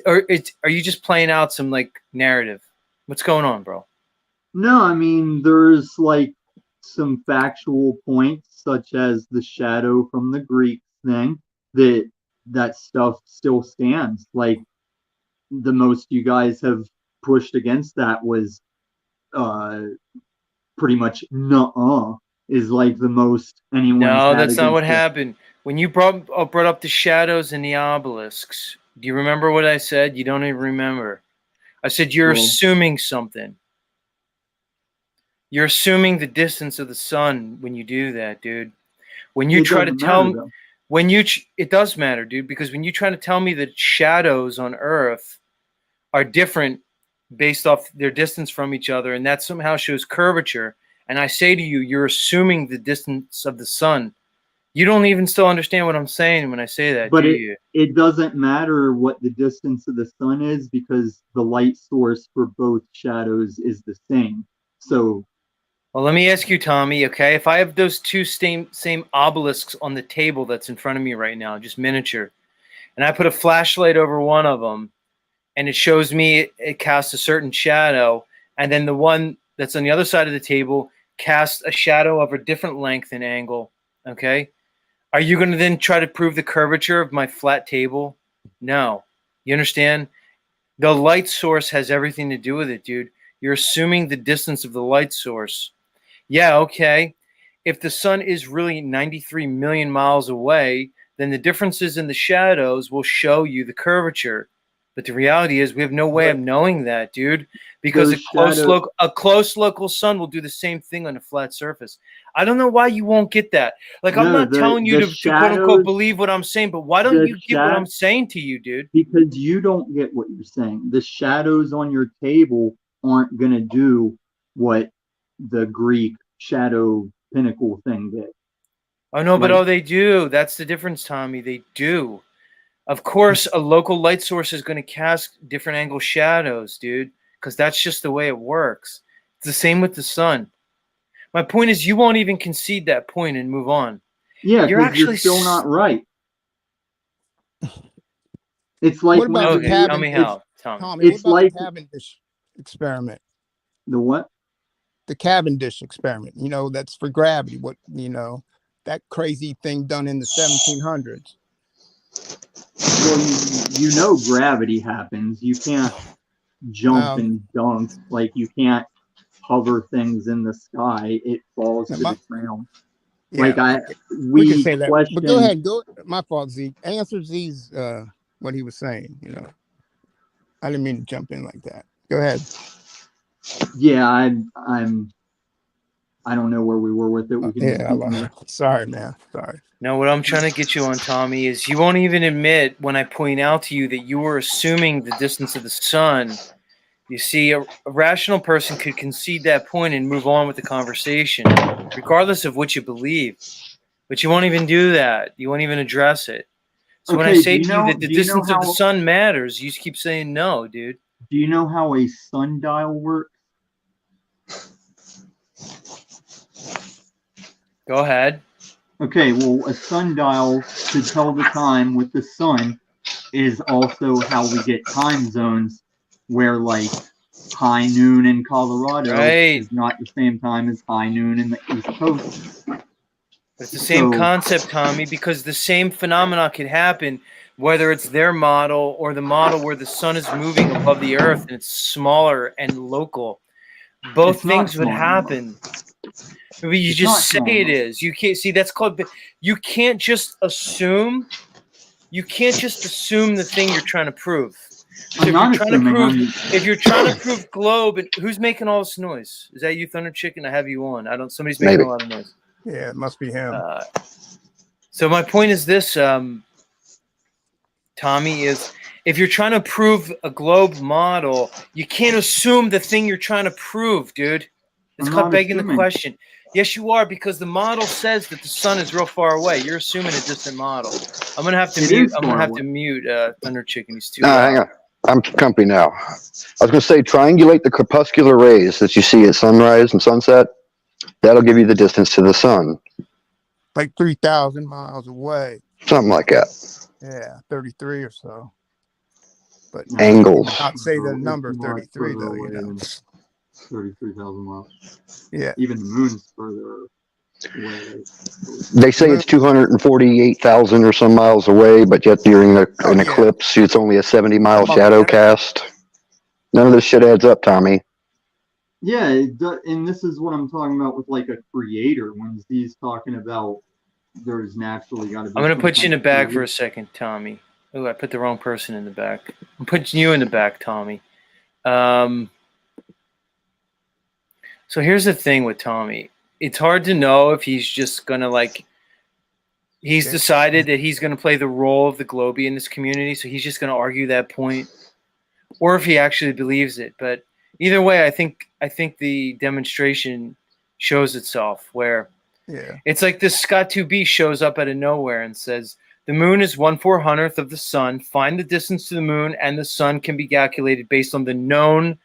are you just playing out some like narrative? What's going on, bro? no, I mean there's like some factual points such as the shadow from the Greek thing that stuff still stands. Like the most you guys have pushed against that was uh pretty much nuh-uh is like the most anyone's No, had that's not what against it. happened. When you brought up the shadows and the obelisks, do you remember what I said? You don't even remember. I said you're Well, assuming something. You're assuming the distance of the sun when you do that, dude. When you it try to doesn't matter tell though. it does matter, dude, because when you try to tell me that shadows on Earth are different based off their distance from each other, and that somehow shows curvature, and I say to you, you're assuming the distance of the sun. You don't even still understand what I'm saying when I say that, do But it you? it doesn't matter what the distance of the sun is because the light source for both shadows is the same. So Well, let me ask you, Tommy, okay? If I have those two same obelisks on the table that's in front of me right now, just miniature, and I put a flashlight over one of them, and it shows me it casts a certain shadow, and then the one that's on the other side of the table casts a shadow of a different length and angle, okay? Are you going to then try to prove the curvature of my flat table? No. You understand? The light source has everything to do with it, dude. You're assuming the distance of the light source. Yeah, okay. If the sun is really 93 million miles away, then the differences in the shadows will show you the curvature. But the reality is we have no way But of knowing that, dude, because those shadows, a close local sun will do the same thing on a flat surface. I don't know why you won't get that. Like, I'm no, not telling you the to quote unquote shadows, believe what I'm saying, but why don't the you get what shat I'm saying to you, dude? because you don't get what you're saying. The shadows on your table aren't gonna do what the Greek shadow pinnacle thing did. Oh no, but Like, oh, they do. That's the difference, Tommy. They do. Of course, a local light source is going to cast different angle shadows, dude, because that's just the way it works. It's the same with the sun. My point is, you won't even concede that point and move on. yeah, You're because you're actually still not right. It's like What about the okay. Tell me Cavendish, how, Tommy. Tommy? What it's about the like Cavendish experiment? the what? The Cavendish experiment. You know, that's for gravity. What that crazy thing done in the 1700s. Well, you know gravity happens. You can't jump Well, and dunk. Like you can't hover things in the sky. It falls to my, the ground. yeah, Like we can we say that. But go question. ahead, go. My fault, Zeke. Answer Z's what he was saying. I didn't mean to jump in like that. Go ahead. Yeah, I don't know where we were with it. We can just Yeah, continue. sorry, man. Sorry. No, what I'm trying to get you on, Tommy, is you won't even admit when I point out to you that you were assuming the distance of the sun. You see, a rational person could concede that point and move on with the conversation, regardless of what you believe. But you won't even do that. You won't even address it. So when I Okay, say to you that the distance of the sun matters, you keep saying no, dude. do you know how a sundial works? Go ahead. Okay, well, a sundial to tell the time with the sun is also how we get time zones, where like high noon in Colorado Right. is not the same time as high noon in the East Coast. It's the same So concept, Tommy, because the same phenomena could happen whether it's their model or the model where the sun is moving above the earth and it's smaller and local. Both it's not things would smaller. happen. But you It's just not say smaller. it is. You can't see that's called. You can't just assume. You can't just assume the thing you're trying to prove. So I'm not assuming. if you're trying to prove globe, and who's making all this noise? Is that you, Thunder Chicken? I have you on. I don't. Somebody's making a lot of noise. Yeah, it must be him. So my point is this, Tommy, is if you're trying to prove a globe model, you can't assume the thing you're trying to prove, dude. It's called begging the question. Yes, you are, because the model says that the sun is real far away. You're assuming a distant model. I'm gonna have to mute. I'm gonna have to mute Thunder Chicken. He's too. Hang on. I'm company now. I was going to say triangulate the crepuscular rays that you see at sunrise and sunset. That'll give you the distance to the sun. Like 3,000 miles away. Something like that. Yeah, 33 or so. But angles. I'd say the number 33 though. 33,000 miles. Yeah. Even the moon's further away. They say it's 248,000 or some miles away, but yet during an eclipse, it's only a 70-mile shadow cast. None of this shit adds up, Tommy. Yeah, and this is what I'm talking about with like a creator when he's talking about there's naturally got to be. I'm going to put you in the back for a second, Tommy. Oh, I put the wrong person in the back. I'm putting you in the back, Tommy. So here's the thing with Tommy. It's hard to know if he's just going to he's decided that he's going to play the role of the Globie in this community, so he's just going to argue that point, or if he actually believes it. But either way, I think the demonstration shows itself where it's like this Scott 2B shows up out of nowhere and says, the moon is 1/400th of the sun. Find the distance to the moon and the sun can be calculated based on the known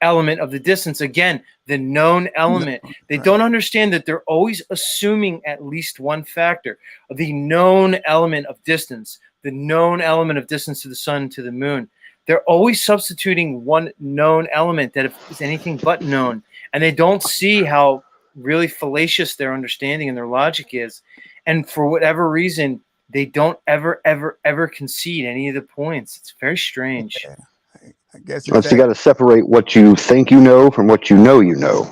element of the distance. Again, the known element. They don't understand that they're always assuming at least one factor of the known element of distance, the known element of distance to the sun to the moon. They're always substituting one known element that is anything but known. And they don't see how really fallacious their understanding and their logic is. And for whatever reason, they don't ever concede any of the points. It's very strange. Yeah. I guess you got to separate what you think you know from what you know. You know,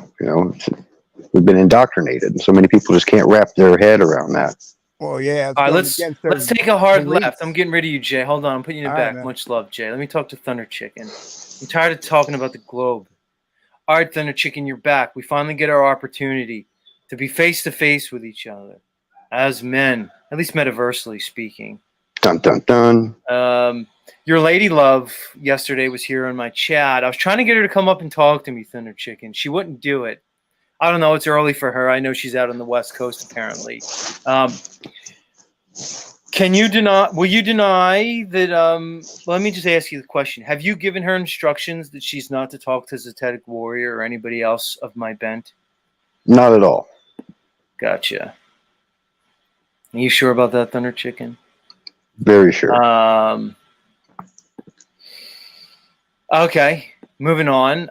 we've been indoctrinated, and so many people just can't wrap their head around that. Well, yeah, it's All right, going let's against their take a hard beliefs. left. I'm getting rid of you, Jay. Hold on, I'm putting you in All the right, back. man. Much love, Jay. Let me talk to Thunder Chicken. I'm tired of talking about the globe. All right, Thunder Chicken, you're back. We finally get our opportunity to be face to face with each other as men, at least metaversely speaking. Dun dun dun. Your lady love yesterday was here on my chat. I was trying to get her to come up and talk to me, Thunder Chicken. She wouldn't do it. I don't know. It's early for her. I know she's out on the West Coast apparently. Can you deny? Will you deny that? Let me just ask you the question: have you given her instructions that she's not to talk to Zetetic Warrior or anybody else of my bent? Not at all. Gotcha. Are you sure about that, Thunder Chicken? Very sure. Okay, moving on.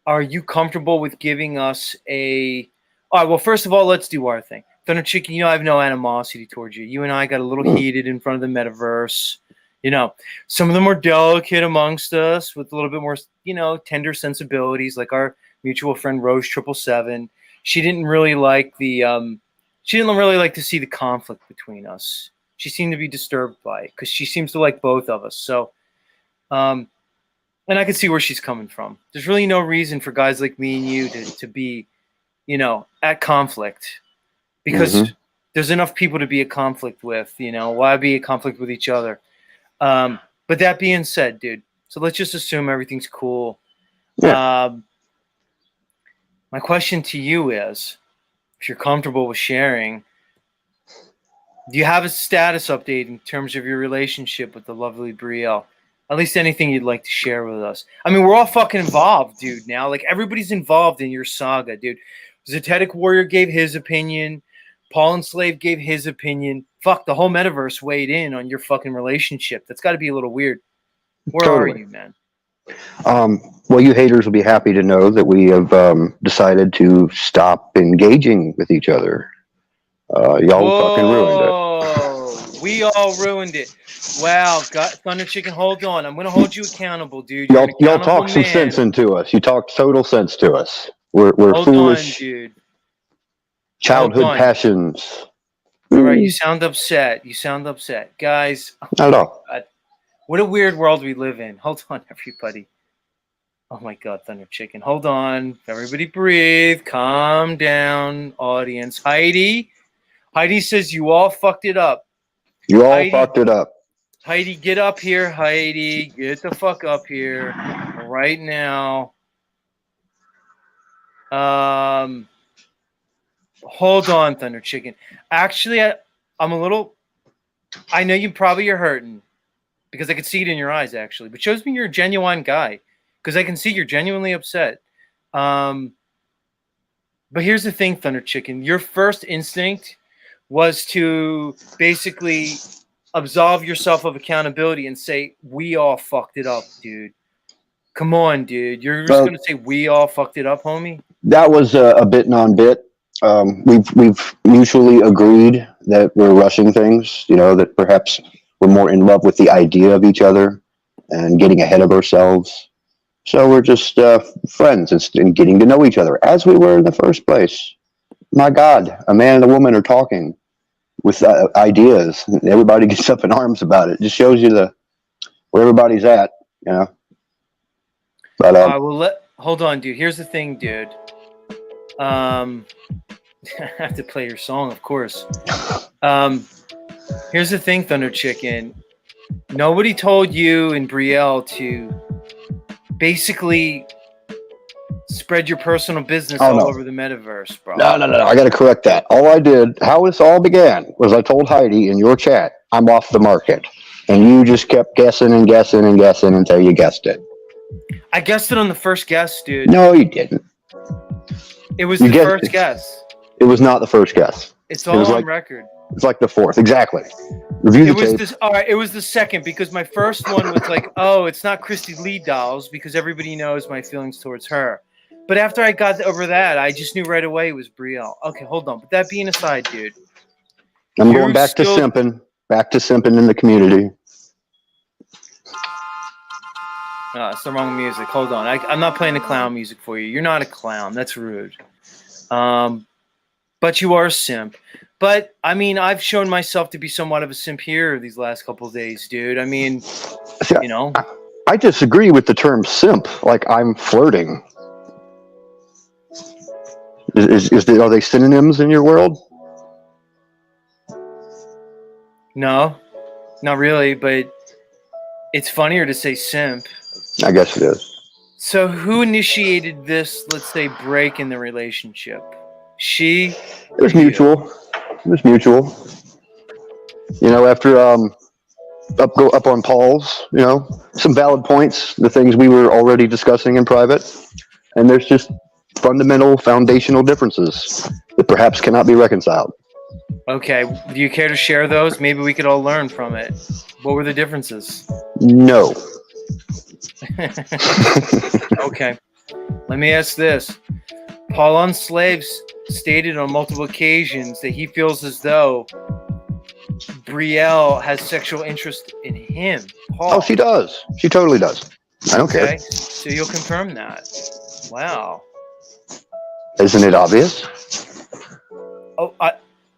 Are you comfortable with giving us a? All right. Well, first of all, let's do our thing. Thunder Chicken, I have no animosity towards you. You and I got a little heated in front of the metaverse. Some of them are delicate amongst us with a little bit more, tender sensibilities, like our mutual friend Rose 777. She didn't really like she didn't really like to see the conflict between us. She seemed to be disturbed by it because she seems to like both of us. So, and I can see where she's coming from. There's really no reason for guys like me and you to be, at conflict. Because there's enough people to be at conflict with, why be at conflict with each other? But that being said, dude, so let's just assume everything's cool. Yeah. My question to you is, if you're comfortable with sharing, do you have a status update in terms of your relationship with the lovely Brielle? At least anything you'd like to share with us. I mean, we're all fucking involved, dude, now. Like, everybody's involved in your saga, dude. Zetetic Warrior gave his opinion. Paul and Slave gave his opinion. Fuck, the whole metaverse weighed in on your fucking relationship. That's got to be a little weird. Where are you, man? Well, you haters will be happy to know that we have decided to stop engaging with each other. Y'all fucking ruined it. We all ruined it. Wow, Thunder Chicken, hold on. I'm going to hold you accountable, dude. Y'all talk some sense into us. You talk total sense to us. We're hold foolish. on, dude. Childhood passions. All right, you sound upset. Guys, not at all. God. What a weird world we live in. Hold on, everybody. Oh my God, Thunder Chicken. Hold on. Everybody breathe. Calm down, audience. Heidi says you all fucked it up. You all fucked it up. Heidi, get up here, Heidi. Get the fuck up here right now. Hold on, Thunder Chicken. Actually, I'm a little. I know you probably are hurting because I could see it in your eyes, actually. But shows me you're a genuine guy because I can see you're genuinely upset. But here's the thing, Thunder Chicken. Your first instinct was to basically absolve yourself of accountability and say, we all fucked it up, dude. Come on, dude. You're just going to say we all fucked it up, homie? That was a bit non-bit. We've mutually agreed that we're rushing things, that perhaps we're more in love with the idea of each other and getting ahead of ourselves. So we're just friends and getting to know each other as we were in the first place. My God, a man and a woman are talking with ideas. Everybody gets up in arms about it. It just shows you where everybody's at, But hold on, dude. Here's the thing, dude. I have to play your song, of course. Here's the thing, Thunder Chicken. Nobody told you and Brielle to basically spread your personal business over the metaverse, bro. No. I got to correct that. All I did, how this all began, was I told Heidi in your chat, I'm off the market. And you just kept guessing and guessing and guessing until you guessed it. I guessed it on the first guess, dude. No, you didn't. It was the first guess. It was not the first guess. It's all on record. It's like the fourth. Exactly. Review the tape. All right, it was the second because my first one was like, oh, it's not Christy Lee dolls because everybody knows my feelings towards her. But after I got over that, I just knew right away it was Brielle. Okay, hold on. But that being aside, dude. I'm going back to simping. Back to simping in the community. It's the wrong music. Hold on. I'm not playing the clown music for you. You're not a clown. That's rude. But you are a simp. But I mean, I've shown myself to be somewhat of a simp here these last couple of days, dude. I mean, See, you know, I disagree with the term simp. Like, I'm flirting. Are they synonyms in your world? no, not really. But it's funnier to say simp. I guess it is. So who initiated this, let's say, break in the relationship? She? It was mutual. It was mutual. You know, after up on Paul's, you know, some valid points, the things we were already discussing in private, and there's just fundamental, foundational differences that perhaps cannot be reconciled. Okay. Do you care to share those? Maybe we could all learn from it. What were the differences? No. Okay. Let me ask this. Paul Unslaves stated on multiple occasions that he feels as though Brielle has sexual interest in him. Paul. Oh, she does. She totally does. I don't Okay. care. So you'll confirm that. Wow. Isn't it obvious? Oh,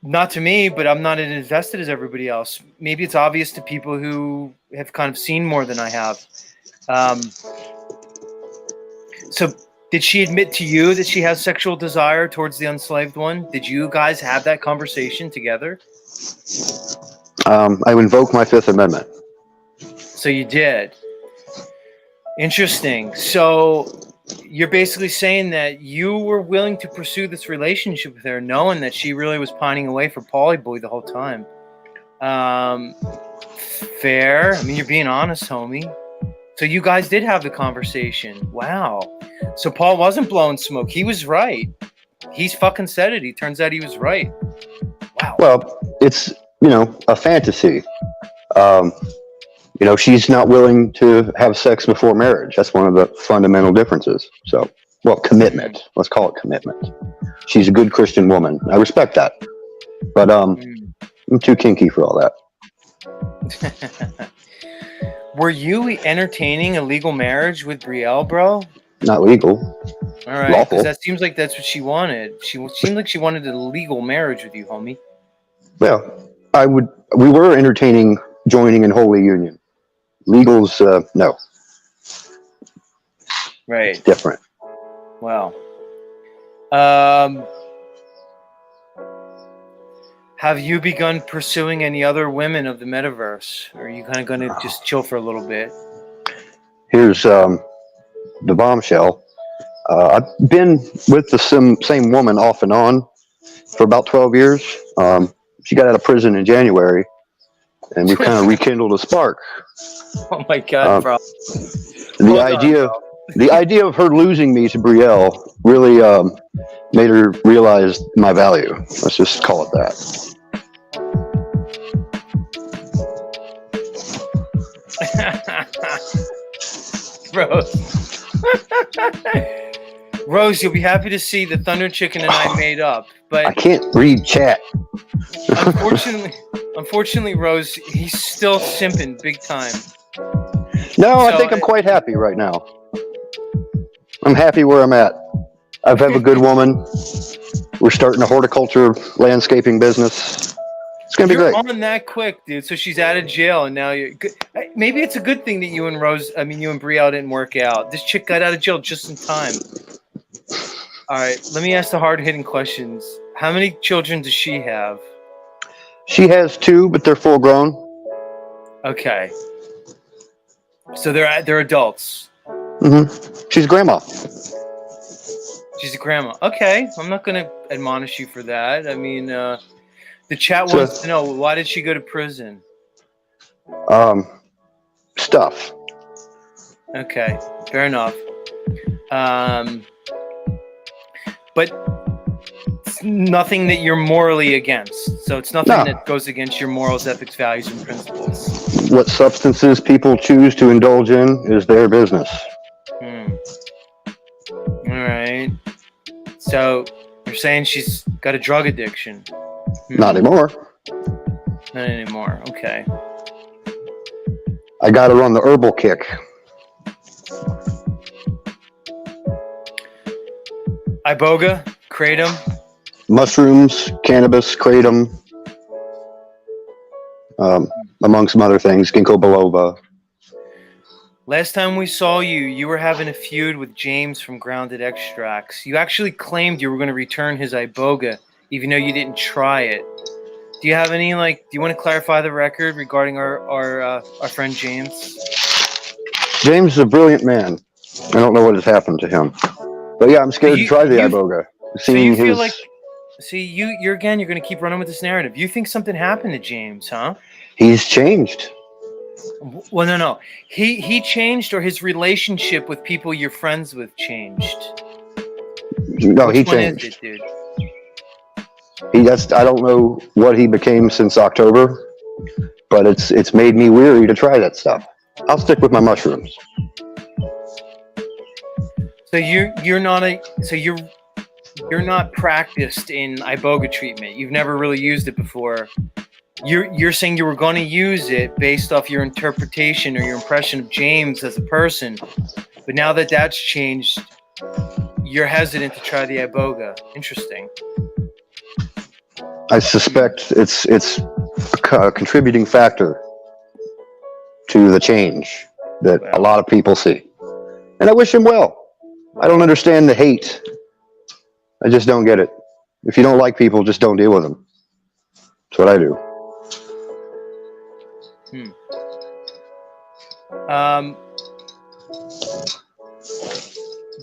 not to me, but I'm not as invested as everybody else. Maybe it's obvious to people who have kind of seen more than I have. So did she admit to you that she has sexual desire towards the enslaved one? Did you guys have that conversation together? I invoke my Fifth Amendment. So you did. Interesting. So you're basically saying that you were willing to pursue this relationship with her, knowing that she really was pining away for Pauly Boy the whole time. Fair. I mean, you're being honest, homie. So you guys did have the conversation. Wow. So Paul wasn't blowing smoke. He was right. He's fucking said it. He turns out he was right. Wow. Well, it's, you know, a fantasy. You know, she's not willing to have sex before marriage. That's one of the fundamental differences. So, well, commitment. Let's call it commitment. She's a good Christian woman. I respect that. But I'm too kinky for all that. Were you entertaining a legal marriage with Brielle, bro? Not legal. All right, Lawful. because that seems like that's what she wanted. She seemed like she wanted a legal marriage with you, homie. Well, we were entertaining joining in holy union. Legal's, no. Right. Different. Wow. Have you begun pursuing any other women of the metaverse? Or are you kind of going to just chill for a little bit? Here's the bombshell. I've been with the same woman off and on for about 12 years. She got out of prison in January, and we kind of rekindled a spark. Oh my God, bro. The idea of her losing me to Brielle really made her realize my value. Let's just call it that. Rose, you'll be happy to see the Thunder Chicken and I made up, but I can't read chat. unfortunately, Rose, he's still simping big time. No, I think I'm quite happy right now. I'm happy where I'm at. I have a good woman. We're starting a horticulture landscaping business. It's gonna be great. You're on that quick, dude. So she's out of jail, and now you're good. Maybe it's a good thing that you and Brielle didn't work out. This chick got out of jail just in time. All right, let me ask the hard-hitting questions. How many children does she have? She has 2, but they're full grown. Okay. So they're adults. Mm-hmm. She's a grandma. She's a grandma. Okay, I'm not going to admonish you for that. I mean, the chat wants to know, why did she go to prison? Stuff. Okay, fair enough. But it's nothing that you're morally against. So it's nothing that goes against your morals, ethics, values, and principles. What substances people choose to indulge in is their business. All right. So you're saying she's got a drug addiction? Not anymore. Not anymore. Okay. I got her on the herbal kick. Iboga, kratom, mushrooms, cannabis, kratom, among some other things, ginkgo biloba. Last time we saw you, you were having a feud with James from Grounded Extracts. You actually claimed you were going to return his iboga, even though you didn't try it. Do you have any, do you want to clarify the record regarding our friend James? James is a brilliant man. I don't know what has happened to him. But yeah, I'm scared to try the iboga. So you feel like, you're going to keep running with this narrative. You think something happened to James, huh? He's changed. Well, no. He changed, or his relationship with people you're friends with changed? No, Which he one changed. is it, dude? I don't know what he became since October, but it's made me weary to try that stuff. I'll stick with my mushrooms. So you're not practiced in iboga treatment. You've never really used it before. You're saying you were going to use it based off your interpretation or your impression of James as a person, but now that that's changed, you're hesitant to try the iboga. Interesting. I suspect it's a contributing factor to the change that a lot of people see, and I wish him well. I don't understand the hate. I just don't get it. If you don't like people, just don't deal with them. That's what I do.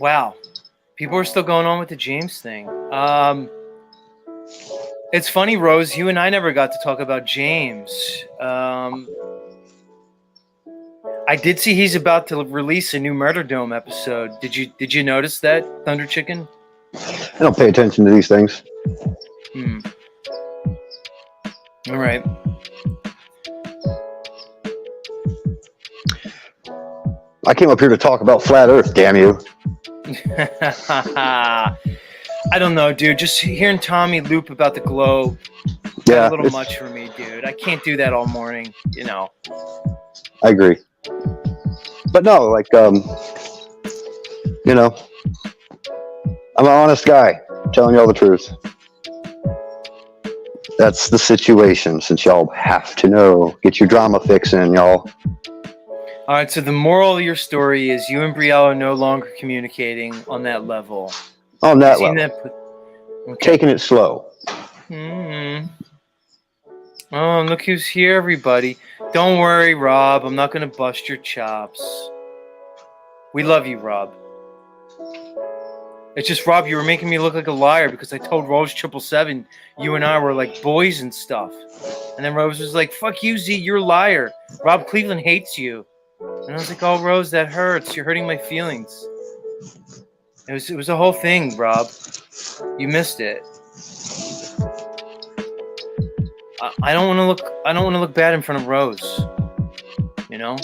Wow. People are still going on with the James thing. It's funny, Rose, you and I never got to talk about James. I did see he's about to release a new Murder Dome episode. Did you notice that, Thunder Chicken? I don't pay attention to these things. All right. I came up here to talk about flat Earth, damn you. I don't know, dude. Just hearing Tommy loop about the globe, Yeah, a little much for me, dude. I can't do that all morning, you know. I agree. But no, like, I'm an honest guy, telling y'all the truth. That's the situation, since y'all have to know. Get your drama fix in, y'all. All right, so the moral of your story is you and Brielle are no longer communicating on that level. On that level. Okay. Taking it slow. Oh, look who's here, everybody. Don't worry, Rob. I'm not going to bust your chops. We love you, Rob. It's just, Rob, you were making me look like a liar because I told Rose 777 you and I were like boys and stuff. And then Rose was like, fuck you, Z, you're a liar. Rob Cleveland hates you. And I was like, oh, Rose, that hurts. You're hurting my feelings. It was a whole thing, Rob. You missed it. I don't want to look bad in front of Rose. You know?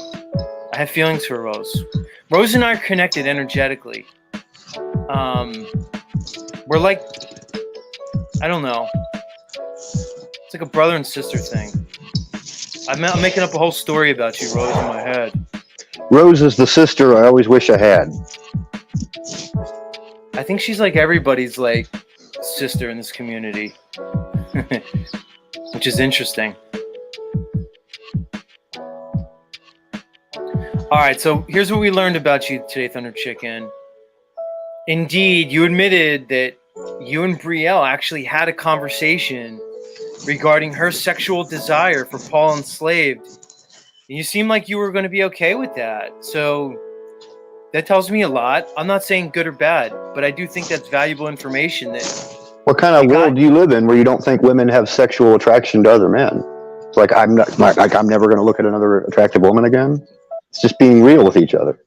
I have feelings for Rose. Rose and I are connected energetically. We're like, I don't know. It's like a brother and sister thing. I'm making up a whole story about you, Rose, in my head. Rose is the sister I always wish I had. I think she's like everybody's like sister in this community, which is interesting. All right, so here's what we learned about you today, Thunder Chicken. Indeed, you admitted that you and Brielle actually had a conversation regarding her sexual desire for Paul Enslaved. And you seem like you were going to be okay with that. So that tells me a lot. I'm not saying good or bad, but I do think that's valuable information. What kind of world do you live in where you don't think women have sexual attraction to other men? It's like I'm never going to look at another attractive woman again. It's just being real with each other.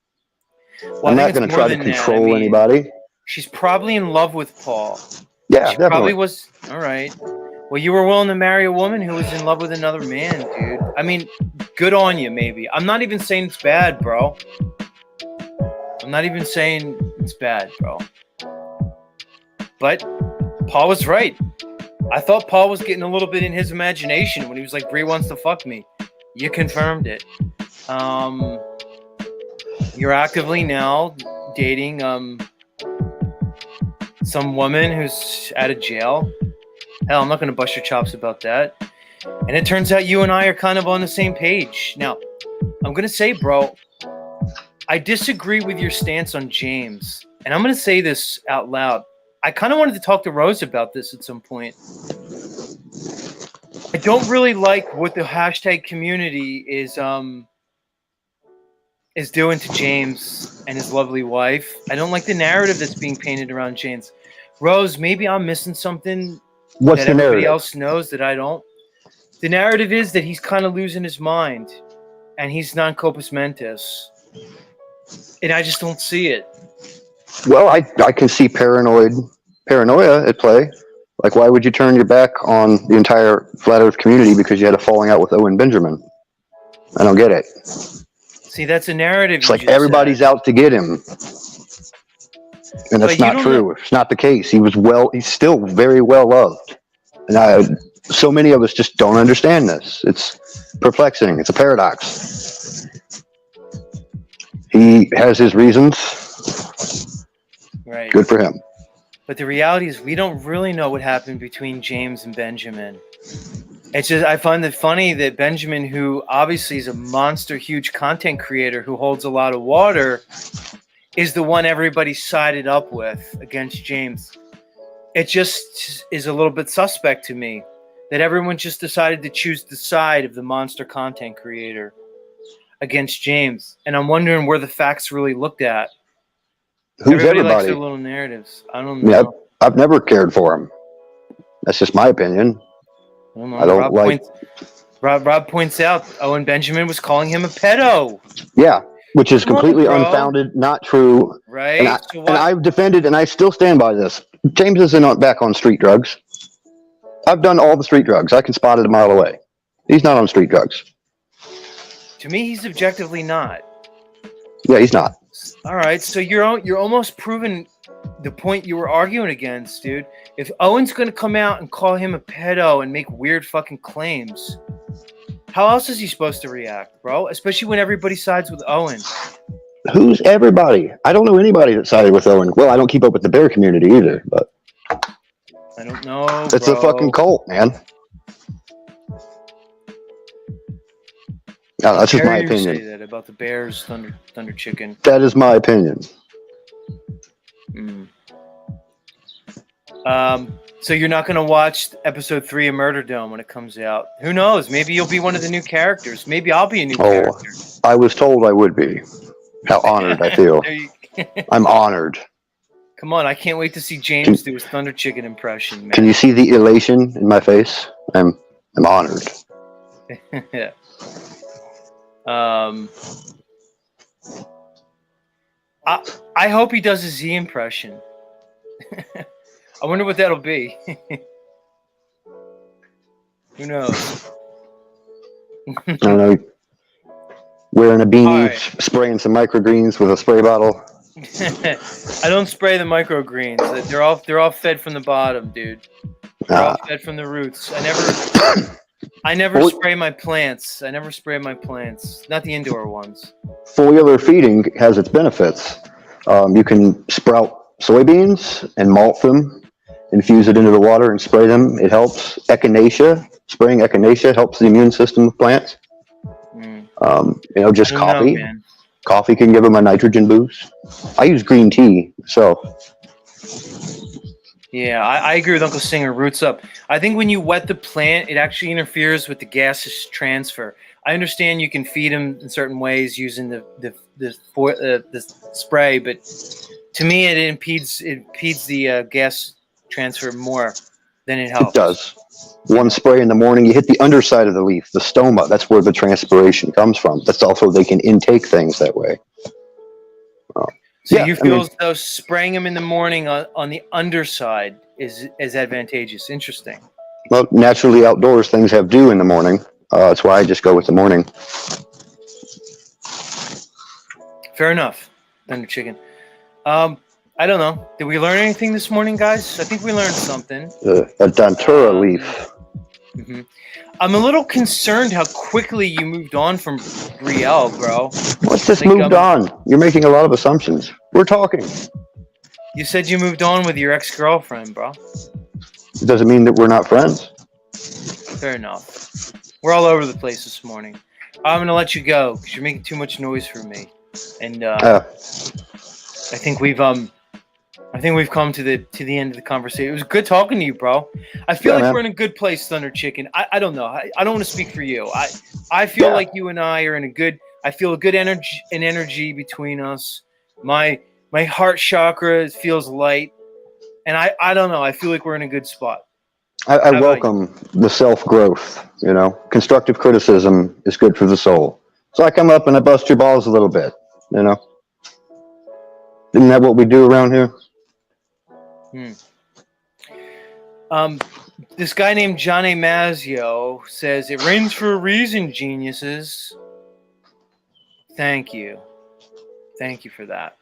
Well, I'm not going to try to control anybody. She's probably in love with Paul. Yeah, she definitely. Probably was. All right. Well, you were willing to marry a woman who was in love with another man, dude. I mean, good on you, maybe. I'm not even saying it's bad, bro. I'm not even saying it's bad, bro. But Paul was right. I thought Paul was getting a little bit in his imagination when he was like, Bree wants to fuck me. You confirmed it. You're actively now dating some woman who's out of jail. Hell, I'm not going to bust your chops about that. And it turns out you and I are kind of on the same page. Now, I'm going to say, bro, I disagree with your stance on James. And I'm going to say this out loud. I kind of wanted to talk to Rose about this at some point. I don't really like what the hashtag community is doing to James and his lovely wife. I don't like the narrative that's being painted around James. Rose, maybe I'm missing something What's that the everybody narrative? else knows that I don't. The narrative is that he's kind of losing his mind and he's non-compos mentis. And I just don't see it. Well, I can see paranoia at play. Like, why would you turn your back on the entire Flat Earth community because you had a falling out with Owen Benjamin? I don't get it. See, that's a narrative. It's like everybody's out to get him. And that's not true. It's not the case. He's still very well loved. And so many of us just don't understand this. It's perplexing. It's a paradox. He has his reasons. Right. Good for him. But the reality is we don't really know what happened between James and Benjamin. It's just, I find it funny that Benjamin, who obviously is a monster, huge content creator who holds a lot of water, is the one everybody sided up with against James. It just is a little bit suspect to me that everyone just decided to choose the side of the monster content creator against James. And I'm wondering where the facts really looked at. Who's Everybody likes everybody? their little narratives. I don't know. Yeah, I've never cared for him. That's just my opinion. I don't Rob points out Owen Benjamin was calling him a pedo. Yeah, which is completely unfounded, not true. Right. And I've defended, and I still stand by this. James isn't back on street drugs. I've done all the street drugs. I can spot it a mile away. He's not on street drugs. To me, he's objectively not. Yeah, he's not. All right, so you're almost proving the point you were arguing against, dude. If Owen's going to come out and call him a pedo and make weird fucking claims, how else is he supposed to react, bro? Especially when everybody sides with Owen. Who's everybody? I don't know anybody that sided with Owen. Well, I don't keep up with the bear community either, but I don't know. It's a fucking cult, man. No, that's just my opinion. Say that about the Bears, Thunder Chicken. That is my opinion. So you're not going to watch episode 3 of Murder Dome when it comes out. Who knows? Maybe you'll be one of the new characters. Maybe I'll be a new character. I was told I would be. How honored I feel. I'm honored. Come on, I can't wait to see James do his Thunder Chicken impression, man. Can you see the elation in my face? I'm honored. Yeah. I hope he does a Z impression. I wonder what that'll be. Who knows? I don't know. Wearing a beanie, spraying some microgreens with a spray bottle. I don't spray the microgreens. They're all fed from the bottom, dude. They're all fed from the roots. I never spray my plants. Not the indoor ones. Foliar feeding has its benefits. You can sprout soybeans and malt them, infuse it into the water and spray them. It helps. Spraying echinacea helps the immune system of plants. Just coffee. Coffee can give them a nitrogen boost. I use green tea, so. Yeah, I agree with Uncle Singer. Roots up. I think when you wet the plant, it actually interferes with the gaseous transfer. I understand you can feed them in certain ways using the spray, but to me, it impedes the gas transfer more than it helps. It does. One spray in the morning, you hit the underside of the leaf, the stoma. That's where the transpiration comes from. That's also they can intake things that way. So you feel as though spraying them in the morning on the underside is advantageous. Interesting. Well, naturally outdoors, things have dew in the morning. That's why I just go with the morning. Fair enough. Thunder Chicken. I don't know. Did we learn anything this morning, guys? I think we learned something. A Datura leaf. Mm-hmm. I'm a little concerned how quickly you moved on from Brielle, bro. What's this moved on? You're making a lot of assumptions. We're talking. You said you moved on with your ex-girlfriend, bro. It doesn't mean that we're not friends. Fair enough. We're all over the place this morning. I'm gonna let you go because you're making too much noise for me, and I think we've come to the end of the conversation. It was good talking to you, bro. I feel like man. we're in a good place, Thunder Chicken. I don't know. I don't want to speak for you. I feel like you and I are in a good. I feel a good energy between us. My heart chakra feels light, and I don't know. I feel like we're in a good spot. I welcome the self-growth, you know. Constructive criticism is good for the soul. So I come up and I bust your balls a little bit, you know. Isn't that what we do around here? This guy named Johnny Mazio says, "It rains for a reason, geniuses." Thank you. Thank you for that.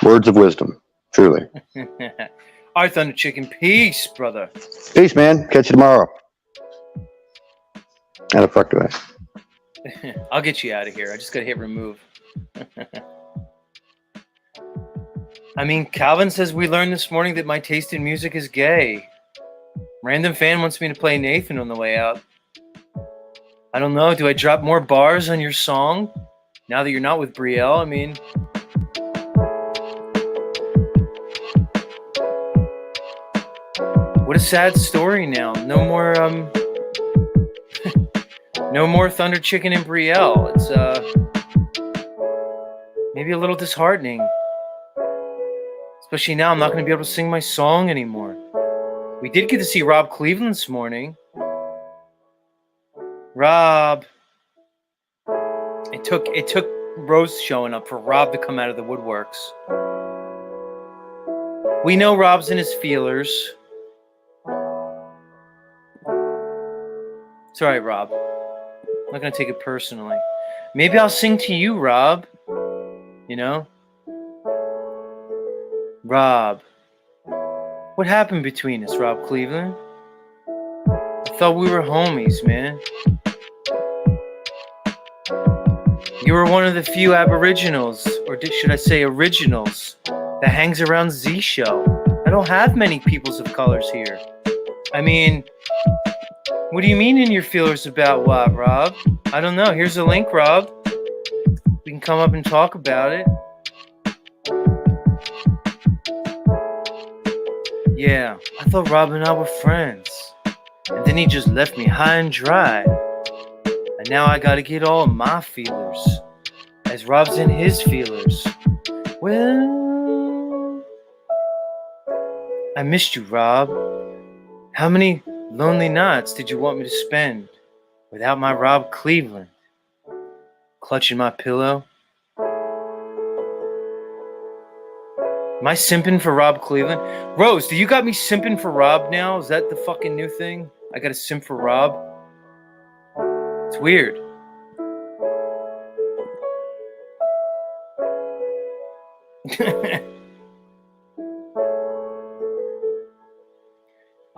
Words of wisdom, truly. All right, Thunder Chicken. Peace, brother. Peace, man. Catch you tomorrow. How the fuck do I? I'll get you out of here. I just got to hit remove. I mean, Calvin says we learned this morning that my taste in music is gay. Random fan wants me to play Nathan on the way out. I don't know. Do I drop more bars on your song now that you're not with Brielle? I mean... What a sad story now. No more no more Thunder Chicken and Brielle. It's maybe a little disheartening. Especially now I'm not going to be able to sing my song anymore. We did get to see Rob Cleveland this morning. Rob. It took Rose showing up for Rob to come out of the woodworks. We know Rob's in his feelers. It's all right, Rob. I'm not going to take it personally. Maybe I'll sing to you, Rob. You know? Rob. What happened between us, Rob Cleveland? I thought we were homies, man. You were one of the few aboriginals, or should I say originals, that hangs around Z Show. I don't have many peoples of colors here. I mean... What do you mean in your feelers about what, Rob? I don't know. Here's a link, Rob. We can come up and talk about it. Yeah, I thought Rob and I were friends. And then he just left me high and dry. And now I gotta get all of my feelers. As Rob's in his feelers. Well... I missed you, Rob. How many... lonely nights did you want me to spend without my Rob Cleveland? Clutching my pillow? Am I simping for Rob Cleveland? Rose, do you got me simping for Rob now? Is that the fucking new thing? I gotta simp for Rob? It's weird.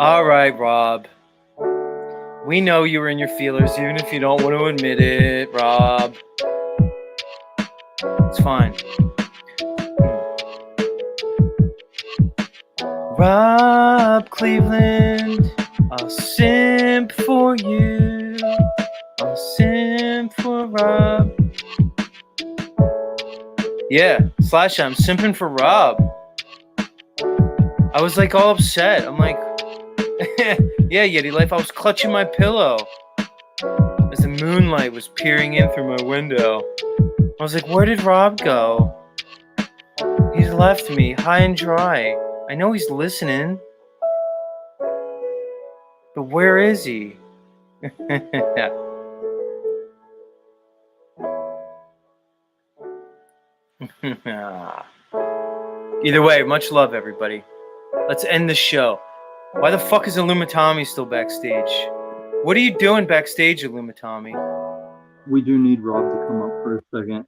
All right, Rob. We know you were in your feelers, even if you don't want to admit it, Rob. It's fine. Rob Cleveland, I'll simp for you. I'll simp for Rob. Yeah, Slash, I'm simping for Rob. I was like all upset. I'm like, yeah, Yeti Life, I was clutching my pillow as the moonlight was peering in through my window. I was like, where did Rob go? He's left me high and dry. I know he's listening. But where is he? Either way, much love, everybody. Let's end the show. Why the fuck is Illumitami still backstage? What are you doing backstage, Illumitami? We do need Rob to come up for a second.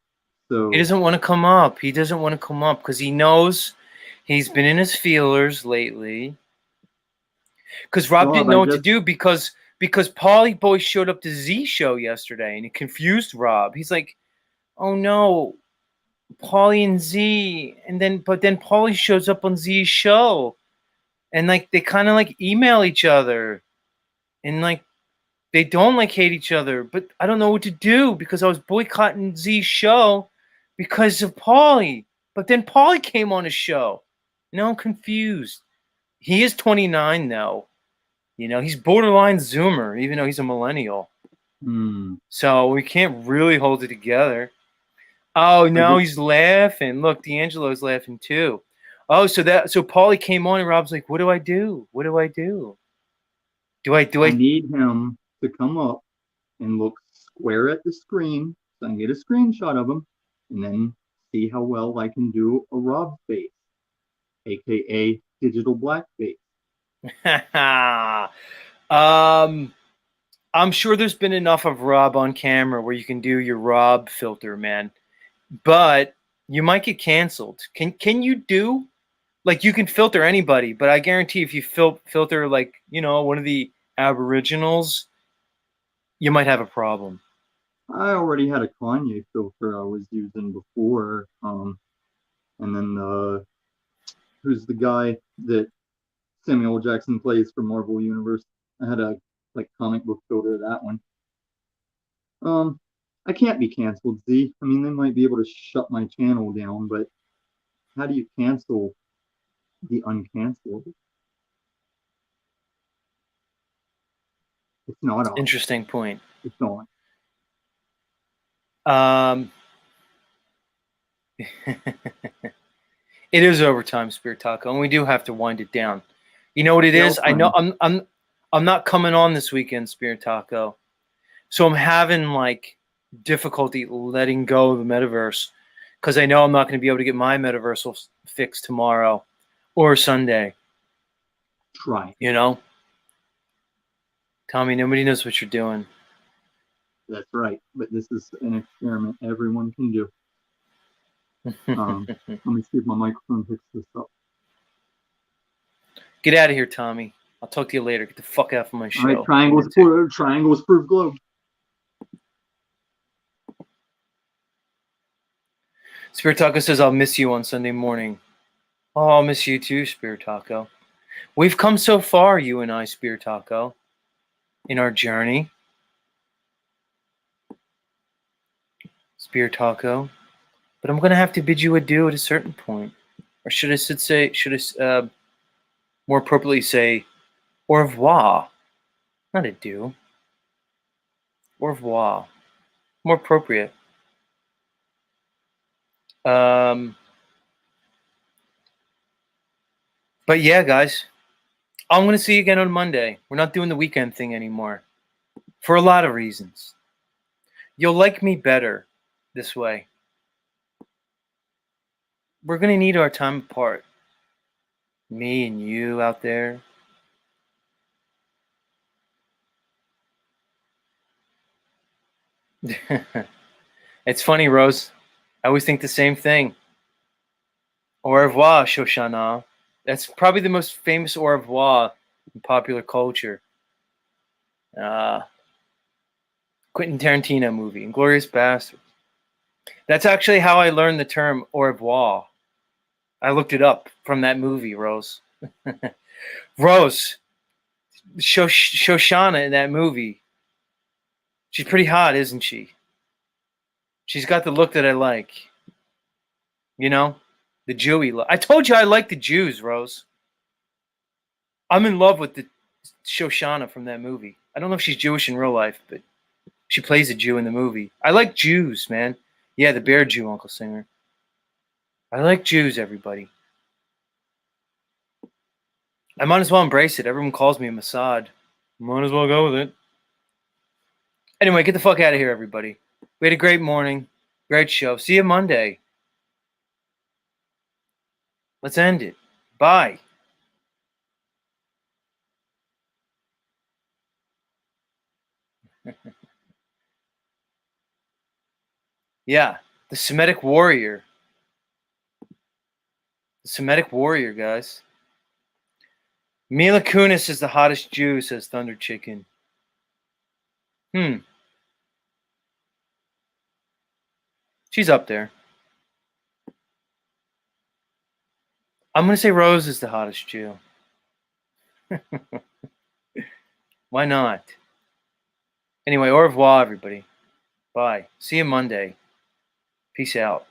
So He doesn't want to come up. He doesn't want to come up because he knows he's been in his feelers lately. Because Rob didn't know what to do because Paulie Boy showed up to Z Show yesterday and it confused Rob. He's like, oh no, Paulie and Z, but then Paulie shows up on Z's show, and like they kind of like email each other, and like they don't like hate each other, but I don't know what to do because I was boycotting Z's show because of Paulie. But then Paulie came on his show. Now I'm confused. He is 29 though. You know, he's borderline Zoomer, even though he's a millennial. So we can't really hold it together. Oh, now he's laughing. Look, D'Angelo's laughing too. Oh, so Paulie came on and Rob's like, what do I do? What do I do? I need him to come up and look square at the screen so I can get a screenshot of him and then see how well I can do a Rob face, aka digital blackface. I'm sure there's been enough of Rob on camera where you can do your Rob filter, man. But you might get canceled. Can you do, like, you can filter anybody, but I guarantee if you filter, like, you know, one of the Aboriginals, you might have a problem. I already had a Kanye filter I was using before. And then who's the guy that Samuel Jackson plays for Marvel Universe? I had a comic book filter of that one. I can't be canceled, Z. I mean, they might be able to shut my channel down, but how do you cancel the uncancelable? It's not on. Interesting point. It's on. It is overtime, Spirit Taco, and we do have to wind it down. You know what it is? I know I'm not coming on this weekend, Spirit Taco. So I'm having like difficulty letting go of the metaverse because I know I'm not going to be able to get my metaversal fix tomorrow or Sunday. Try. You know? Tommy, nobody knows what you're doing. That's right. But this is an experiment everyone can do. Let me see if my microphone picks this up. Get out of here, Tommy. I'll talk to you later. Get the fuck out of my show. All right, triangles prove globe. Spirit Taco says, I'll miss you on Sunday morning. Oh, I'll miss you too, Spirit Taco. We've come so far, you and I, Spirit Taco, in our journey. Spirit Taco. But I'm going to have to bid you adieu at a certain point. Or should I more appropriately say, au revoir. Not adieu. Au revoir. More appropriate. But yeah, guys, I'm going to see you again on Monday. We're not doing the weekend thing anymore for a lot of reasons. You'll like me better this way. We're going to need our time apart. Me and you out there. It's funny, Rose. I always think the same thing. Au revoir, Shoshana. That's probably the most famous au revoir in popular culture. Quentin Tarantino movie, Inglourious Basterds. That's actually how I learned the term au revoir. I looked it up from that movie, Rose. Rose, Shoshana in that movie. She's pretty hot, isn't she? She's got the look that I like. You know? The Jewy look. I told you I like the Jews, Rose. I'm in love with the Shoshana from that movie. I don't know if she's Jewish in real life, but she plays a Jew in the movie. I like Jews, man. Yeah, the Bear Jew, Uncle Singer. I like Jews, everybody. I might as well embrace it. Everyone calls me a Mossad. Might as well go with it. Anyway, get the fuck out of here, everybody. We had a great morning. Great show. See you Monday. Let's end it. Bye. Yeah, the Semitic warrior. The Semitic warrior, guys. Mila Kunis is the hottest Jew, says Thunder Chicken. She's up there. I'm going to say Rose is the hottest Jew. Why not? Anyway, au revoir, everybody. Bye. See you Monday. Peace out.